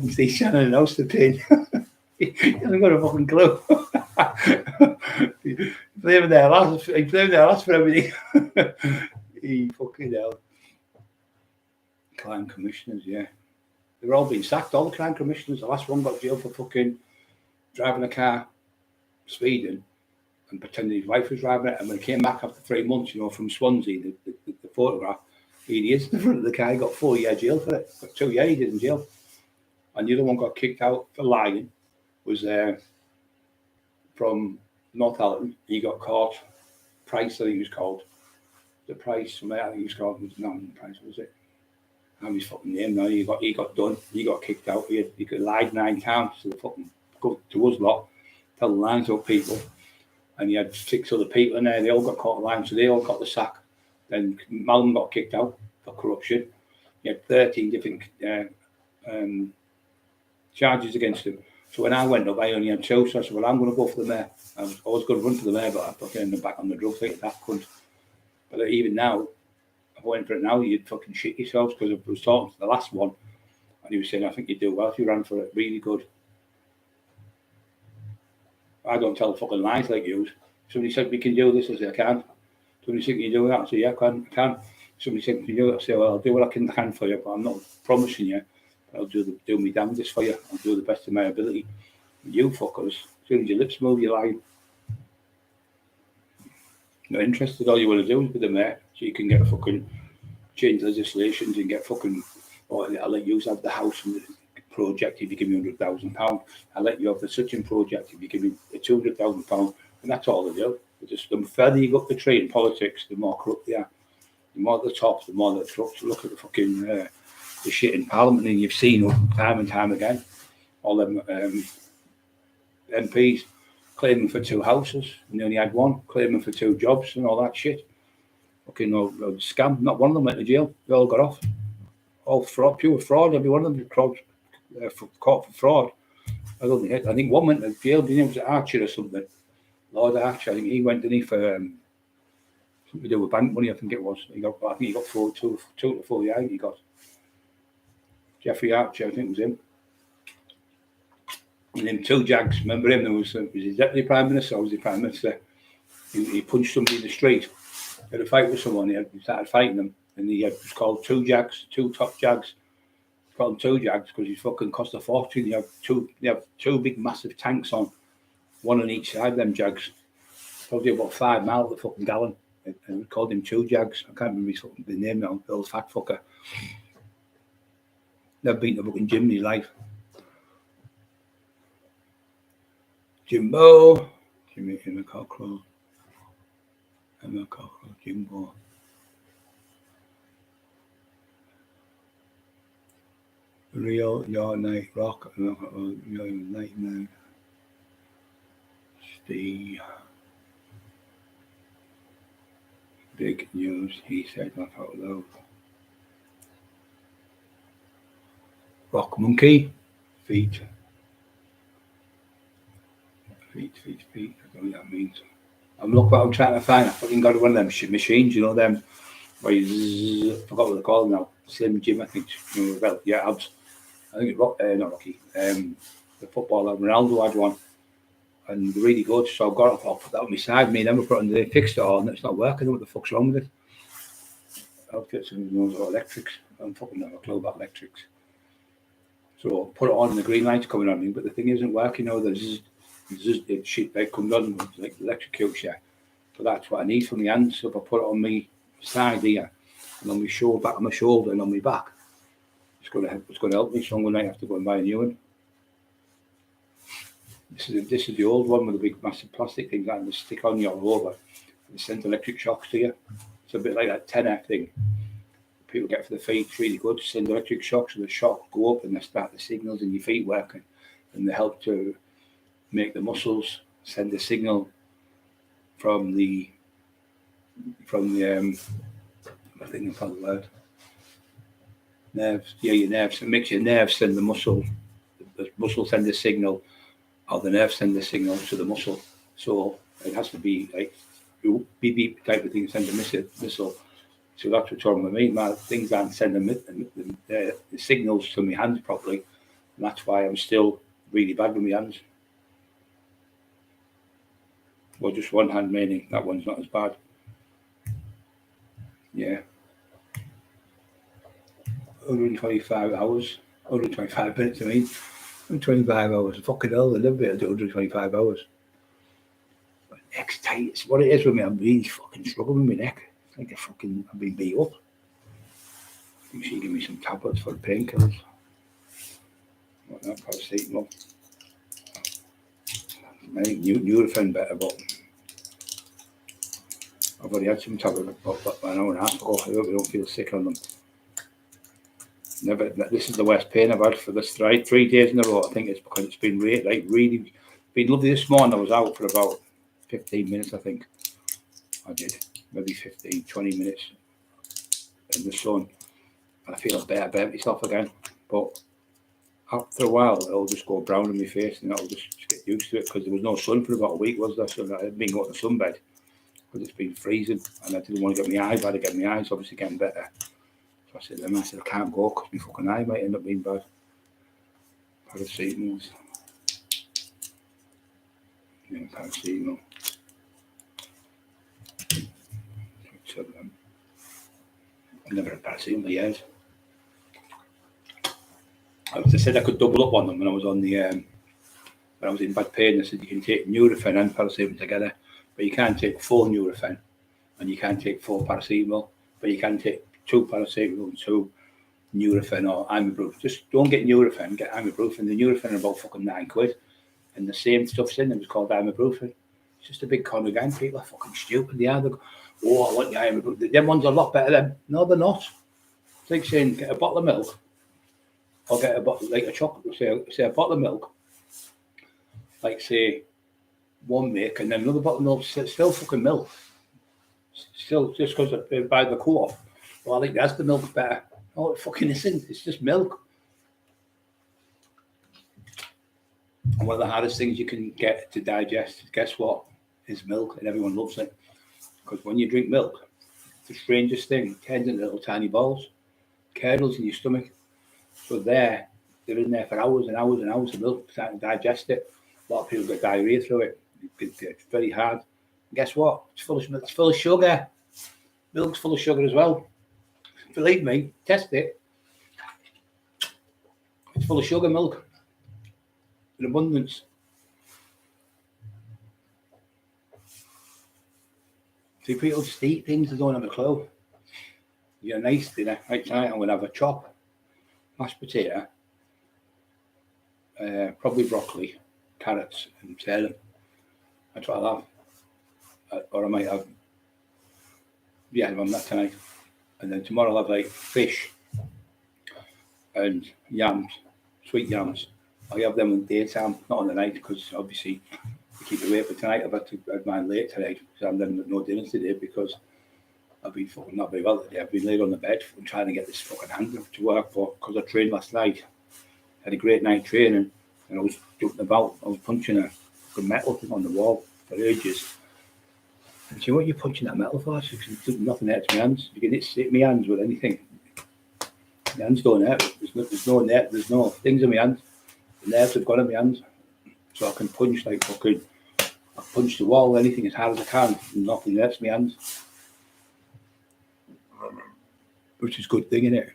him Steve Shannon and house to paint. He hasn't got a fucking clue. He's blaming their lads for everything. He fucking hell. Crime commissioners, yeah. They're all being sacked, all the crime commissioners. The last one got jailed for fucking driving a car, speeding, and pretending his wife was driving it. And when he came back after 3 months, from Swansea, the photograph, he is in the front of the car. He got 4 year jail for it. Got 2 years he did in jail. And the other one got kicked out for lying. Was from Northallerton. He got caught. Price, I think he was called. The Price, I think he was called. No, Price, was it? How his fucking name now? He got done. He got kicked out. He could lied 9 times to the fucking go to us lot, telling lies to people. And he had 6 other people in there. They all got caught lying, so they all got the sack. Then Malcolm got kicked out for corruption. He had 13 different charges against him. So when I went up, I only had 2. So I said, well, I'm going to go for the mayor. I was always going to run for the mayor, but I fucking ended up back on the drugs like that cunt. But even now, if I went for it now, you'd fucking shit yourselves because I was talking to the last one and he was saying, I think you'd do well if you ran for it. Really good. I don't tell fucking lies like you. Somebody said, we can do this. I say, I can. Somebody said, can you do that? I say, yeah, I can. Somebody said, can you do it? I say, well, I'll do what I can for you, but I'm not promising you. I'll do my damnedest for you. I'll do the best of my ability. You fuckers, as soon as your lips move, you're lying. Not interested. All you want to do is be the mayor, so you can get fucking change legislations and get fucking. Or I'll let you have the house and the project if you give me £100,000. I'll let you have the such and project if you give me £200,000, and that's all they do. Just the further you go up the tree in politics, the more corrupt they are. The more at the top, the more the corrupt. Look at the fucking the shit in Parliament, and you've seen time and time again all them MPs claiming for 2 houses, and they only had 1, claiming for 2 jobs and all that shit. Fucking scam. Not one of them went to jail. They all got off. All fraud, pure fraud. Every one of them caught for fraud. I think one went to jail. It was Archer or something. Lord Archer. I think he went, didn't he, for something to do with bank money. I think it was. I think he got 2 to 4 years. I think he got. Jeffrey Archer, I think it was him. And then 2 Jags, remember him? There was his deputy prime minister, or was he prime minister? He punched somebody in the street. He had a fight with someone. He started fighting them, and he was called 2 Jags, 2 top Jags. He called them 2 Jags because he's fucking cost a fortune. They have 2 big massive tanks on, 1 on each side of them Jags. Probably about 5 miles a fucking gallon. And we called him 2 Jags. I can't remember the name now. The old fat fucker. Never been to a fucking gym in his life. Jimbo, Emma Cockerill, Jimbo. Real, your night rock, your nightmare. Steve. Big news, he said, laugh out loud. Rock monkey, feet. Feet. I don't know what that means. Look what I'm trying to find. I fucking got one of them machines, them. Where you forgot what they call them now. Slim Jim, I think. Well, yeah, abs. I think it's not Rocky. The footballer Ronaldo had one, and really good. So I got it off that on my side. Me and them were put on. They fixed it all, and it's not working. What the fuck's wrong with it? outfits and those electrics. I'm fucking have a clue about electrics. So put it on, and the green light's coming on me, but the thing isn't working now. There's it shit that comes on, like electrocutes you. But that's what I need for my hands. So if I put it on my side here, and on my shoulder, back on my shoulder, and on my back, it's going to help me. So I'm going to have to go and buy a new one. This is the old one with the big massive plastic thing that they stick on your rover. They send electric shocks to you. It's a bit like that 10F thing people get for the feet. It's really good to send electric shocks, so the shock go up and they start the signals in your feet working, and they help to make the muscles send the signal from the I think I found the word. Nerves. Yeah, your nerves. It makes your nerves send the muscle send the signal, or the nerve send the signal to the muscle. So it has to be like beep type of thing, send a missile. So that's what's wrong with me. My things aren't sending the signals to my hands properly, and that's why I'm still really bad with my hands. Well, just one hand, meaning that one's not as bad. Yeah. 125 hours, 125 minutes, I mean. 125 hours. Fucking hell, I never be able to do 125 hours. My neck's tight. It's what it is with me. I'm really fucking struggling with my neck. It's like I've been beat up. I think she gave me some tablets for the painkillers. What that, paracetamol. I think Nurofen better, but I've already had some tablets about an hour and a half ago. I hope I don't feel sick on them. This is the worst pain I've had for this 3 days in a row. I think it's because it's been really been lovely this morning. I was out for about 15 minutes, I think. I did. Maybe 15, 20 minutes in the sun. And I feel better myself again. But after a while, it'll just go brown in my face and I'll just get used to it, because there was no sun for about a week, was there? So I hadn't been going to sunbed because it's been freezing and I didn't want to get my eyes, but I had to get my eyes obviously getting better. So I said to them, I can't go because my fucking eye might end up being bad. Paracetamol. Yeah, paracetamol. So, I've never had paracetamol for years. I said I could double up on them when I was on the when I was in bad pain. I said you can take Nurofen and paracetamol together, but you can't take 4 Nurofen and you can't take 4 paracetamol, but you can take 2 paracetamol and 2 Nurofen or ibuprofen. Just don't get Nurofen, get ibuprofen. The Nurofen are about fucking £9, and the same stuff's in them. It's called ibuprofen. It's just a big con again. People are fucking stupid. They are. Oh, I want the ibuprofen. Them ones are a lot better than. No, they're not. It's like saying get a bottle of milk, or get a bottle like a chocolate. Say a bottle of milk. Like say one make, and then another bottle of milk. Still fucking milk. Still just because they buy the co-op. Well, I think that's the milk better. Oh, it fucking isn't. It's just milk. And one of the hardest things you can get to digest, guess what, is milk, and everyone loves it. Because when you drink milk, the strangest thing, it turns into little tiny balls, kernels in your stomach. So they're in there for hours and hours and hours of milk trying to digest it. A lot of people get diarrhea through it. It's very hard. And guess what? It's full of sugar. Milk's full of sugar as well. Believe me, test it. It's full of sugar, milk, in abundance. See, people just eat things they don't have a clue. You get a nice dinner. Right tonight, I'm going to have a chop, mashed potato, probably broccoli, carrots, and salmon. That's what I'll have. Or I might have, I'm that tonight. And then tomorrow I'll have like fish and yams, sweet yams. I have them in the daytime, not on the night, because obviously to keep awake for tonight. I've had to have mine late tonight because I'm having no dinner today because I've been fucking not very well today. I've been laid on the bed and trying to get this fucking hand to work for, because I trained last night. Had a great night training and I was jumping about. I was punching a metal thing on the wall for ages. And see what you're punching that metal for? There's nothing hurts my hands. You can hit my hands with anything. My hands don't hurt. There's no net. There's no things in my hands. The nerves have gone in my hands, so I can punch like fucking. I punch the wall, anything as hard as I can. And nothing hurts my hands. which is a good thing, innit?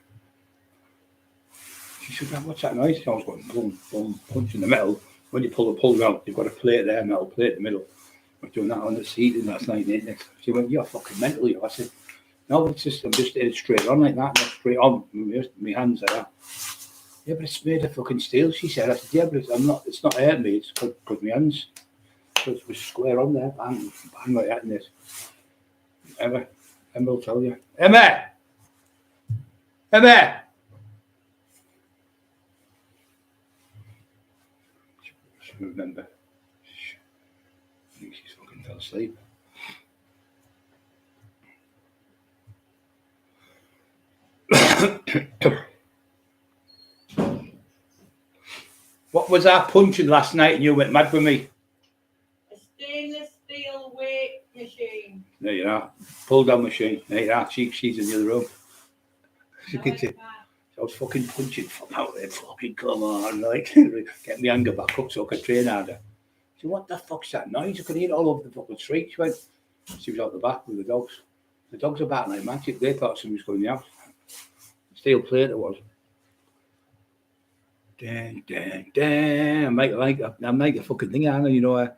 She said, what's that noise? I was going boom, boom, punching the metal. When you pull around, you've got a plate there, metal plate in the middle. I was doing that on the seating last night, innit? She went, you're fucking mental, you. I said, no, it's just, I'm just straight on like that, not straight on, my hands like that. Yeah, but it's made of fucking steel, she said. I said, yeah, but it's not hurting me, it's because my hands. So it was square on there, bang, bang like that in this. Emma will tell you. Emma! Emma! She remember. I think she's fucking fell asleep. What was that punching last night and you went mad with me? A stainless steel weight machine. There you are. Pull down machine. There you are. She's in the other room. She could see. I was fucking punching from out there. Fucking come on. Like, get my anger back up so I could train harder. She said, what the fuck's that noise? I could hear it all over the fucking street. She was out the back with the dogs. The dogs were barking like magic. They thought somebody was going in the house. Steel plate it was. Dang. I make a fucking thing out of, you know,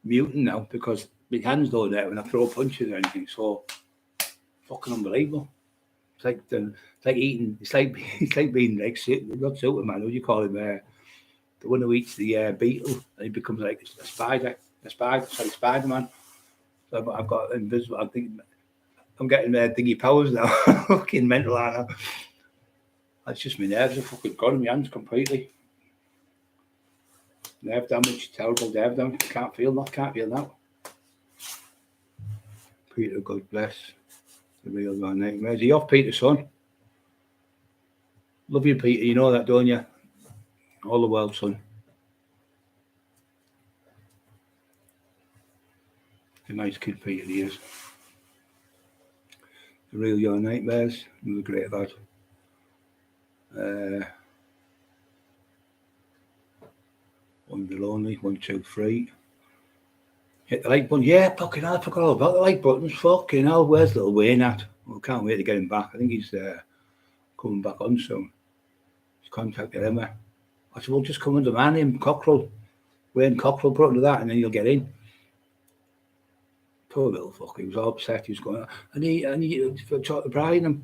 muting now because my hands don't there when I throw punches or anything. So fucking unbelievable. It's like eating. It's like being like not Superman. What do you call him? The one who eats the beetle and he becomes like a spider. It's like Spider-Man. So I've got invisible. I think I'm getting thingy powers now. Fucking mental, aren't I? That's just my nerves are fucking gone in my hands completely. Nerve damage, terrible nerve damage. Can't feel that. Peter, God bless. The real man nightmares. Are you off, Peter, son? Love you, Peter. You know that, don't you? All the world, son. A nice kid, Peter, he is. The real your nightmares. He was a great lad. One the lonely, 1, 2, 3. Hit the like button. Yeah, fucking hell, I forgot all about the like buttons. Fucking hell, where's little Wayne at? Well, can't wait to get him back. I think he's coming back on soon. He's contacted Emma. I said, well, just come under my name, Cockerill. Wayne Cockerill, put under that, and then you'll get in. Poor little fuck, he was all upset. He was going, and he talked to Brian. And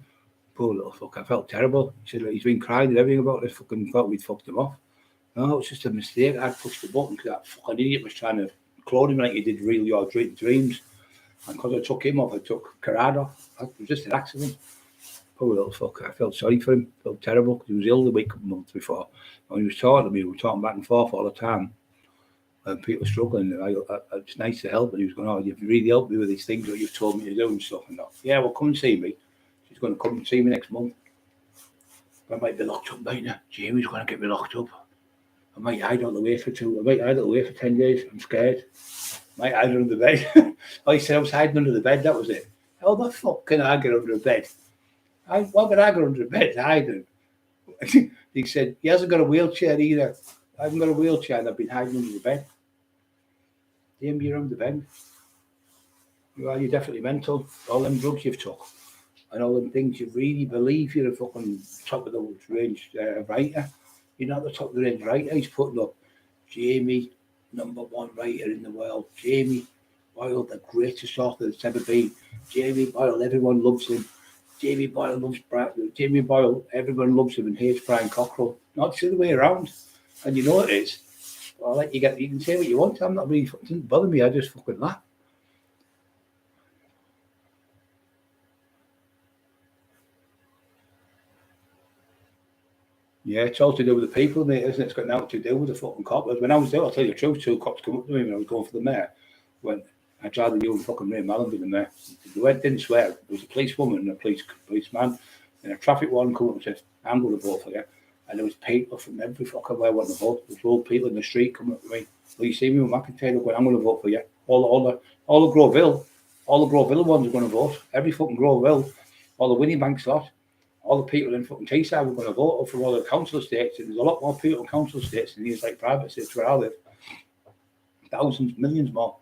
poor little fuck, I felt terrible. He said, he's been crying and everything about this. Fucking thought we'd fucked him off. No, it was just a mistake. I pushed the button because that fucking idiot was trying to clone him like he did Real Your Dreams. And because I took him off, I took Carrad off. It was just an accident. Poor little fuck. I felt sorry for him. Felt terrible because he was ill the couple of months before. When he was talking to me, we were talking back and forth all the time. And people were struggling. It's nice to help. And he was going, oh, you've really helped me with these things that you've told me to do and stuff. And that. Yeah, well, come and see me. She's going to come and see me next month. I might be locked up, mate. Jamie's going to get me locked up. I might hide out the way for 10 days. I'm scared. I might hide under the bed. Oh, he said I was hiding under the bed. That was it. How the fuck can I get under the bed? Why would I go under the bed hiding? He said he hasn't got a wheelchair either. I haven't got a wheelchair and I've been hiding under the bed. Damn, you're under the bed. Well, you're definitely mental. All them drugs you've took and all them things you really believe you're a fucking top of the range writer. You're not the top of the range writer. He's putting up Jamie, #1 writer in the world. Jamie Boyle, the greatest author that's ever been. Jamie Boyle, everyone loves him. Jamie Boyle loves Brian. Jamie Boyle, everyone loves him and hates Brian Cockerill. Not the other way around. And you know it is. I'll let you get. You can say what you want. I'm not really. It doesn't bother me. I just fucking laugh. Yeah, it's all to do with the people, mate, isn't it? It's got nothing to do with the fucking coppers. When I was there, I'll tell you the truth, 2 cops come up to me when I was going for the mayor. When I'd rather you and fucking Ray Mallon be the mayor. They didn't swear. There was a policewoman and a policeman and a traffic warden come up and said, I'm going to vote for you. And there was people from every fucking way wanting to vote. There was old people in the street coming up to me. Well, you see me with McIntyre going, I'm going to vote for you. All the Groveville ones are going to vote. Every fucking Groveville, all the Winniebank lot. All the people in fucking Teesside were going to vote for all the council estates. And there's a lot more people in council estates than these like private estates where I live. Thousands, millions more.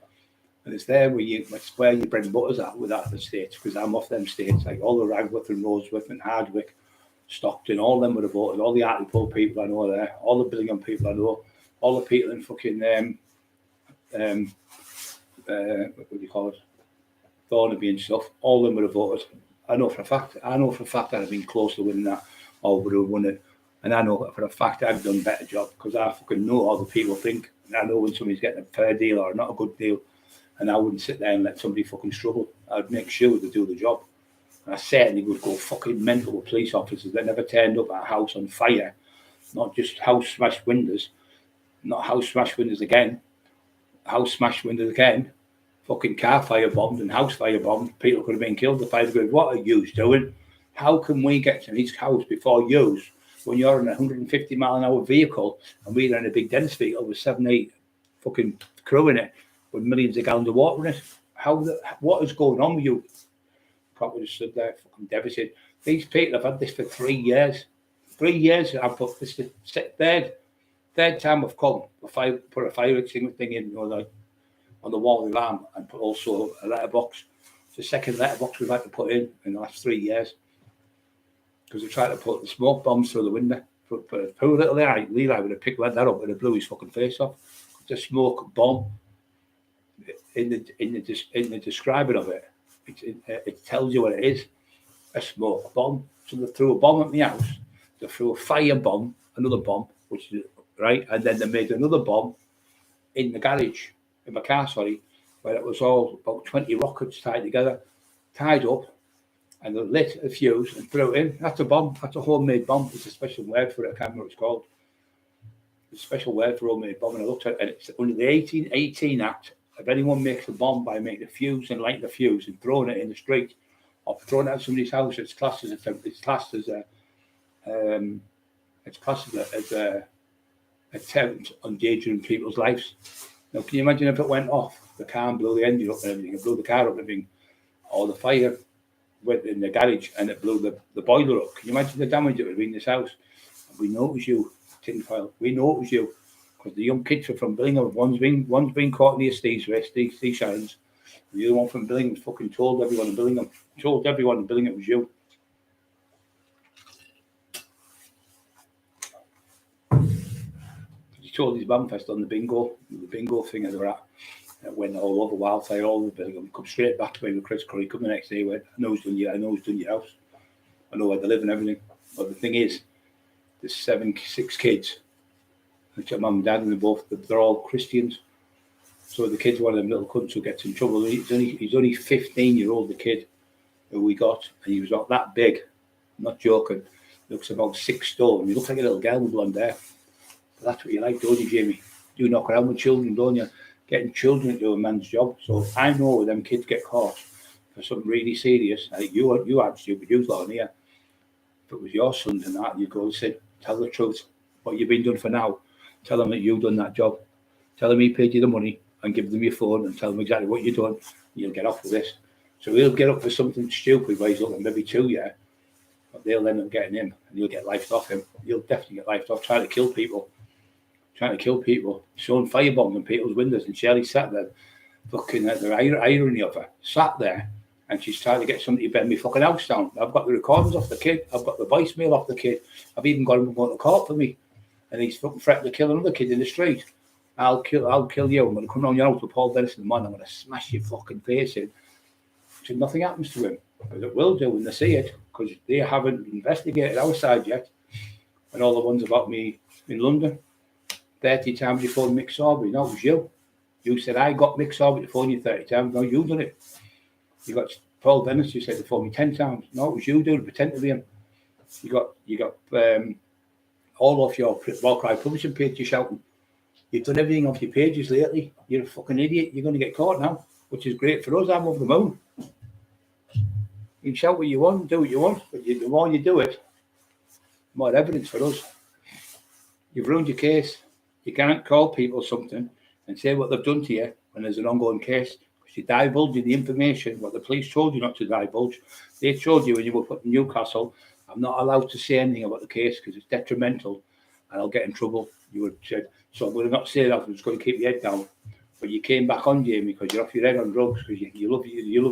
And it's there it's where your bread and butter's at with that estates, because I'm off them states, like all the Ragworth and Roseworth and Hardwick, Stockton, all them would have voted, all the Hartlepool people I know there, all the Billingham people I know, all the people in fucking, what do you call it, Thornaby and stuff, all of them would have voted. I know for a fact that I've been close to winning that, or would have won it. And I know for a fact I've done a better job, because I fucking know how the people think. And I know when somebody's getting a fair deal or not a good deal. And I wouldn't sit there and let somebody fucking struggle. I'd make sure to do the job. And I certainly would go fucking mental with police officers that never turned up at a house on fire. Not just house smashed windows. Not house smashed windows again. House smashed windows again. Fucking car fire bombed and house fire bombed. People could have been killed. The fire brigade, what are you doing? How can we get to his house before you, when you're in a 150 mile an hour vehicle and we're in a big dense vehicle with 7-8 fucking crew in it with millions of gallons of water in it? What is going on with you? Probably just stood there fucking devastated. These people have had this for 3 years. 3 years. I've put this third time I've come. Put a fire extinguisher thing in, like on the wall of the alarm, and put also a letterbox. It's the second letterbox we've had to put in the last 3 years, because we tried to put the smoke bombs through the window. Put a poor little Levi would have picked that up and have blew his fucking face off. The smoke bomb. In the describing of it, it tells you what it is. A smoke bomb. So they threw a bomb at my house. They threw a fire bomb, another bomb, which is right, and then they made another bomb in the garage, in my car, where it was all about 20 rockets tied up, and they lit a fuse and threw it in. That's a bomb. That's a homemade bomb. There's a special word for it. I can't remember what it's called. There's a special word for homemade bomb, and I looked at it, and it's under the 1818 Act. If anyone makes a bomb by making a fuse and lighting the fuse and throwing it in the street or throwing it at somebody's house, it's classed as a attempt on endangering people's lives. Now, can you imagine if it went off? The car blew the engine up and everything. It blew the car up and everything. Or the fire went in the garage and it blew the boiler up. Can you imagine the damage it would have been in this house? And we know it was you, tinfoil. We know it was you. Because the young kids are from Billingham. One's been caught near Steve Shines. The other one from Billingham fucking told everyone in Billingham. Told everyone in Billingham it was you. He told his manifest on the bingo thing that they were at. It went all over wildfire, all over Billingham. Come straight back to me with Chris Curry. Come the next day, went, I know who's done your house. I know where they live and everything. But the thing is, there's 6 kids. Which are mum and dad, and they're all Christians. So the kid's one of them little cunts who gets in trouble. He's only 15-year-old, the kid who we got, and he was not that big. I'm not joking. Looks about 6 stone. He looks like a little girl with blonde hair. But that's what you like, don't you, Jamie? You knock around with children, don't you? Getting children to do a man's job. So I know when them kids get caught for something really serious, like you had stupid youth on here. If it was your sons and that, you go and say, tell the truth. What you've been doing for now. Tell them that you've done that job. Tell them he paid you the money and give them your phone and tell them exactly what you're doing. You'll get off with this. So he'll get up for something stupid where he's looking maybe 2 years, but they'll end up getting him and you'll get life off him. You'll definitely get life off trying to kill people. Showing firebombs on people's windows, and Shelley sat there, fucking at the irony of her, sat there, and she's trying to get somebody to bend me fucking house down. I've got the recordings off the kid. I've got the voicemail off the kid. I've even got him going to court for me. And he's fucking threatening to kill another kid in the street. I'll kill you. I'm going to come down your house with Paul Dennis in the morning. I'm going to smash your fucking face in. So nothing happens to him. But it will do when they see it, because they haven't investigated our side yet. And all the ones about me in London, 30 times you phoned Mick Sorby. No, it was you. You said, I got Mick Sorby to phone you 30 times. No, you done it. You got Paul Dennis, you said to phone me 10 times. No, it was you doing it, pretend to be him. You got all off your Warcry publishing page, you're shouting. You've done everything off your pages lately. You're a fucking idiot. You're going to get caught now, which is great for us. I'm over the moon. You can shout what you want, do what you want, but the more you do it, the more evidence for us. You've ruined your case. You can't call people something and say what they've done to you when there's an ongoing case, because you divulged the information, what the police told you not to divulge. They told you when you were put in Newcastle, I'm not allowed to say anything about the case because it's detrimental and I'll get in trouble. You would have said, so I'm going to not say that. I'm just going to keep your head down. But you came back on, Jamie, because you're off your head on drugs, because you love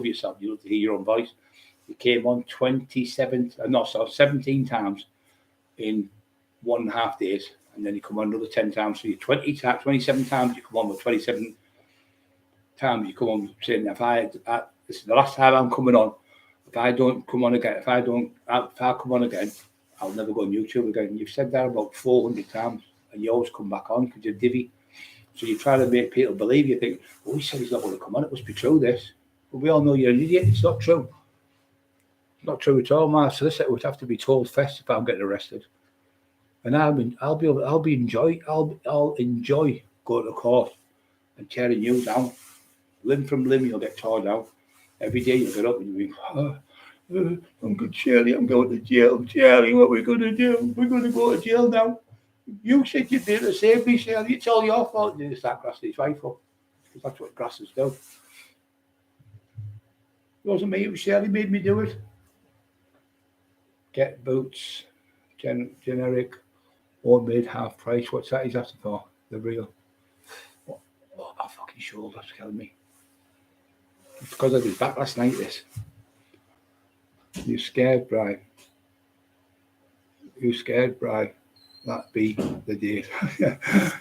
yourself, you love to hear your own voice. You came on 17 times in 1.5 days, and then you come on another 10 times. So you're 27 times you come on, with 27 times you come on saying, this is the last time I'm coming on. If I don't come on again, if I come on again, I'll never go on YouTube again. You've said that about 400 times, and you always come back on because you're divvy. So you try to make people believe. You think, he said he's not going to come on. It must be true, this. But we all know you're an idiot. It's not true. It's not true at all. My solicitor would have to be told first if I'm getting arrested. And I'll enjoy going to court and tearing you down. Limb from limb, you'll get torn down. Every day you get up and you think, I'm good, Shirley, I'm going to jail. Shirley, what are we going to do? We're going to go to jail now. You said you did to save me, Shirley. It's all your fault. You start grassing his wife up. Because that's what grassers do. It wasn't me, it was Shirley made me do it. Get boots, generic, homemade, half price. What's that he's asking for? The real. Oh, my fucking shoulder's killing me. It's because I was back last night, this. You scared, Brian. You scared, Brian. That'd be the day.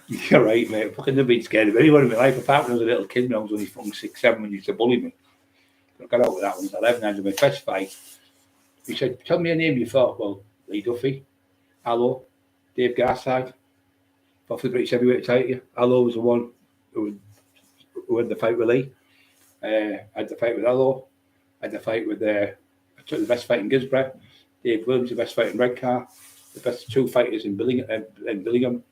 You're right, mate. I fucking never been scared of anyone in my life. Apart when I was a little kid, when I was only fucking 6, 7, when he used to bully me. I got out with that when I was 11, and my first fight. He said, tell me a name. You thought, well, Lee Duffy, Allo, Dave Garside, off the British heavyweight title. Allo was the one who had the fight with Lee. I had the fight with Allo. I had the fight with, I took the best fight in Gisborough. Dave Williams, the best fight in Redcar. The best 2 fighters in Billingham.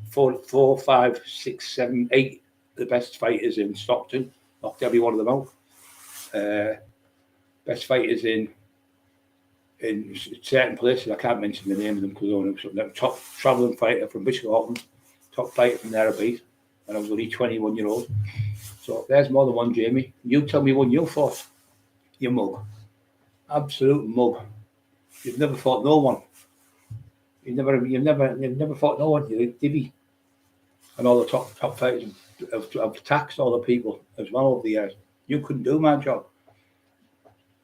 4, 5, 6, 7, 8. The best fighters in Stockton. Knocked every one of them out. Best fighters in certain places. I can't mention the name of them because I'm top travelling fighter from Bishop Auckland, top fighter from Narrabee, and I was only 21-year-old. So there's more than one, Jamie. You tell me one you fought. You mug. Absolute mug. You've never fought no one. You've never fought no one. You're a divvy. And all the top fighters have taxed all the people as well over the years. You couldn't do my job.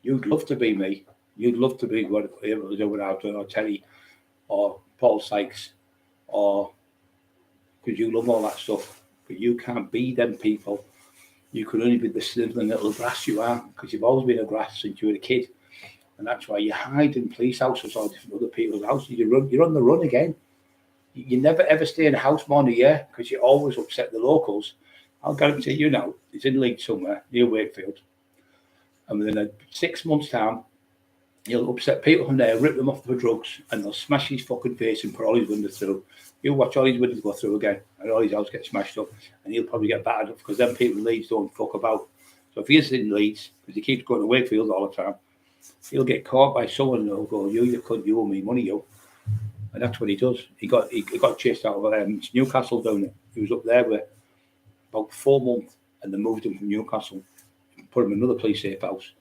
You'd love to be me. You'd love to be whatever was doing out there, or Terry, or Paul Sykes, or because you love all that stuff. But you can't be them people. You can only be the sniveling little grass you are, because you've always been a grass since you were a kid. And that's why you hide in police houses or different other people's houses. You're on the run again. You never ever stay in a house more than a year because you always upset the locals. I'll guarantee you now, it's in Leeds somewhere near Wakefield. And within 6 months' time, you'll upset people from there, rip them off for drugs, and they'll smash his fucking face and put all his windows through. You'll watch all his windows go through again, and all his house get smashed up, and he'll probably get battered up because them people in Leeds don't fuck about. So if he's in Leeds, because he keeps going to Wakefield all the time, he'll get caught by someone who'll go, you cunt, you owe me money, you. And that's what he does. He got chased out of Newcastle down there. He was up there with about 4 months, and they moved him from Newcastle, put him in another police safe house.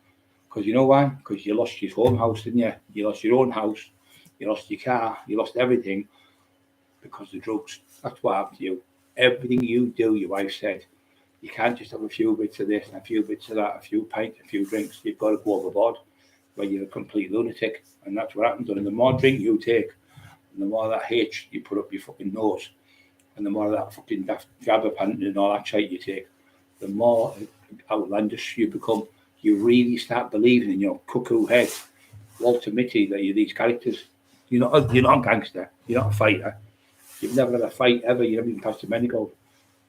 Because you know why? Because you lost your home house, didn't you? You lost your own house, you lost your car, you lost everything because of drugs. That's what happened to you. Everything you do, your wife said, you can't just have a few bits of this and a few bits of that, a few pints, a few drinks. You've got to go overboard where you're a complete lunatic. And that's what happens. And the more drink you take, and the more that H you put up your fucking nose, and the more of that fucking gabapentin and all that shit you take, the more outlandish you become. You really start believing in your cuckoo head, Walter Mitty, that you're these characters. You're not a gangster. You're not a fighter. You've never had a fight ever. You haven't even passed a medical.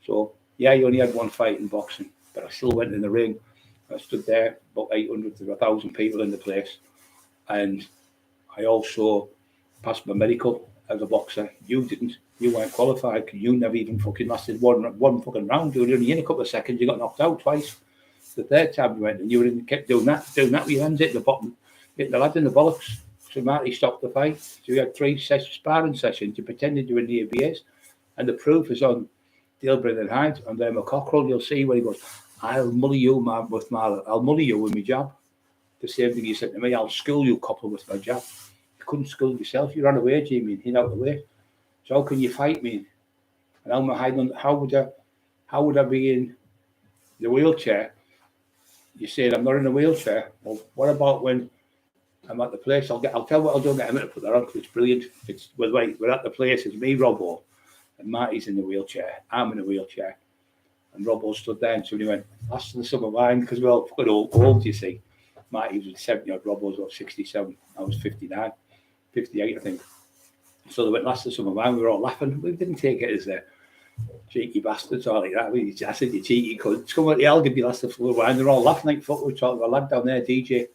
So, yeah, you only had one fight in boxing, but I still went in the ring. I stood there, about 800 to 1,000 people in the place. And I also passed my medical as a boxer. You didn't. You weren't qualified because you never even fucking lasted one fucking round. You were only in a couple of seconds. You got knocked out twice. The third time you went and you kept doing that with your hands at the bottom, hitting the lad in the bollocks. So Marty stopped the fight. So you had 3 sparring sessions. You pretended you were in the ABS. And the proof is on Dale Brennan Hyde and then Cockerill. You'll see where he goes, I'll mully you, man, I'll mully you with my jab. The same thing he said to me, I'll school you, couple, with my jab. You couldn't school yourself. You ran away, Jamie, and hid out the way. So how can you fight me? And how would I? how would I be in the wheelchair? You said I'm not in a wheelchair. Well, what about when I'm at the place? I'll tell what I'll do. I'll get him to put that on because it's brilliant. We're at the place. It's me, Robbo, and Marty's in the wheelchair. I'm in a wheelchair, and Robbo stood there, and somebody went, "Last of the summer wine," because we're all fucking old, you see. Marty was 70 odd, Robbo's about 67. I was 59, 58, I think. So they went, "Last of the summer wine." We were all laughing. We didn't take it as cheeky bastards or like that. I said, "You cheeky cunts, come at the I'll give you last of the summer wine." They're all laughing like fuck. We were talking to a lad down there, DJ,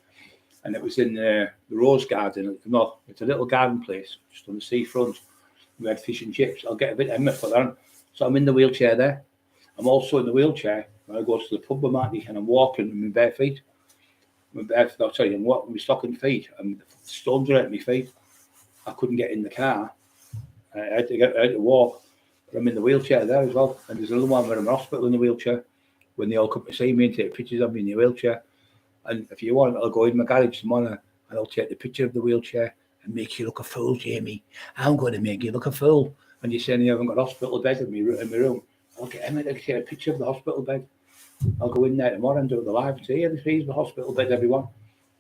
and it was in the Rose Garden. No, it's a little garden place just on the seafront. We had fish and chips. I'll get a bit of Emmet for that. So I'm in the wheelchair there. I'm also in the wheelchair when I go to the pub with Marty and I'm walking with my bare feet. I'm walking with my stocking feet and the stones are at my feet. I couldn't get in the car. I had to walk. But I'm in the wheelchair there as well. And there's another one where I'm in hospital in the wheelchair when they all come to see me and take pictures of me in the wheelchair. And if you want, I'll go in my garage tomorrow and I'll take the picture of the wheelchair and make you look a fool, Jamie. I'm going to make you look a fool. And you're saying you haven't got a hospital bed in my room. I'll get Emma to take a picture of the hospital bed. I'll go in there tomorrow and do the live and say, "Here, here's the hospital bed, everyone."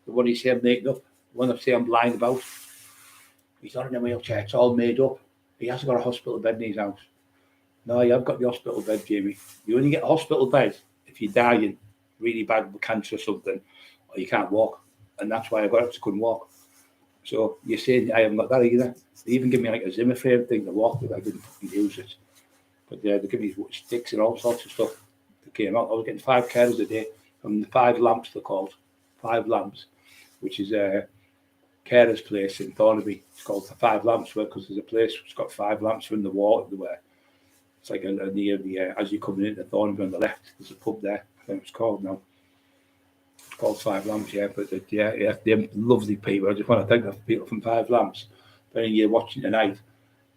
The one you say I'm making up, the one I say I'm lying about. He's not in a wheelchair, it's all made up. He hasn't got a hospital bed in his house. No, you have got the hospital bed, Jamie. You only get a hospital bed if you're dying really bad with cancer or something, or you can't walk. And that's why I got it, I couldn't walk. So you're saying I haven't got that either. They even give me like a Zimmer frame thing to walk with. I didn't fucking use it. But they give me sticks and all sorts of stuff that came out. I was getting 5 carers a day from the 5 lamps, they're called. 5 lamps, which is a carers place in Thornaby. It's called the 5 lamps because there's a place that's got 5 lamps from the wall everywhere. It's like near the as you're coming into Thornaby on the left, there's a pub there. I think it's called now. It's called 5 lamps, yeah. But they're lovely people. I just want to thank the people from 5 lamps. If you're watching tonight,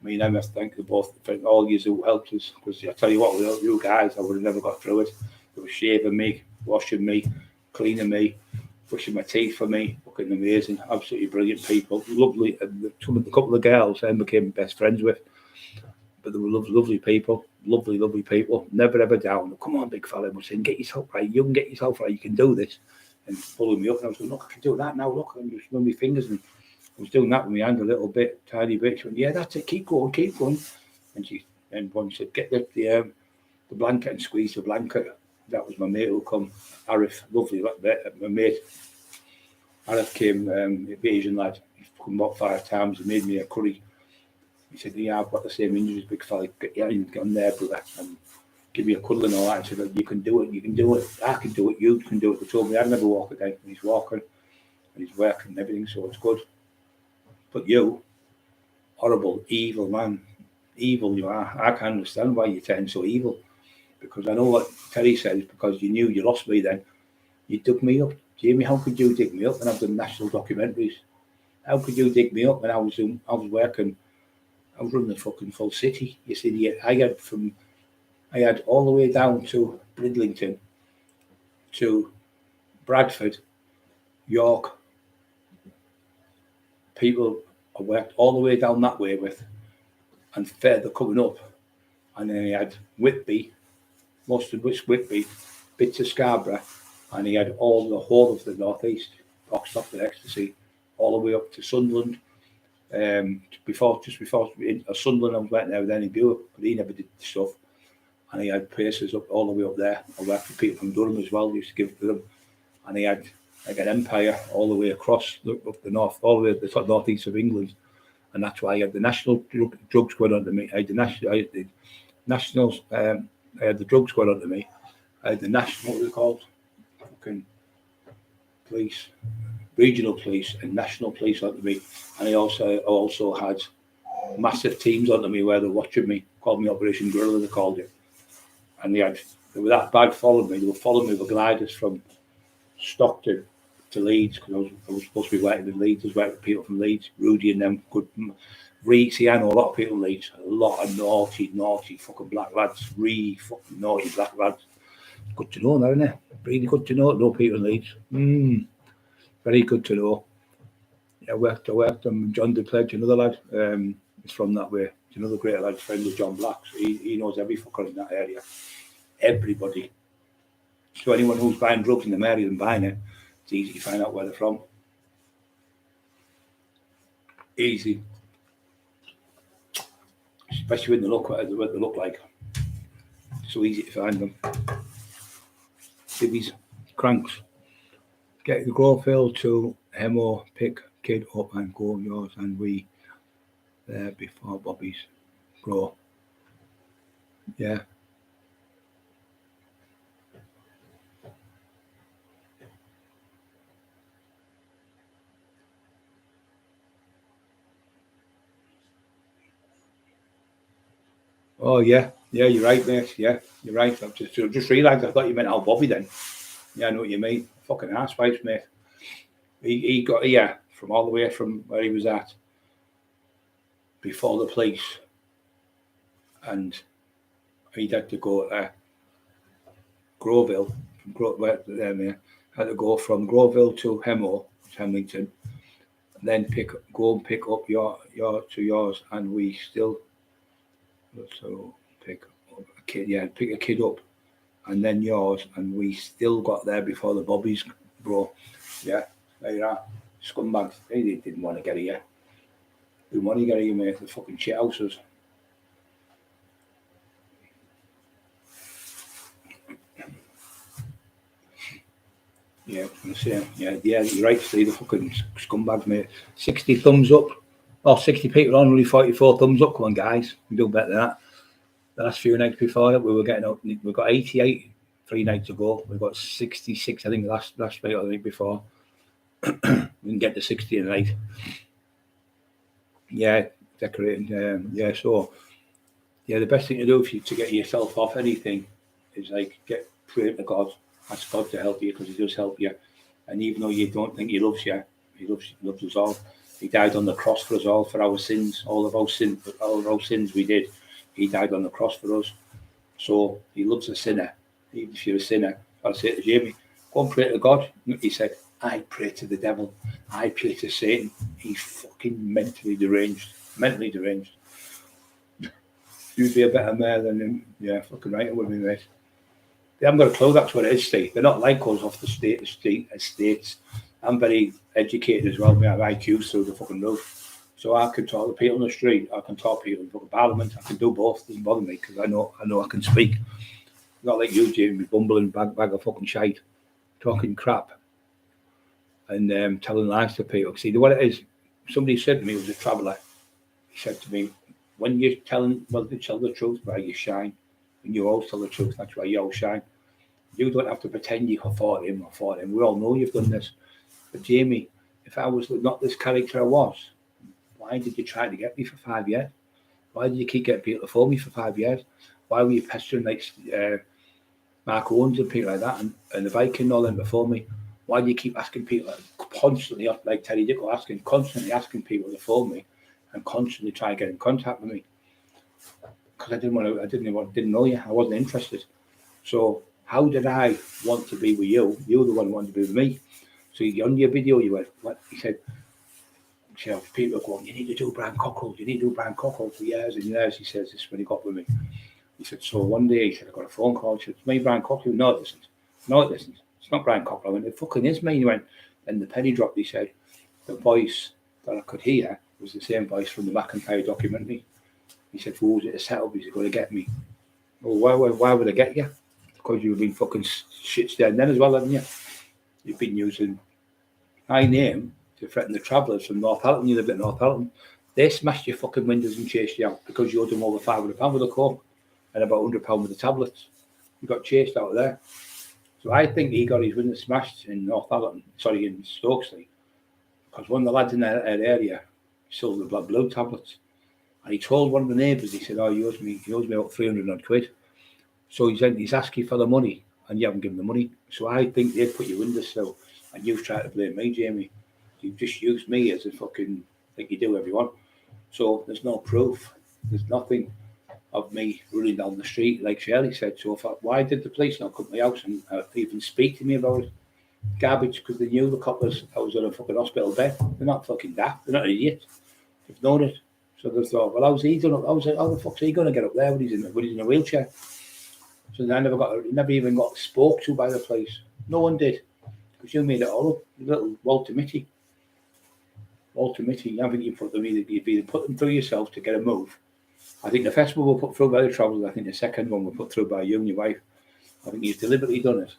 I mean, I must thank you both for all you who helped us. Because I tell you what, without you guys, I would have never got through it. They were shaving me, washing me, cleaning me, brushing my teeth for me. Fucking amazing, absolutely brilliant people. Lovely. And a couple of girls I became best friends with. But they were lovely people. Lovely people. Never ever down. Come on, big fella. I was saying, get yourself right. You can get yourself right. You can do this. And pulling me up. And I was going, look, I can do that now. Look, I'm just moving my fingers. And I was doing that with my hand a little bit, tiny bit. She went, yeah, that's it. Keep going. And one said, get the blanket and squeeze the blanket. That was my mate who come. Arif, lovely. My mate. Arif came, the Asian lad. He's come about 5 times. He made me a curry. He said, yeah, I've got the same injuries, big fella. Get on there, brother. And give me a cuddle and all that. I said, you can do it. I can do it. You can do it. They told me I'd never walk again. And he's walking. And he's working and everything, so it's good. But you, horrible, evil man, evil you are. I can't understand why you turn so evil. Because I know what Terry says, because you knew you lost me then. You dug me up. Jamie, how could you dig me up when I've done national documentaries? How could you dig me up when I was working? I was running the fucking full city. You see, I had all the way down to Bridlington, to Bradford, York. People I worked all the way down that way with, and further coming up. And then he had Whitby, most of which Whitby, bits of Scarborough, and he had the whole of the northeast, Oxford, Ecstasy, all the way up to Sunderland. Just before Sunderland, I was working there with Annie Buer, but he never did the stuff. And he had places up all the way up there. I worked for people from Durham as well, used to give to them. And he had like an empire all the way across up the north, all the way to the northeast of England. And that's why I had the national drugs going on to me. I had the nationals, I had the drugs going on to me. I had the national, what was it called? Fucking police, regional police and national police onto me. And I also had massive teams onto me where they're watching me, called me Operation Gorilla, they called it. And they were that bad following me. They were following me with gliders from Stockton to Leeds, because I was supposed to be working in Leeds. I was working with people from Leeds, Rudy and them. See, I know a lot of people in Leeds, a lot of naughty fucking black lads, fucking naughty black lads. Good to know, isn't it? Really good to know people in Leeds. Very good to know. Yeah, I worked on John DePledge, another lad. He's from that way. He's another great lad, friend of John Black's. He knows every fucker in that area. everybody. So anyone who's buying drugs in the area and buying it, it's easy to find out where they're from. Easy. Especially when they look what they look like. So easy to find them. Civvies, cranks. Get the Cockerill to Hemo, pick kid up and go yours and we there before Bobby's grow. Yeah. Oh yeah, you're right, mate. Yeah, you're right. I've just realised I thought you meant Al Bobby then. Yeah, I know what you mean. Fucking arsewife, mate. He got here from all the way from where he was at before the police, and he'd had to go to Groville, had to go from Groville to Hemo, Hemington, and then go and pick up yours, and we still pick up a kid, pick a kid up, and then yours, and we still got there before the Bobbies, bro. Yeah, there you are, scumbags. They didn't want to get here. Didn't want to get here, mate. The fucking shit houses. Yeah, you're right, Steve. The fucking scumbags, mate. 60 thumbs up. Oh, 60 people on, only 44 thumbs up. Come on, guys. We do better than that. The last few nights before that, we were getting up. We've got 88 3 nights ago. We've got 66, I think, last night or the week before. We didn't get to 60 tonight. Yeah, decorating. The best thing to do to get yourself off anything is like pray to God. Ask God to help you because He does help you. And even though you don't think He loves you, He loves us all. He died on the cross for us all, for our sins, all of our sins we did. He died on the cross for us. So He loves a sinner. Even if you're a sinner, I'll say to Jamie, go and pray to God. He said, I pray to the devil. I pray to Satan. He's fucking mentally deranged. You'd be a better man than him. Yeah, fucking right it would be, mate. They haven't got a clue that's what it is, Steve. They're not like us off the estates. I'm very educated as well. We have IQs through the fucking roof. So I can talk to people on the street. I can talk to people in the parliament. I can do both. It doesn't bother me because I know I can speak. Not like you, Jamie, bumbling bag of fucking shite, talking crap and telling lies to people. See, what it is, somebody said to me, it was a traveller, he said to me, when you're telling, to tell the truth, where you shine. When you always tell the truth, that's why you all shine. You don't have to pretend you fought him. We all know you've done this. But Jamie, if I was not this character I was, why did you try to get me for 5 years? Why did you keep getting people to phone me for 5 years? Why were you pestering like Mark Owens and people like that and the Viking and all them before me? Why do you keep asking people constantly, like Terry Dicko constantly asking people to phone me and constantly try to get in contact with me? Because I didn't know you. I wasn't interested. So how did I want to be with you? You're the one who wanted to be with me. So on your video, you went, what? He said, people are going, you need to do Brian Cockerill for years and years. He says, this is when he got with me. He said, so one day, he said, I got a phone call. He said, it's me, Brian Cockerill. No, it isn't. It's not Brian Cockerill. I went, it fucking is me. He went, and the penny dropped. He said, the voice that I could hear was the same voice from the McIntyre documentary. He said, who was it a setup? He's going to get me. Well, why would I get you? Because you've been fucking shit staring then as well, haven't you? You've been using my name to threaten the travellers from Northallerton. You live at Northallerton. They smashed your fucking windows and chased you out because you owed them over £500 with the coke and about £100 with the tablets. You got chased out of there. So I think he got his windows smashed in in Stokesley, because one of the lads in that area sold the blood blue tablets. And he told one of the neighbours, he said, oh, he owes me about 300 odd quid. So he's asking for the money and you haven't given the money. So I think they've put your windows still and you've tried to blame me, Jamie. You've just used me as a fucking, like you do everyone. So there's no proof. There's nothing of me running down the street, like Shirley said. So why did the police not come to my house and even speak to me about it? Garbage, because they knew the coppers I was on a fucking hospital bed. They're not fucking daft. They're not idiots. They've known it. So they thought, well, how the fuck's he going to get up there when he's in a wheelchair? So I never even got spoke to by the police. No one did. Because you made it all up. You little Walter Mitty. I think you've either put them through yourself to get a move. I think the first one were put through by the Travellers. I think the second one were put through by you and your wife. I think you've deliberately done it.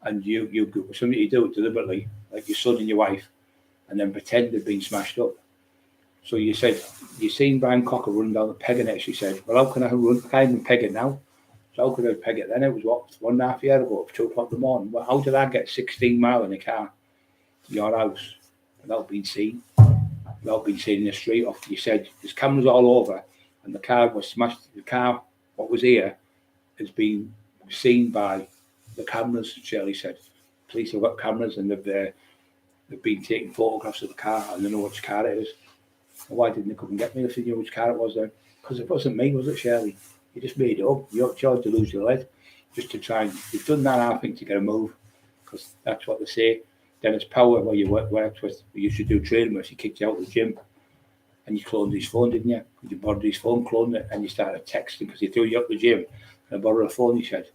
And you something you do it deliberately, like your son and your wife, and then pretend they've been smashed up. So you said, you seen Brian Cockerill run down the pegging it. She said, well, how can I run? I can't even peg it now. So how could I peg it then? It was 1.5 years ago, 2 o'clock in the morning. Well, how did I get 16 miles in a car to your house without being seen? Without being seen in the street? You said there's cameras all over, and the car was smashed. The car, what was here, has been seen by the cameras. Shirley said, police have got cameras, and they've been taking photographs of the car, and they know which car it is. And why didn't they come and get me if they knew which car it was then? Because it wasn't me, was it, Shirley? You just made it up. You're charged to lose your head, just to try and. You've done that, I think, to get a move, because that's what they say. Dennis Power, where you worked with, we used to do training with, he kicked you out of the gym, and you cloned his phone, didn't you? You borrowed his phone, cloned it, and you started texting because he threw you out the gym, and I borrowed a phone, he said.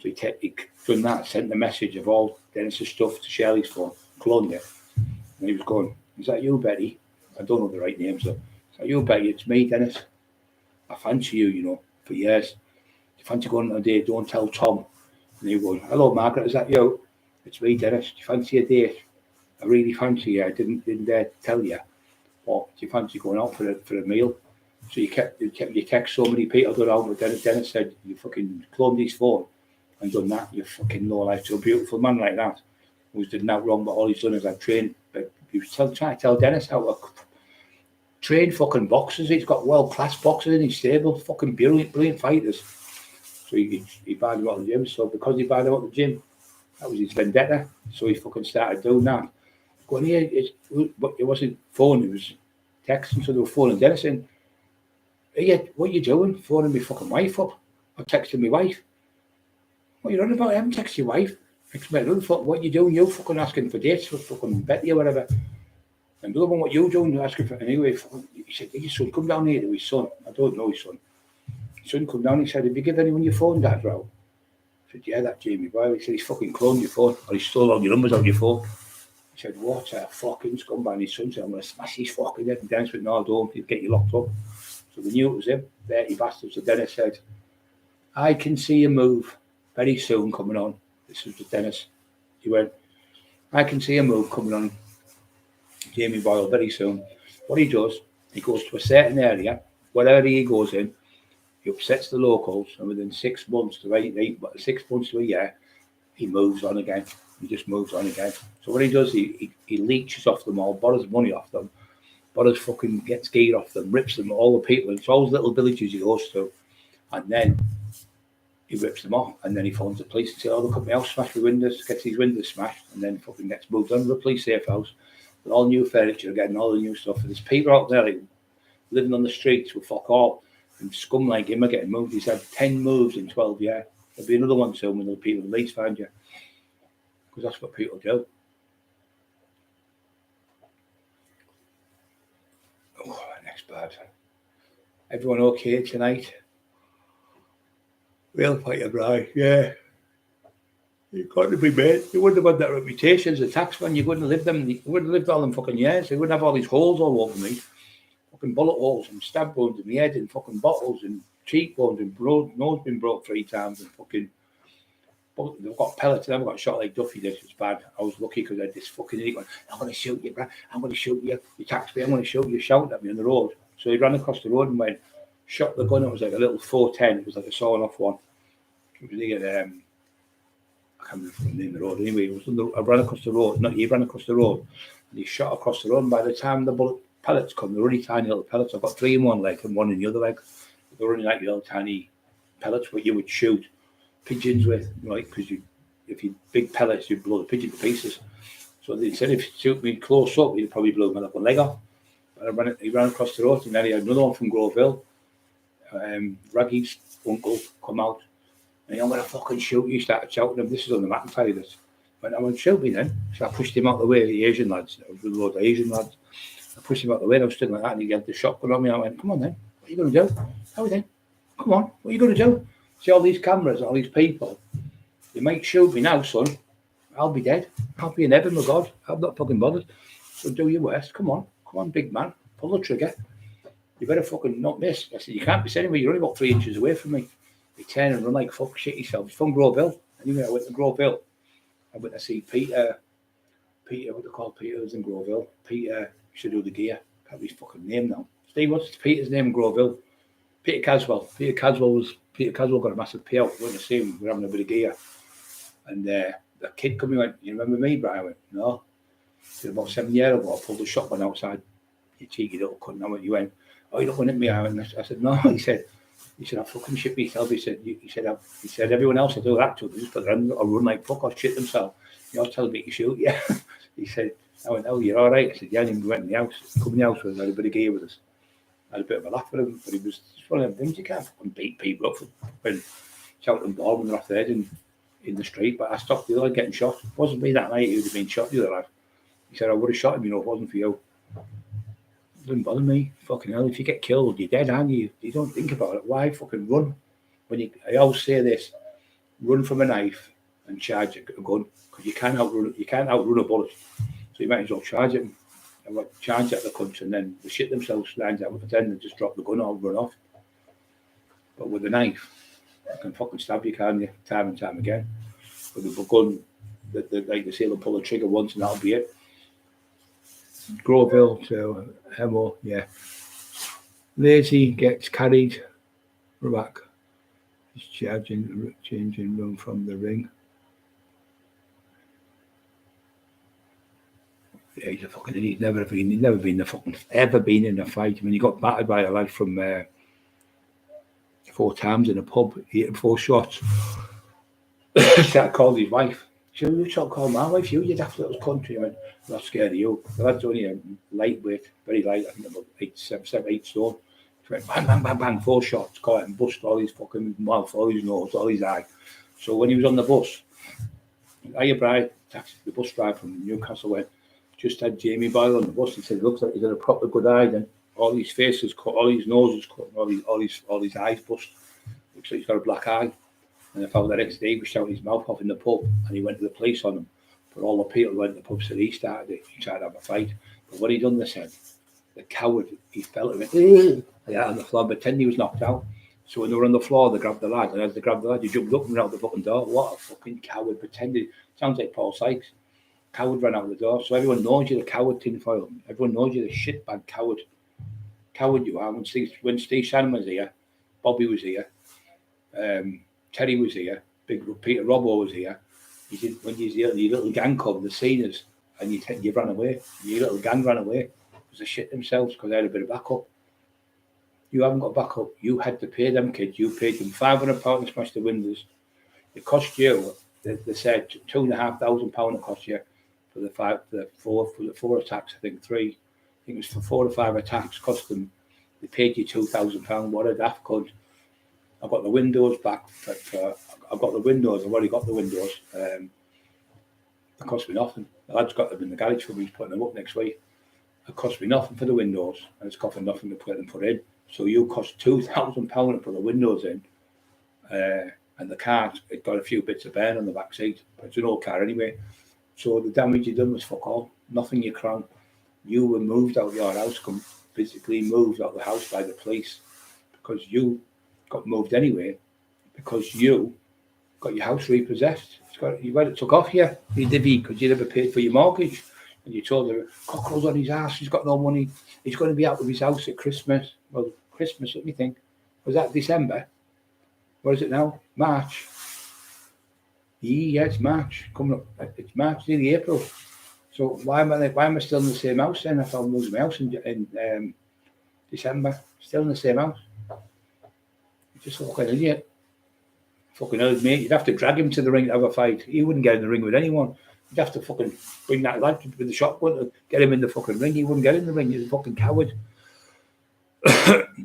So he done that, sent the message of all Dennis's stuff to Shirley's phone, cloned it, and he was going, is that you, Betty? I don't know the right name, so, is that you, Betty? It's me, Dennis. I fancy you, for years. You fancy going on a date, don't tell Tom. And he goes, hello, Margaret, is that you? It's me, Dennis. Do you fancy a date? I really fancy you. I didn't dare tell you. What, do you fancy going out for a meal? So you text so many people go out with Dennis. Dennis said, you fucking cloned his phone and done that. You fucking low life to a beautiful man like that, who's done that wrong, but all he's done is I've trained. But he was trying to tell Dennis how to train fucking boxers. He's got world-class boxers in his stable, fucking brilliant fighters. So he banned him out of the gym. So because he banned him out of the gym, that was his vendetta. So he fucking started doing that. Going here, but it wasn't phone, it was texting. So they were phoning Dennis in. Hey, what are you doing? Phoning my fucking wife up. Or texting my wife. What are you on about? I haven't texted your wife. What are you doing? You fucking asking for dates for fucking Betty or whatever. And the other one, what you doing? You're asking for anyway. He said, hey, your son, come down here to his son. I don't know his son. His son come down. He said, have you given anyone your phone, Dad, Row? I said, yeah, that Jamie Boyle. He said, he's fucking cloned your phone, or he's stole all your numbers on your phone. He said, what a fucking scumbag. And his son said, I'm going to smash his fucking head. And Dennis went, no, don't. He'll get you locked up. So they knew it was him. Dirty bastard. So Dennis said, I can see a move very soon coming on. This was with Dennis. He went, I can see a move coming on Jamie Boyle very soon. What he does, he goes to a certain area, whatever he goes in, he upsets the locals, and within 6 months to 6 months to a year, he moves on again. He just moves on again. So what he does, he leeches off them all, borrows money off them, gets gear off them, rips them, all the people. It's all those little villages he goes to, and then he rips them off, and then he phones the police and says, oh, look at my house, smash my windows, gets his windows smashed, and then fucking gets moved on to the police safe house with all new furniture again, all the new stuff. And there's people out there like, living on the streets with fuck all, and scum like him are getting moved. He's had 10 moves in 12 years. There'll be another one soon when the people at least find you, because that's what people do. Oh, next bad. Everyone okay tonight? Real fighter, Brian, yeah. You got to be made. You wouldn't have had that reputation as a taxman. You wouldn't have lived them. You wouldn't have lived all them fucking years. You wouldn't have all these holes all over me. Fucking bullet holes and stab wounds in my head and fucking bottles and cheekbones and nose been broke 3 times and fucking. They've got pellets and I've got shot like Duffy did. It's bad. I was lucky because I had this fucking idiot going, I'm going to shoot you, Brad. I'm going to shoot you. You tax me. I'm going to shoot you. Shouting at me on the road. So he ran across the road and went, shot the gun. It was like a little 410. It was like a sawn off one. It was near, I can't remember the name of the road. Anyway, I ran across the road. He ran across the road and he shot across the road. And by the time the bullet pellets come, they're really tiny little pellets. I've got 3 in one leg and 1 in the other leg. They're only like little tiny pellets, but you would shoot pigeons with, right? Because if you big pellets, you'd blow the pigeon to pieces. So instead of shooting me close up, he'd probably blow my leg off. But he ran across the road, and then he had another one from Groveville. Raggy's uncle come out, and I'm going to fucking shoot you. He started shouting him. This is on the McIntyre. This. But I went, shoot me then. So I pushed him out the way, the Asian lads. I was with a load of Asian lads. I pushed him out the way, and I was stood like that, and he had the shotgun on me. I went, come on then. What are you going to do? How then? Come on. What are you going to do? See all these cameras, all these people. You might shoot me now, son. I'll be dead. I'll be in heaven with God. I'm not fucking bothered. So do your worst. Come on, big man. Pull the trigger. You better fucking not miss. I said, you can't be sitting where you're only about 3 inches away from me. You turn and run like fuck shit yourself. It's from Grove Hill. Anyway, I went to Grove Hill. I went to see Peter, what they call Peter was in Grove Hill. Peter should do the gear. Can't be his fucking name now. Steve, what's Peter's name in Grove Hill? Peter Caswell. Peter Caswell got a massive payout. We went to see him. We're having a bit of gear. And the kid come and went, you remember me, Brian? I went, no. He said, about 7 years ago, I pulled the shotgun outside. You cheeky little cunt. I went, you went, oh, you're looking at me? I said, no. He said, I fucking shit myself. He said, everyone else will do that too. They just put their hand or run like fuck or shit themselves. You're telling me to shoot, yeah. He said, I went, oh, you're all right. I said, yeah. And he went in the house. Come in the house with us, had a bit of gear with us. I had a bit of a laugh with him, but he was just one of them things you can't fucking beat people up for when shouting them ball when they're off their head in the street. But I stopped the other lad getting shot. It wasn't me that night, he would have been shot, the other lad. He said, I would have shot him, if it wasn't for you. It doesn't bother me. Fucking hell, if you get killed, you're dead, aren't you? You don't think about it. Why fucking run? I always say this, run from a knife and charge a gun, because you can't outrun a bullet. So you might as well charge it. And charge at the cunts, and then they shit themselves, lines out, pretend they just drop the gun or run off. But with a knife, you can fucking stab you, can't you? Time and time again. With a gun, like they say, they'll pull the trigger once and that'll be it. Grove Hill to Hemo, yeah. Lazy gets carried. We're back. He's changing room from the ring. Yeah, he's a fucking idiot. He's never been in a fight. I mean, he got battered by a lad from 4 times in a pub. He hit 4 shots. Started calling his wife. She said, you shall call my wife, you daft little country. I went, I'm not scared of you. The lad's only a lightweight, very light, I think about 8 stone. She went, bang, bang, bang, bang, 4 shots, caught him, bust all his fucking mouth, all his nose, all his eye. So when he was on the bus, the bus driver from Newcastle went, just had Jamie Boyle on the bus. He said, it looks like he's got a proper good eye. Then all his face is cut, all his nose is cut, all his eyes bust. Looks like he's got a black eye. And I found the next day he was shouting his mouth off in the pub, and he went to the police on him. But all the people who went to the pub said he started it. He tried to have a fight. But when he done this, the coward, he fell and went on the floor, pretending he was knocked out. So when they were on the floor, they grabbed the lad, and as they grabbed the lad, he jumped up and ran out the fucking door. What a fucking coward! Pretended. Sounds like Paul Sykes. Coward ran out the door, so everyone knows you're the coward, tinfoil. Everyone knows you're the shitbag coward. Coward you are. When Steve Shannon was here, Bobby was here, Terry was here, Big Peter Robbo was here. When your little gang come, the seniors, and you ran away. Your little gang ran away because they shit themselves because they had a bit of backup. You haven't got backup. You had to pay them kids. You paid them £500 to smash the windows. It cost you. They said £2,500 it cost you. For the 4 attacks, I think 3. I think it was for 4 or 5 attacks. Cost them. They paid you £2,000. What a daft cunt! I got the windows back. I've got the windows. I've already got the windows. It cost me nothing. The lad's got them in the garage for me. He's putting them up next week. It cost me nothing for the windows, and it's costing nothing to put them put in. So you cost £2,000 to put the windows in, and the car, it got a few bits of burn on the back seat. But it's an old car anyway. So the damage you done was fuck all. Nothing you crown. You were moved out of your house, physically moved out of the house by the police because you got moved anyway, because you got your house repossessed. You got it took off you divvy because you never paid for your mortgage. And you told her, Cockerill's on his ass, he's got no money. He's going to be out of his house at Christmas. Well, Christmas, let me think. Was that December? What is it now? March. Yeah, it's March. Coming up, it's March, nearly April. So why am I still in the same house then? If I moved my house in December, still in the same house. You're just a fucking idiot. Fucking old mate. You'd have to drag him to the ring to have a fight. He wouldn't get in the ring with anyone. You'd have to fucking bring that lad with the shotgun to get him in the fucking ring. He wouldn't get in the ring. He's a fucking coward.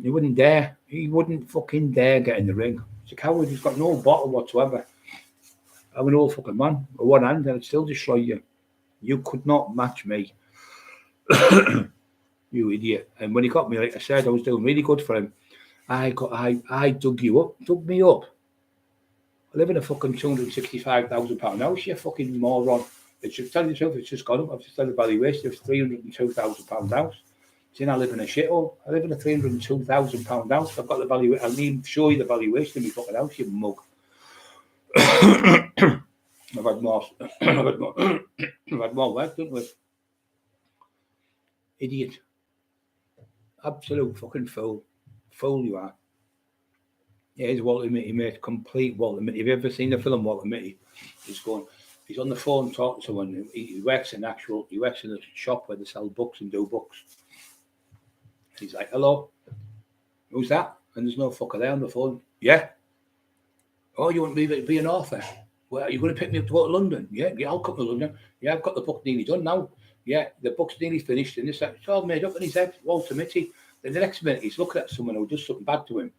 He wouldn't dare. He wouldn't fucking dare get in the ring. He's a coward. He's got no bottle whatsoever. I'm an old fucking man with one hand and I'd still destroy you. You could not match me. You idiot. And when he got me, like I said, I was doing really good for him. I dug me up. I live in a fucking £265,000 house, you fucking moron. It's just, tell you the truth, it's just gone up. I've just done the valuation of £302,000 house. See, I live in a shithole. I live in a £302,000 house. I've got the value. I'll even show you the valuation of my fucking house, you mug. I've had more. I've had more work done with. Idiot. Absolute fucking fool. Fool you are. Yeah, he's Walter Mitty, mate. Complete Walter Mitty. Have you ever seen the film Walter Mitty? He's on the phone talking to someone. He works in a shop where they sell books and do books. He's like, hello, who's that? And there's no fucker there on the phone. Yeah. Oh, you want me to be an author? Well, are you going to pick me up to go to London? Yeah, I'll come to London. Yeah, I've got the book nearly done now. Yeah, the book's nearly finished. And it's all made up. And he said, Walter Mitty. Then the next minute, he's looking at someone who does something bad to him.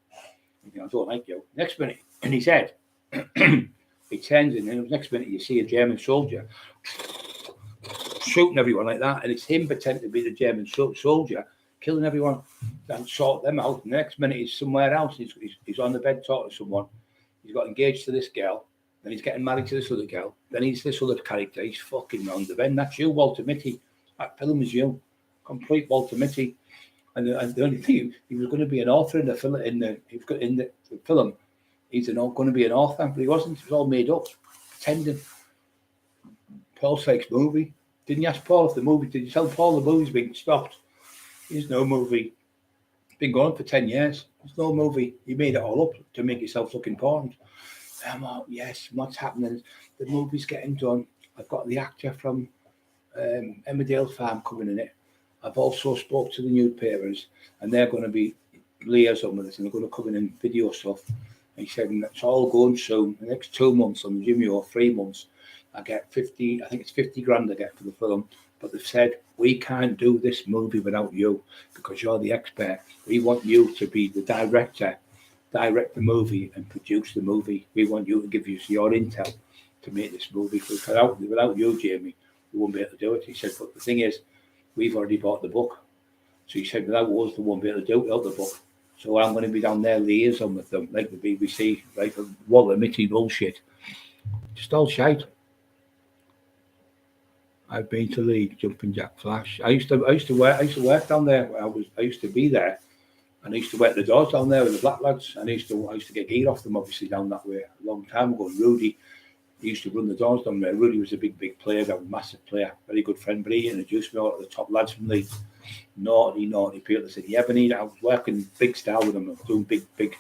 I don't like you. Next minute, and he said, he turns in, and the next minute you see a German soldier shooting everyone like that, and it's him pretending to be the German soldier, killing everyone, and sort them out. And the next minute he's somewhere else. He's on the bed talking to someone. He's got engaged to this girl, then he's getting married to this other girl. Then he's this other character. He's fucking round the bend. That's you, Walter Mitty. That film is you, complete Walter Mitty. And the only thing, he was going to be an author in the film. In the film, he's going to be an author, but he wasn't. It was all made up, pretending. Paul Sykes' movie. Didn't you ask Paul if the movie? Did you tell Paul the movie's been stopped? There's no movie. It's been going on for 10 years. There's no movie. You made it all up to make yourself look important. Yes, what's happening? The movie's getting done. I've got the actor from Emmerdale Farm coming in it. I've also spoke to the newspapers, and they're going to be liaison with us, and they're going to come in and video stuff. And he said, it's all going soon. The next 2 months on the Jimmy, or 3 months, I get 50. I think it's 50 grand I get for the film. But they've said, we can't do this movie without you because you're the expert. We want you to be the director, direct the movie and produce the movie. We want you to give us your intel to make this movie. Without you, Jamie, we won't be able to do it. He said, but the thing is, we've already bought the book. So he said, without us, they won't be able to do the book. So I'm going to be down there liaison with them, like the BBC, like the Walter Mitty bullshit. Just all shite. I've been to League, Jumping Jack Flash. I used to work down there. I used to be there, and I used to work the doors down there with the black lads. And I used to get gear off them, obviously, down that way a long time ago. And Rudy, he used to run the doors down there. Rudy was a big player, a massive player, very good friend. But he introduced me all to the top lads from Leeds. Naughty people. They said, you ever need it? I was working big style with them. I was doing big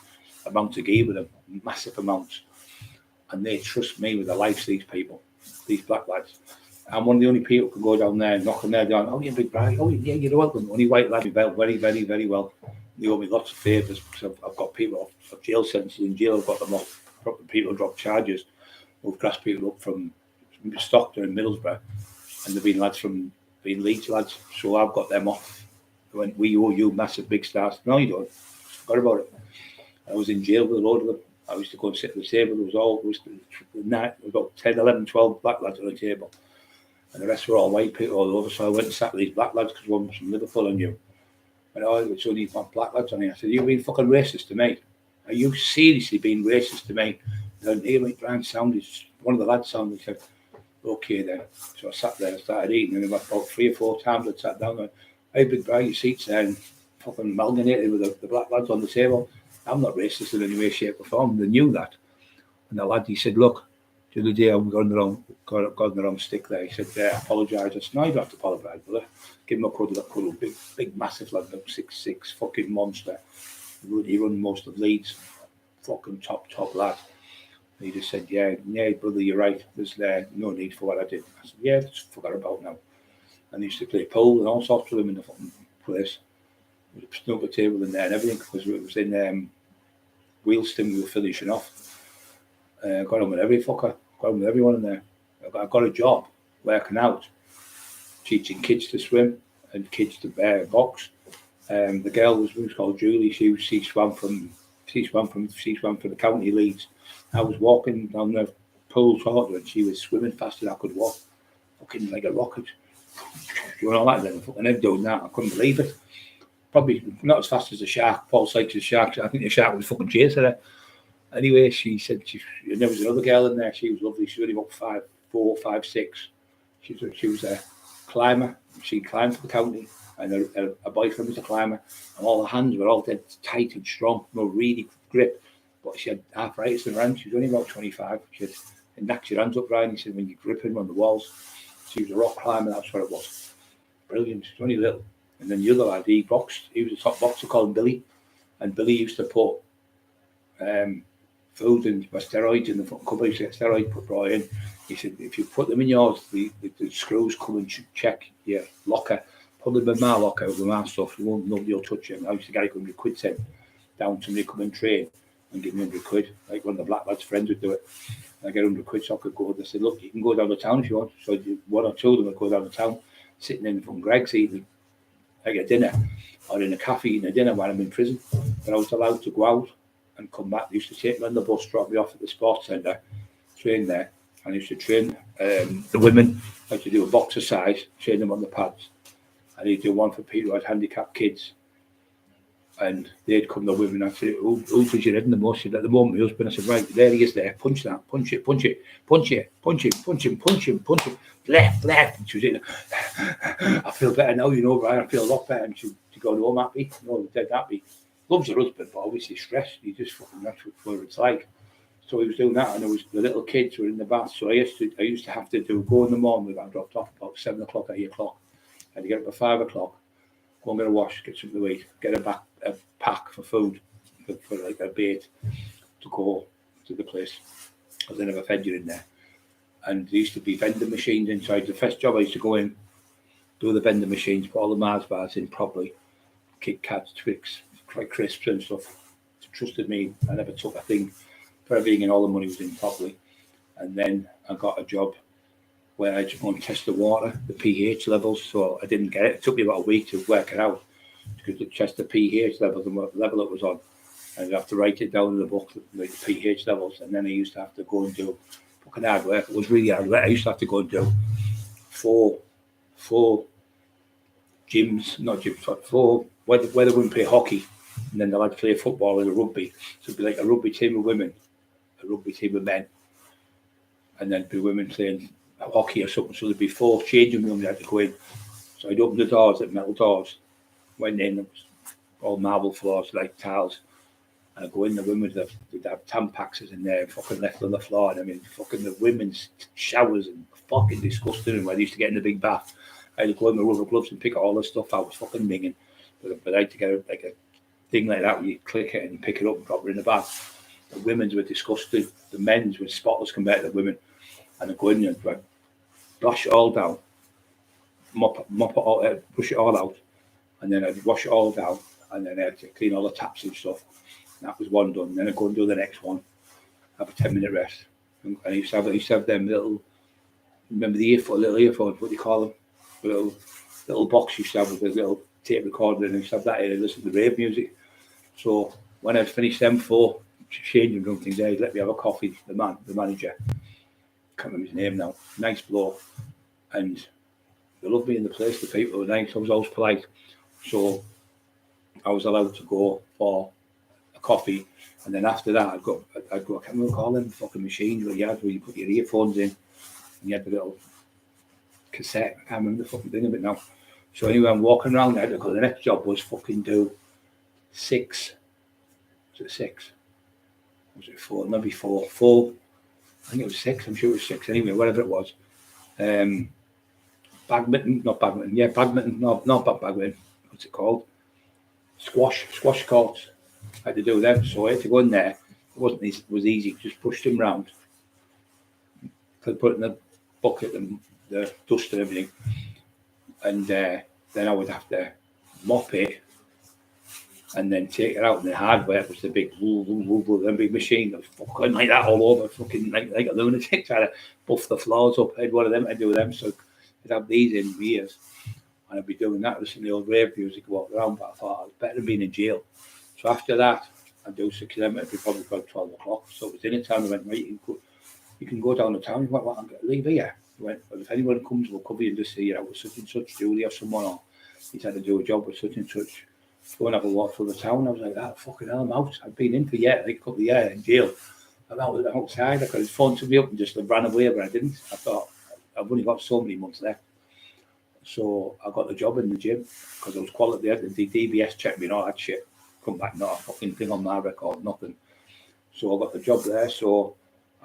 amounts of gear with them, massive amounts. And they trust me with the lives, these people, these black lads. I'm one of the only people who can go down there and knock on their door. Oh, you're big Brian. Oh, yeah, you're welcome. Only white lad. Very, very, very well. They owe me lots of favours because I've got people off jail sentences in jail. I've got them off. People drop charges. We've grassed people up from Stockton and Middlesbrough, and they've been Leeds lads. So I've got them off. When we owe you massive big stars. No, you don't. Forgot about it. I was in jail with a load of them. I used to go and sit at the table. There was about 10, 11, 12 black lads on the table. And the rest were all white people all over. So I went and sat with these black lads because one was from Liverpool and you. And it's only one black lads on here. I said, you've been fucking racist to me. Are you seriously being racist to me? And Brian sounded, one of the lads sounded, said, okay then. So I sat there and started eating. And about 3 or 4 times I sat down and, hey, big Brian, your seat's there, and fucking amalgamated with the black lads on the table. I'm not racist in any way, shape or form. They knew that. And the lad, he said, look, the other day I got on the wrong stick there. He said, I apologise. I said, no, you don't have to apologise, brother. Give him a cuddle, big, massive lad, 6'6", fucking monster. He run most of Leeds, fucking top lad. And he just said, yeah, brother, you're right. There's no need for what I did. I said, yeah, just forgot about now. And he used to play pool and all sorts with him in the fucking place. There was a snooker table in there and everything because it was in Wheelston. We were finishing off. Got on with every fucker. Got on with everyone in there. I got a job working out, teaching kids to swim and kids to box. The girl was called Julie. She swam from the county Leeds. I was walking down the pool towards her and she was swimming faster than I could walk, fucking like a rocket. You know like that, fucking head doing that. I couldn't believe it. Probably not as fast as the shark, Paul Sykes' shark. I think the shark was fucking chasing her. Anyway, she said and there was another girl in there. She was lovely. She was only about 5'4", 5'6". She was a climber. She climbed for the county, and her boyfriend was a climber. And all her hands were all dead tight and strong, no really grip. But she had arthritis in her hands. She was only about 25. She had knocked your hands up, Brian. He said when you're gripping on the walls. She was a rock climber. That's what it was. Brilliant. She was only little. And then the other lad, he boxed. He was a top boxer called Billy, and Billy used to put food and steroids in the fucking cupboard. He said steroid put right in. He said if you put them in yours, the screws come and check your locker. Put them in my locker with my stuff. Nobody will touch it. I used to get 100 quid sent down to me, come and train and give me 100 quid. Like one of the black lads' friends would do it. And I get 100 quid so I could go. They said, look, you can go down to town if you want. So one or two of them would go down to town, sitting in from Greg's eating like a dinner or in a cafe eating a dinner while I'm in prison. But I was allowed to go out and come back. They used to take me on the bus, drop me off at the sports centre, train there. And I used to train the women. I used to do a boxer size, train them on the pads. And he'd do one for people who had handicapped kids. And they'd come, the women, and I'd say, who does your head in the most? At the moment, my husband, I said, right, there he is there, punch that, punch it, punch it, punch it, punch it, punch him, punch him, punch him, left. And she was in, I feel better now, you know, Brian, I feel a lot better. And she'd go home happy, dead happy. Loves her husband, but obviously stressed. He just fucking, that's what it's like. So he was doing that, and there was the little kids were in the bath. So I used to have to go in the morning. We got dropped off about 7 o'clock, 8 o'clock. I had to get up at 5 o'clock, go and get a wash, get something to eat, get a pack for food, for like a bait to go to the place, because they never fed you in there. And there used to be vending machines inside. The first job I used to go in, do the vending machines, put all the Mars bars in properly, Kit Kats, Twix, crisps and stuff. They trusted me. I never took a thing for everything, and all the money was in properly. And then I got a job where I had to go and test the water, the pH levels. So I didn't get it. It took me about a week to work it out, to test the pH levels and what level it was on. And I'd have to write it down in the book, like the pH levels. And then I used to have to go and do fucking hard work. It was really hard work. I used to have to go and do four gyms, not gyms, but four where they wouldn't play hockey. And then they'll have to play football and a rugby. So it'd be like a rugby team of women, a rugby team of men, and then be women playing hockey or something. So there'd be 4 changing rooms you had to go in. So I'd open the doors, like metal doors, went in, it was all marble floors, like tiles. And I'd go in, the women would have Tampaxes in there, fucking left on the floor. And I mean, fucking the women's showers and fucking disgusting. And when I used to get in the big bath, I had to go in with rubber gloves and pick all the stuff out. It was fucking minging. But I had to get a thing like that where you click it and you pick it up and drop it in the bath. The women's were disgusting. The men's were spotless compared to the women. And I'd go in and I'd brush it all down, mop it all, brush it all out, and then I'd wash it all down, and then I had to clean all the taps and stuff. And that was one done. And then I'd go and do the next one, have a 10-minute rest. And I used to have them little, remember the little earphones, what do you call them? Little box you used to have with a little tape recorder, and I used to have that in and listen to the rave music. So when I'd finished them 4 changing room things, they'd let me have a coffee, the manager. Can't remember his name now. Nice bloke, and they loved me in the place. The people were nice. I was always polite, so I was allowed to go for a coffee. And then after that, I'd go. I can't remember what call them fucking machines where you put your earphones in, and you had the little cassette. I can't remember the fucking thing of it now. So anyway, I'm walking around there because the next job was fucking do 6. Was it 6? Was it 4? Maybe 4. 4. I think it was 6. I'm sure it was 6 anyway, whatever it was. Badminton. Not badminton. What's it called? Squash courts. I had to do them. So I had to go in there. It was easy. Just pushed them round. Could put it in the bucket and the dust and everything. And then I would have to mop it and then take it out. And the hardware was the big big machine that was fucking like that all over, fucking like a lunatic, trying to buff the floors up. I had one of them, I'd do them, so I'd have these in for years. And I'd be doing that, listening to the old rave music, walk around, but I thought it was better than being in jail. So after that, I'd do 6 of them, it'd be probably about 12 o'clock. So it was dinner time. I went, right, you can go down to town. He went, what, I'm going to leave here. He went, well, if anyone comes, we'll cover you and just say you're out with such and such, Julie or someone, or he's had to do a job with such and such. go and have a walk through the town. I was like, that fucking hell, I'm out. I've been in for like a couple of years in jail. I'm out outside. I could have phoned somebody up and just ran away, but I didn't. I thought, I've only got so many months left. So I got the job in the gym because I was quality. The DBS checked me and all that shit. Come back, not a fucking thing on my record, nothing. So I got the job there. So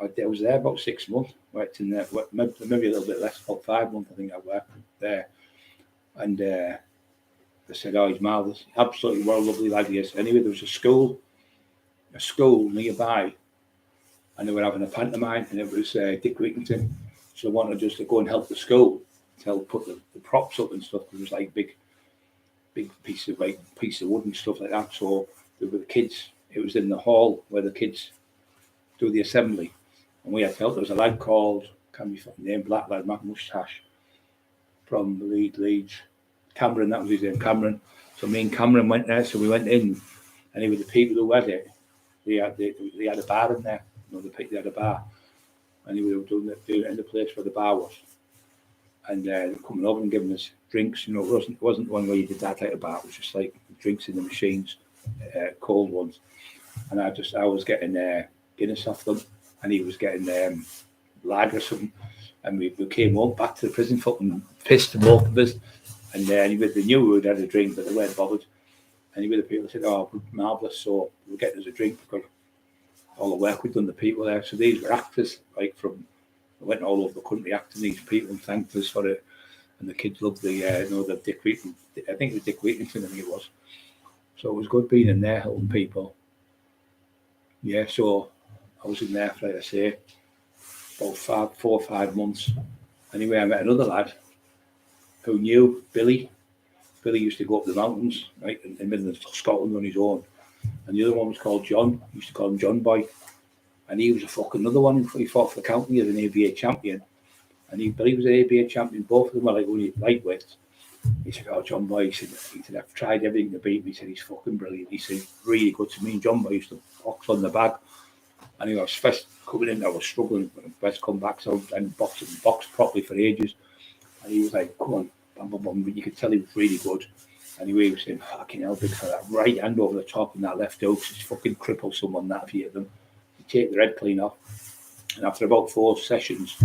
I was there about 6 months. Worked in there, maybe a little bit less, about 5 months. I think I worked there. And they said, "Oh, he's marvellous, absolutely well, lovely lad he is." Anyway, there was a school nearby, and they were having a pantomime, and it was Dick Whittington. So they wanted just to go and help the school to help put the props up and stuff. There was like big piece of wood and stuff like that. So there were the kids. It was in the hall where the kids do the assembly, and we had to help. There was a lad called, can't be fucking name, black lad, Mac Mustache, from Leeds. Cameron, that was his name, Cameron. So me and Cameron went there. So we went in, and he was the people who had it. They had a bar in there. They had a bar, and he was doing it in the place where the bar was. And they were coming over and giving us drinks. It wasn't one where you did that type of bar. It was just like drinks in the machines, cold ones. And I was getting Guinness off them, and he was getting lager or something. And we came home back to the prison, fucking pissed, both of us. And anyway, they knew we would had a drink, but they weren't bothered. Anyway, the people said, "Oh, marvellous." So we were getting us a drink because all the work we'd done, the people there. So these were actors, like they went all over the country acting, these people, and thanked us for it. And the kids loved the Dick Whittington. I think it was Dick Whittington, I think it was. So it was good being in there, helping people. Yeah, so I was in there for, like I say, about 4 or 5 months. Anyway, I met another lad who knew Billy. Billy used to go up the mountains, right, in the middle of Scotland on his own. And the other one was called John. He used to call him John Boy. And he was a fucking another one. He fought for the county as an ABA champion. And Billy was an ABA champion. Both of them were like only lightweights. He said, "Oh, John Boy," he said, "I've tried everything to beat him." He said, "He's fucking brilliant." He said, "Really good to me." And John Boy used to box on the bag. And I was first coming in, I was struggling. First come back, so I boxed properly for ages. And he was like, "Come on, bam, bam, bam." But you could tell he was really good. Anyway, he was saying, "Fucking hell, big for that right hand over the top and that left hook, just fucking cripple someone that if you hit them. You take the head clean off." And after about 4 sessions,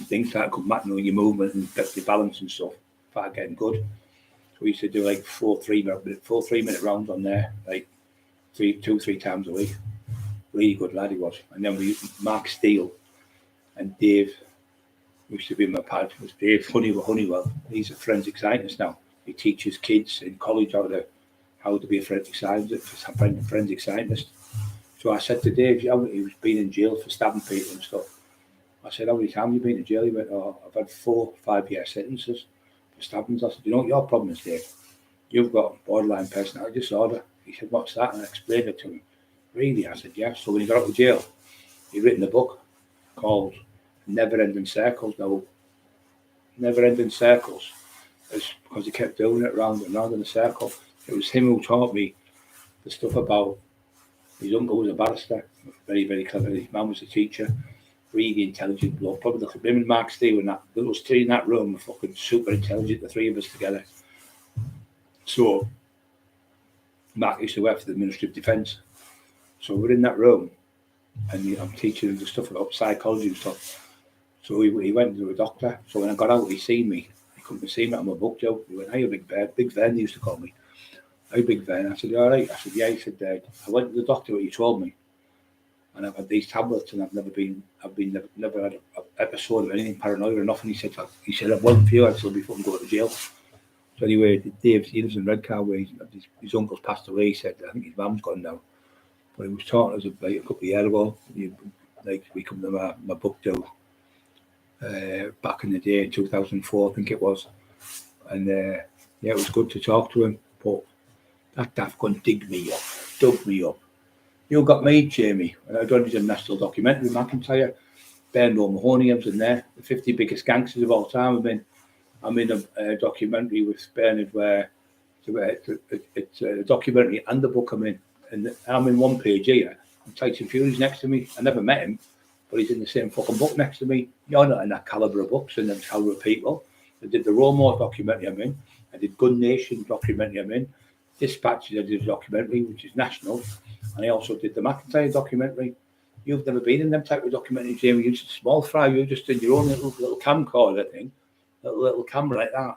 things started coming back, your movement and your balance and stuff, started getting good. So we used to do like 4 3-minute rounds on there, like 2-3 times a week. Really good lad he was. And then Mark Steele and Dave used to be my pad. It was Dave Honeywell. He's a forensic scientist now. He teaches kids in college how to be a forensic scientist. So I said to Dave, he was been in jail for stabbing people and stuff. I said, "How many times have you been in jail?" He went, "Oh, I've had 4 5-year sentences for stabbings." I said, "You know what your problem is, Dave? You've got borderline personality disorder." He said, "What's that?" And I explained it to him. "Really?" I said, "Yeah." So when he got out of jail, he'd written a book called Never Ending Circles. Now, Never Ending Circles is because he kept doing it round and round in a circle. It was him who taught me the stuff about his uncle was a barrister, very, very clever. His mum was a teacher, really intelligent bloke. Probably him and Mark Steele and those 3 in that room were fucking super intelligent, the 3 of us together. So Mark used to work for the Ministry of Defence. So we're in that room and I'm teaching him the stuff about psychology and stuff. So he went to a doctor. So when I got out, he seen me. He come to see me on my book, Joe. He went, "Hey, Big Vern." Big Vern, they used to call me. "Hey, Big Vern." I said, "You all right?" I said, "Yeah." He said, "I went to the doctor, what you told me. And I've had these tablets and I've never had an episode of anything paranoid or nothing." He said, "I've waited for you until before I go to jail." So anyway, Dave, he lives in Redcar where his uncle's passed away. He said, I think his mum's gone now. But he was talking to us like a couple of years ago. We come to my book deal back in the day, 2004, I think it was. And it was good to talk to him. But that daft gun dug me up. You got me, Jamie. And I done his national documentary, McIntyre. Bernard O'Mahony was in there, the 50 biggest gangsters of all time. I'm in a documentary with Bernard where it's a documentary and the book I'm in. And I'm in one page here. And Tyson Fury's next to me. I never met him, but he's in the same fucking book next to me. You're not in that calibre of books and that calibre of people. I did the Rome War documentary I'm in. I did Gun Nation documentary I'm in. Dispatches, I did a documentary, which is national, and I also did the McIntyre documentary. You've never been in them type of documentaries, Jamie. You're just a small fry. You're just in your own little camcorder thing, little camera like that,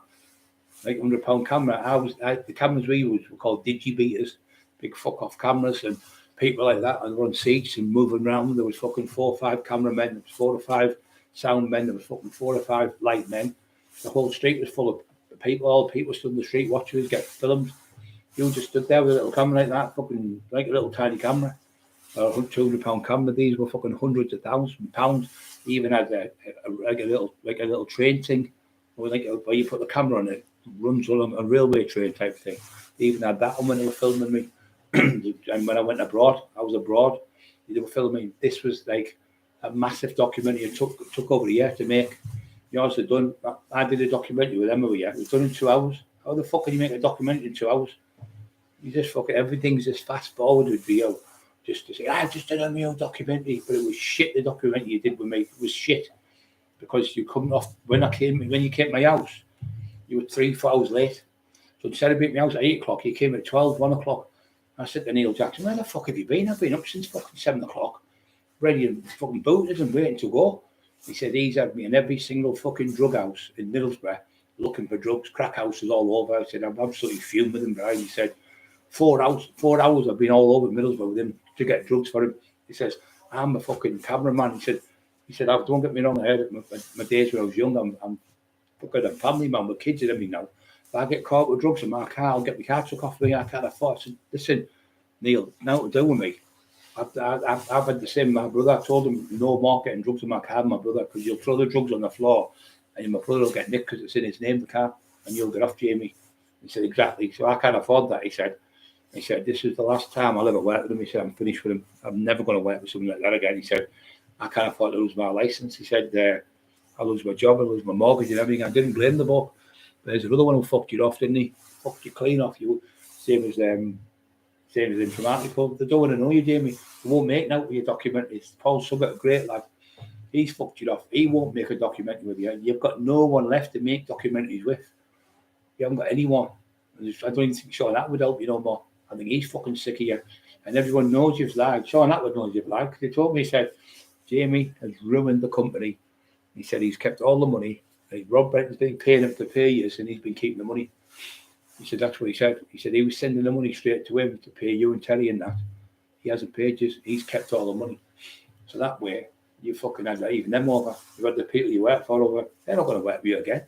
like £100 camera. The cameras we used were called digibeaters, big fuck off cameras, and people like that, and on seats and moving around. There was fucking 4 or 5 cameramen, there was 4 or 5 sound men, there was fucking 4 or 5 light men. The whole street was full of people. All people stood in the street watching us get filmed. You just stood there with a little camera like that, fucking like a little tiny camera. £200 camera. These were fucking hundreds of thousands of pounds. Even had a little train thing, where you put the camera on it, runs on a railway train type thing. They even had that on when they were filming me. And when I went abroad, they were filming. This was like a massive documentary. It took over a year to make. You also done. I did a documentary with them over a year. It was done in 2 hours. How the fuck can you make a documentary in 2 hours? You just fucking everything's just fast forward with video. Just to say, I just did a real documentary, but it was shit. The documentary you did with me was shit because you coming off when you came to my house, you were 3-4 hours late. So instead of being at my house at 8 o'clock, you came at 12, 1 o'clock. I said to Neil Jackson, where the fuck have you been? I've been up since fucking 7 o'clock, ready and fucking booted and waiting to go. He said he's had me in every single fucking drug house in Middlesbrough looking for drugs, crack houses all over. I said, I'm absolutely fuming with him, Brian. He said, 4 hours I've been all over Middlesbrough with him to get drugs for him. He says, I'm a fucking cameraman. He said, don't get me wrong, I heard it my days when I was young. I'm fucking a family man with kids and everything now. If I get caught with drugs in my car, I'll get my car took off me. I can't afford. I said, listen, Neil, now to do with me. I've had the same. My brother, I told him no more getting drugs in my car, my brother, because you'll throw the drugs on the floor and my brother will get nicked because it's in his name, the car, and you'll get off, Jamie. He said, exactly. So I can't afford that, he said. He said, this is the last time I'll ever work with him. He said, I'm finished with him. I'm never going to work with someone like that again. He said, I can't afford to lose my license. He said, I'll lose my job, I'll lose my mortgage and everything. I didn't blame the bloke. There's another one who fucked you off, didn't he? Fucked you clean off. You same as in Traumatic Pub. They don't want to know you, Jamie. They won't make out with your documentaries. Paul Summit, a great lad. He's fucked you off. He won't make a documentary with you. You've got no one left to make documentaries with. You haven't got anyone. I don't even think Sean Atwood would help you no more. I think he's fucking sick of you. And everyone knows you've lied. Sean Atwood knows you've lied. Because he told me, he said, Jamie has ruined the company. He said he's kept all the money. Rob Brenton's been paying him for 3 years and he's been keeping the money. He said, that's what he said. He said he was sending the money straight to him to pay you and Terry and that. He hasn't paid you. He's kept all the money. So that way, you fucking had that, even them over. You've had the people you work for over. They're not going to work with you again.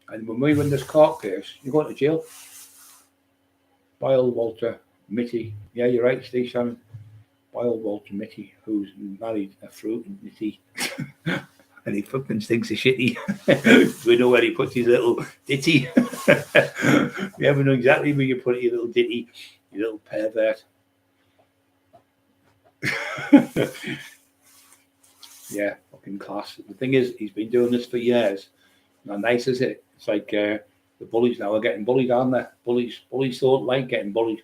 And when we win this court case, you're going to jail. Boyle Walter Mitty. Yeah, you're right, Steve Shannon. Boyle Walter Mitty, who's married a fruit and Mitty. And he fucking stinks of shitty. We know where he puts his little ditty. We never know exactly where you put your little ditty, you little pervert. Yeah, fucking class. The thing is, he's been doing this for years. How nice is it? It's like the bullies now are getting bullied, aren't they? Bullies don't like getting bullied.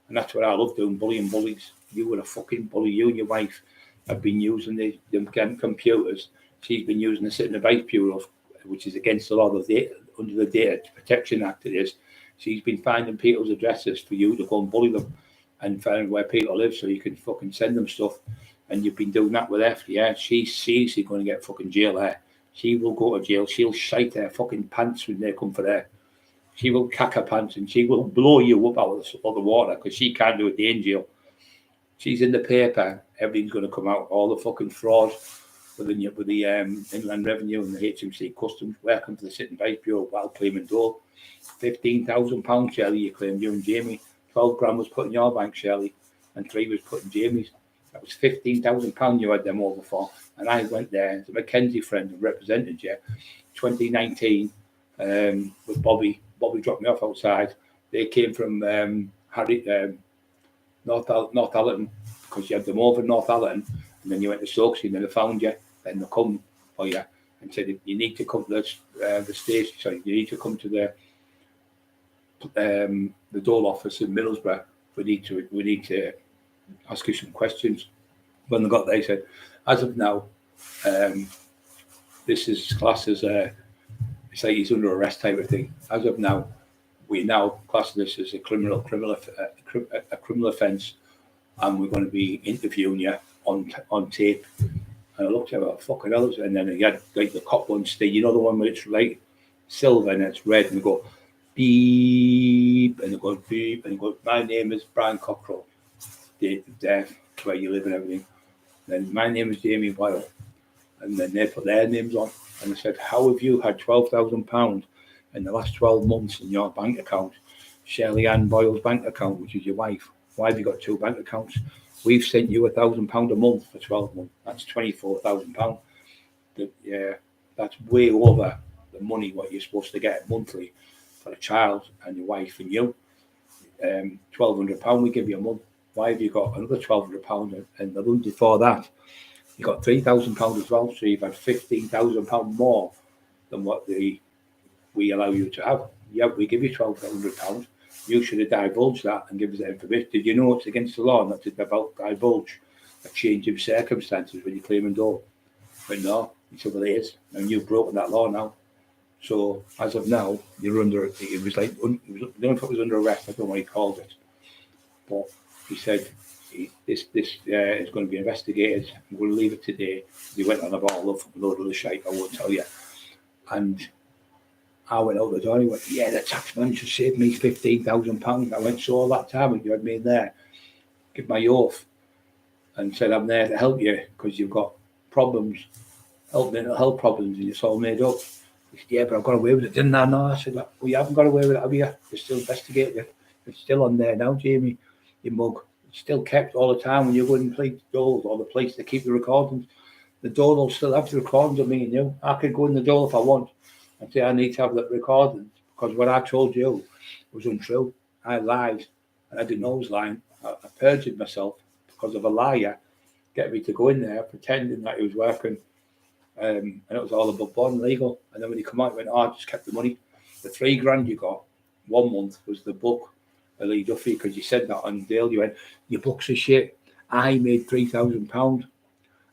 And that's what I love doing, bullying bullies. You were a fucking bully. You and your wife have been using them computers. She's been using the Sitting Advice Bureau, which is against the law of under the Data Protection Act it is. She's been finding people's addresses for you to go and bully them and find where people live so you can fucking send them stuff. And you've been doing that with her for years. She's seriously going to get fucking jail there. She will go to jail. She'll shite her fucking pants when they come for her. She will cack her pants and she will blow you up out of the water because she can't do it in jail. She's in the paper. Everything's going to come out. All the fucking fraud with the Inland Revenue and the HMC Customs working for the Sitting Advice Bureau while claiming dole. £15,000, Shirley, you claimed, you and Jamie. 12 grand was put in your bank, Shirley, and 3 was put in Jamie's. That was £15,000 you had them over for. And I went there as a Mackenzie friend and represented you. 2019 with Bobby. Bobby dropped me off outside. They came from North Allerton because you had them over in North Allerton. And then you went to Stokesay and then they found you. Then they come for you and said, you need to come to the station. Sorry, you need to come to the Dole office in Middlesbrough. We need to ask you some questions. When they got there, he said, as of now, this is classed as it's like he's under arrest type of thing. As of now, we now class this as a criminal offence, and we're going to be interviewing you on tape. And I looked at it, fucking hell, and then you had like the cop one still, you know, the one where it's like silver and it's red, and they go beep, and it goes beep, and it goes, my name is Brian Cockerill, date of death, where you live and everything. Then my name is Jamie Boyle, and then they put their names on, and they said, how have you had £12,000 in the last 12 months in your bank account? Shirley Ann Boyle's bank account, which is your wife. Why have you got two bank accounts? We've sent you £1,000 a month for 12 months. That's £24,000. Yeah, that's way over the money what you're supposed to get monthly for a child and your wife and you. £1,200 we give you a month. Why have you got another £1,200? And the month before that, you got £3,000 as well. So you've had £15,000 more than what we allow you to have. Yeah, we give you £1,200. You should have divulged that and give us that information. Did you know it's against the law not to divulge a change of circumstances when you're claiming dole? But no, it's over there, and you've broken that law now. So as of now, you're under. It was like I don't know if it was under arrest. I don't know what he called it, but he said this is going to be investigated. We'll leave it today. He went on about a load of the shite. I won't tell you. And I went out the door and he went, yeah, the taxman should save me £15,000. I went, so all that time when you had me in there, give my oath, and said, I'm there to help you because you've got problems, mental health problems, and it's all made up. He said, yeah, but I've got away with it, didn't I? No, I said, well, you haven't got away with it, have you? They're still investigating it. It's still on there now, Jamie, you mug. It's still kept all the time when you go and play Dole or the place to keep the recordings. The Dole will still have the recordings of me and you. I could go in the Dole if I want and say I need to have that recording because what I told you was untrue. I lied and I didn't know I was lying. I perjured myself because of a liar, get me to go in there pretending that he was working, and it was all above board and legal. And then when he come out, he went, oh, I just kept the money. The £3,000 you got 1 month was the book of Lee Duffy, because you said that on Dale. You went, your books are shit. I made £3,000.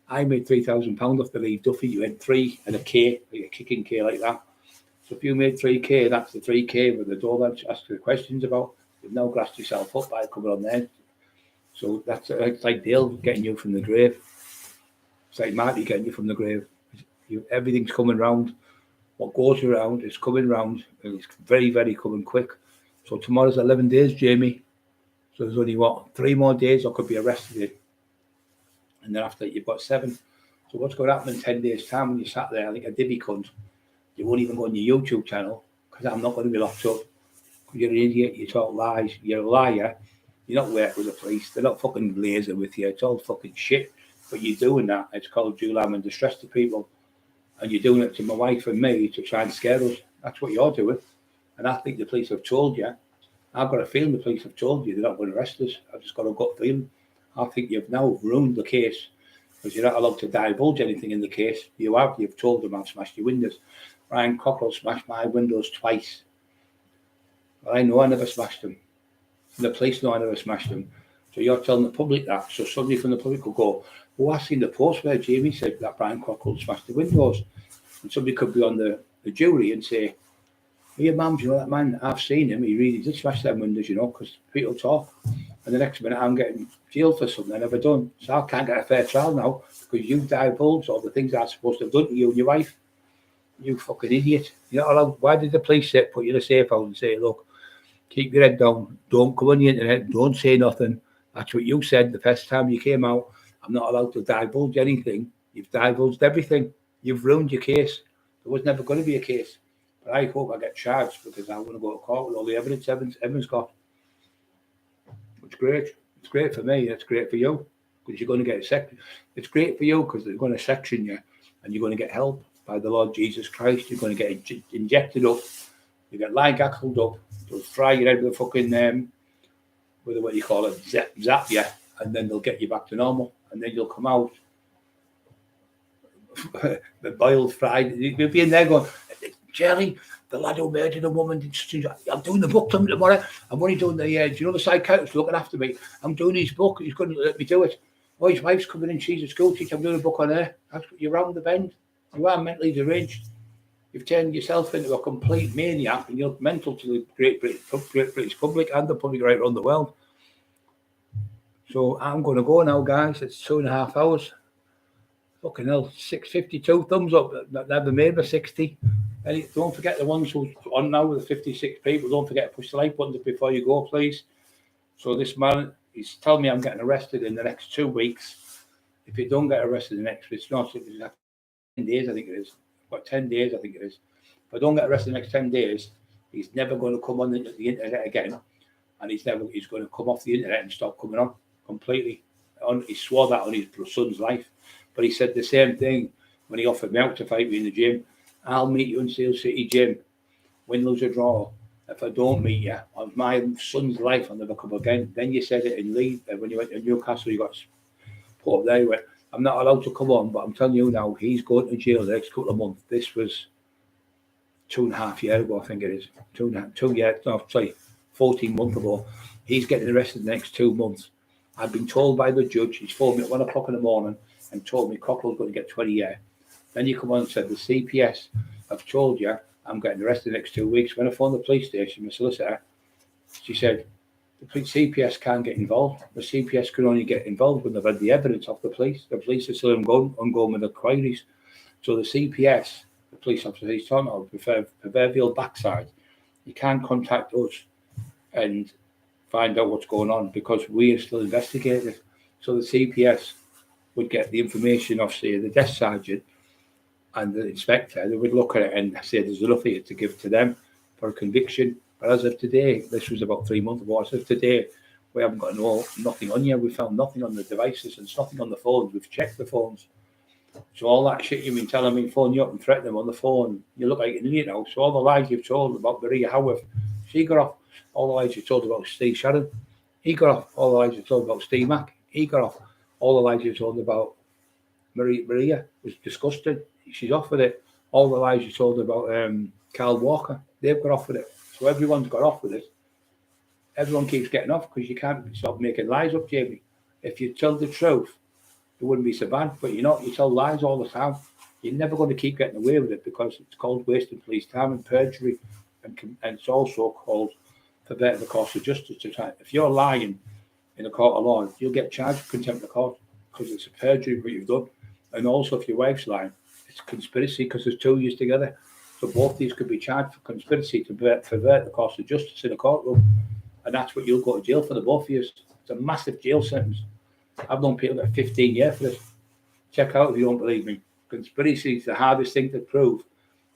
I made £3,000 off the Lee Duffy. You went 3 and a K, like a kicking K like that. So if you made 3K, that's the 3K with the door that ask the questions about. You've now grassed yourself up by coming on there. So it's like Dale getting you from the grave. It's like Marty getting you from the grave. Everything's coming round. What goes around is coming round, and it's very, very coming quick. So tomorrow's 11 days, Jamie. So there's only, 3 more days I could be arrested. And then after that, you've got 7. So what's going to happen in 10 days' time when you sat there like a divvy cunt? You won't even go on your YouTube channel because I'm not going to be locked up. You're an idiot. You talk lies. You're a liar. You're not working with the police. They're not fucking laser with you. It's all fucking shit. But you're doing that. It's called Julam and distress to people. And you're doing it to my wife and me to try and scare us. That's what you're doing. And I think the police have told you. I've got a feeling the police have told you they're not going to arrest us. I've just got a gut feeling. I think you've now ruined the case because you're not allowed to divulge anything in the case. You've told them I've smashed your windows. Brian Cockerill smashed my windows twice. But I know I never smashed them. And the police know I never smashed them. So you're telling the public that. So somebody from the public will go, oh, I've seen the post where Jamie said that Brian Cockerill smashed the windows. And somebody could be on the jury and say, hey, ma'am, do you know that man? I've seen him. He really did smash them windows, because people talk. And the next minute I'm getting jailed for something I never done. So I can't get a fair trial now because you've divulged all the things I'm supposed to have done to you and your wife. You fucking idiot. You're not allowed. Why did the police put you in a safe house and say, look, keep your head down, don't go on the internet, don't say nothing? That's what you said the first time you came out. I'm not allowed to divulge anything. You've divulged everything. You've ruined your case. There was never going to be a case. But I hope I get charged because I'm going to go to court with all the evidence Evan's got. It's great. It's great for me. It's great for you because you're going to get a section. It's great for you because they're going to section you and you're going to get help by the Lord Jesus Christ. You're going to get injected up. You get line-gackled up. They'll fry your head with a fucking, with what you call it, zap you, and then they'll get you back to normal. And then you'll come out boiled, fried. You'll be in there going, Jerry, the lad who murdered a woman, I'm doing the book tomorrow. I'm only doing the, do you know the psychiatrist looking after me? I'm doing his book. He's going to let me do it. Oh, his wife's coming in. She's a school teacher. I'm doing a book on her. You're round the bend. You are mentally deranged. You've turned yourself into a complete maniac and you're mental to the great British public and the public right around the world. So I'm going to go now, guys. It's 2.5 hours. Fucking hell, 652 thumbs up. Never made me 60. And don't forget the ones who's on now with the 56 people. Don't forget to push the like button before you go, please. So this man, he's telling me I'm getting arrested in the next 2 weeks. If you don't get arrested in the next, it's not 10 days, I think it is. About 10 days, I think it is. If I don't get arrested in the next 10 days, he's never going to come on the internet again. And he's going to come off the internet and stop coming on completely. He swore that on his son's life. But he said the same thing when he offered me out to fight me in the gym. I'll meet you in Steel City Gym, win, lose or draw. If I don't meet you on my son's life, I'll never come again. Then you said it in Leeds when you went to Newcastle. You got put up there. You went, I'm not allowed to come on, but I'm telling you now, he's going to jail the next couple of months. This was 2.5 years ago, I think it is. 14 months ago. He's getting arrested the next 2 months. I've been told by the judge, he's phoned me at 1 o'clock in the morning and told me Cockerill's going to get 20 years. Then you come on and said, the CPS have told you I'm getting arrested the next 2 weeks. When I phoned the police station, my solicitor, she said, the CPS can't get involved. The CPS can only get involved when they've had the evidence of the police. The police are still ongoing with the queries. So the CPS, the police officer he's talking about, proverbial backside, you can't contact us and find out what's going on because we are still investigating. So the CPS would get the information of, say, the desk sergeant and the inspector. They would look at it and say there's enough here to give to them for a conviction. But as of today, this was about 3 months ago, as of today, we haven't got nothing on you. We found nothing on the devices and nothing on the phones. We've checked the phones. So all that shit you've been telling me, phone you up and threaten them on the phone, you look like an idiot now. So all the lies you've told about Maria Howarth, she got off. All the lies you told about Steve Sharon, he got off. All the lies you told about Steve Mack, he got off. All the lies you told about Maria was disgusting. She's off with it. All the lies you told about Carl Walker, they've got off with it. So everyone's got off with it. Everyone keeps getting off because you can't stop making lies up, Jamie. If you tell the truth, it wouldn't be so bad. But you tell lies all the time. You're never going to keep getting away with it because it's called wasting police time and perjury, and it's also called perverting the course of justice. If you're lying in a court of law, you'll get charged with contempt of court because it's a perjury what you've done. And also, if your wife's lying, it's conspiracy because there's 2 years together. So both these could be charged for conspiracy to pervert the course of justice in a courtroom. And that's what you'll go to jail for, the both of you. It's a massive jail sentence. I've known people that are 15 years for this. Check out if you don't believe me. Conspiracy is the hardest thing to prove.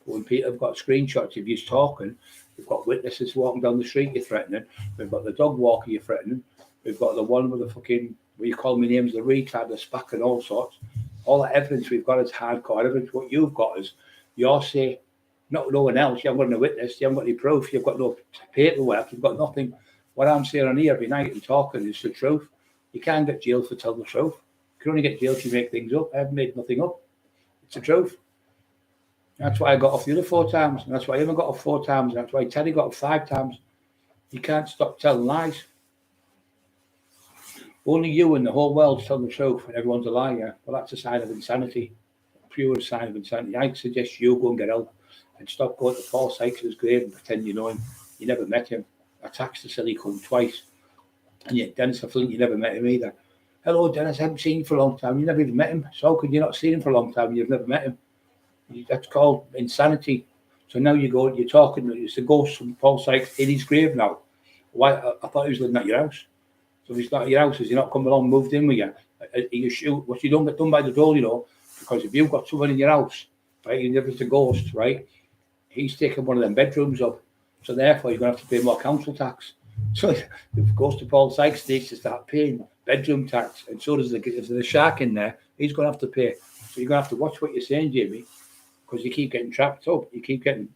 But when people have got screenshots of you talking, we've got witnesses walking down the street you're threatening. We've got the dog walker you're threatening. We've got the one with the fucking, what you call me names, the retard, the spack and all sorts. All that evidence we've got is hardcore evidence. What you've got is your say, not no one else. You haven't got no witness. You haven't got any proof. You've got no paperwork. You've got nothing. What I'm saying on here every night and talking is the truth. You can't get jailed for telling the truth. You can only get jailed if you make things up. I haven't made nothing up. It's the truth. That's why I got off the other 4 times. And that's why I even got off 4 times. And that's why Teddy got off 5 times. You can't stop telling lies. Only you and the whole world tell the truth and everyone's a liar. Well, that's a sign of insanity. A pure sign of insanity. I suggest you go and get help and stop going to Paul Sykes' grave and pretend you know him. You never met him. I taxed the silly cunt twice. And yet Dennis, I think you never met him either. Hello, Dennis, I haven't seen you for a long time. You never even met him. So how could you not see him for a long time and you've never met him? That's called insanity. So now you're talking, it's the ghost from Paul Sykes in his grave now. Why? I thought he was living at your house. So if he's not at your house, has he not come along, moved in with you? You shoot, what you don't get done by the door, because if you've got someone in your house, right, you never a ghost, right, he's taking one of them bedrooms up. So therefore, you're going to have to pay more council tax. So if it goes to Paul Sykes, needs to start paying bedroom tax. And so does if there's a shark in there, he's going to have to pay. So you're going to have to watch what you're saying, Jamie, because you keep getting trapped up. You keep getting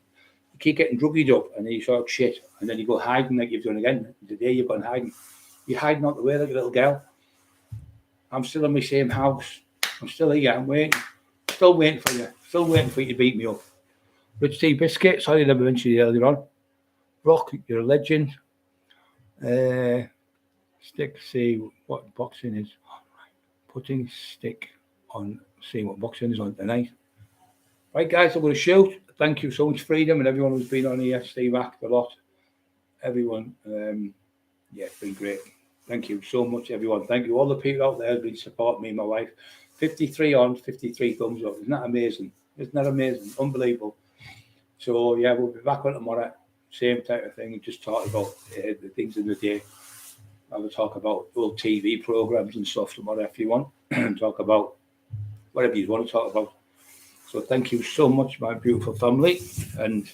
druggied up, and then you talk shit, and then you go hiding like you've done again. Today you've gone hiding. You're hiding out the way like a little girl. I'm still in my same house. I'm still here. I'm waiting. Still waiting for you. Still waiting for you to beat me up. Rich T. Biscuit. Sorry I never mentioned you earlier on. Rock, you're a legend. Stick, see what boxing is. Putting stick on, see what boxing is on tonight. Right, guys, I'm going to shoot. thank you so much, Freedom, and everyone who's been on here. Steve act a lot. Everyone, yeah, it's been great. Thank you so much, everyone. Thank you all the people out there who've been supporting me and my wife. 53 on, 53 thumbs up. Isn't that amazing? Isn't that amazing? Unbelievable. So yeah, we'll be back on tomorrow. Same type of thing. Just talk about the things in the day. I will talk about old TV programs and stuff tomorrow if you want. Talk about whatever you want to talk about. So thank you so much, my beautiful family, and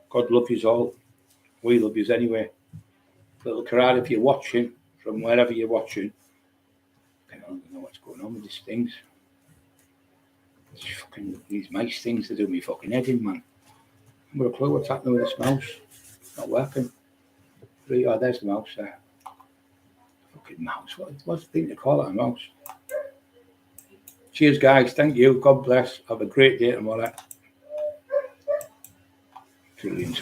God love you all. We love you anyway. Little Karad, if you're watching from wherever you're watching, I don't know what's going on with these things. It's fucking these mice things to do me fucking head in, man. I've got a clue what's happening with this mouse. It's not working. Oh, there's the mouse there. Fucking mouse. What's the thing to call it a mouse? Cheers, guys. Thank you. God bless. Have a great day tomorrow. Trillions.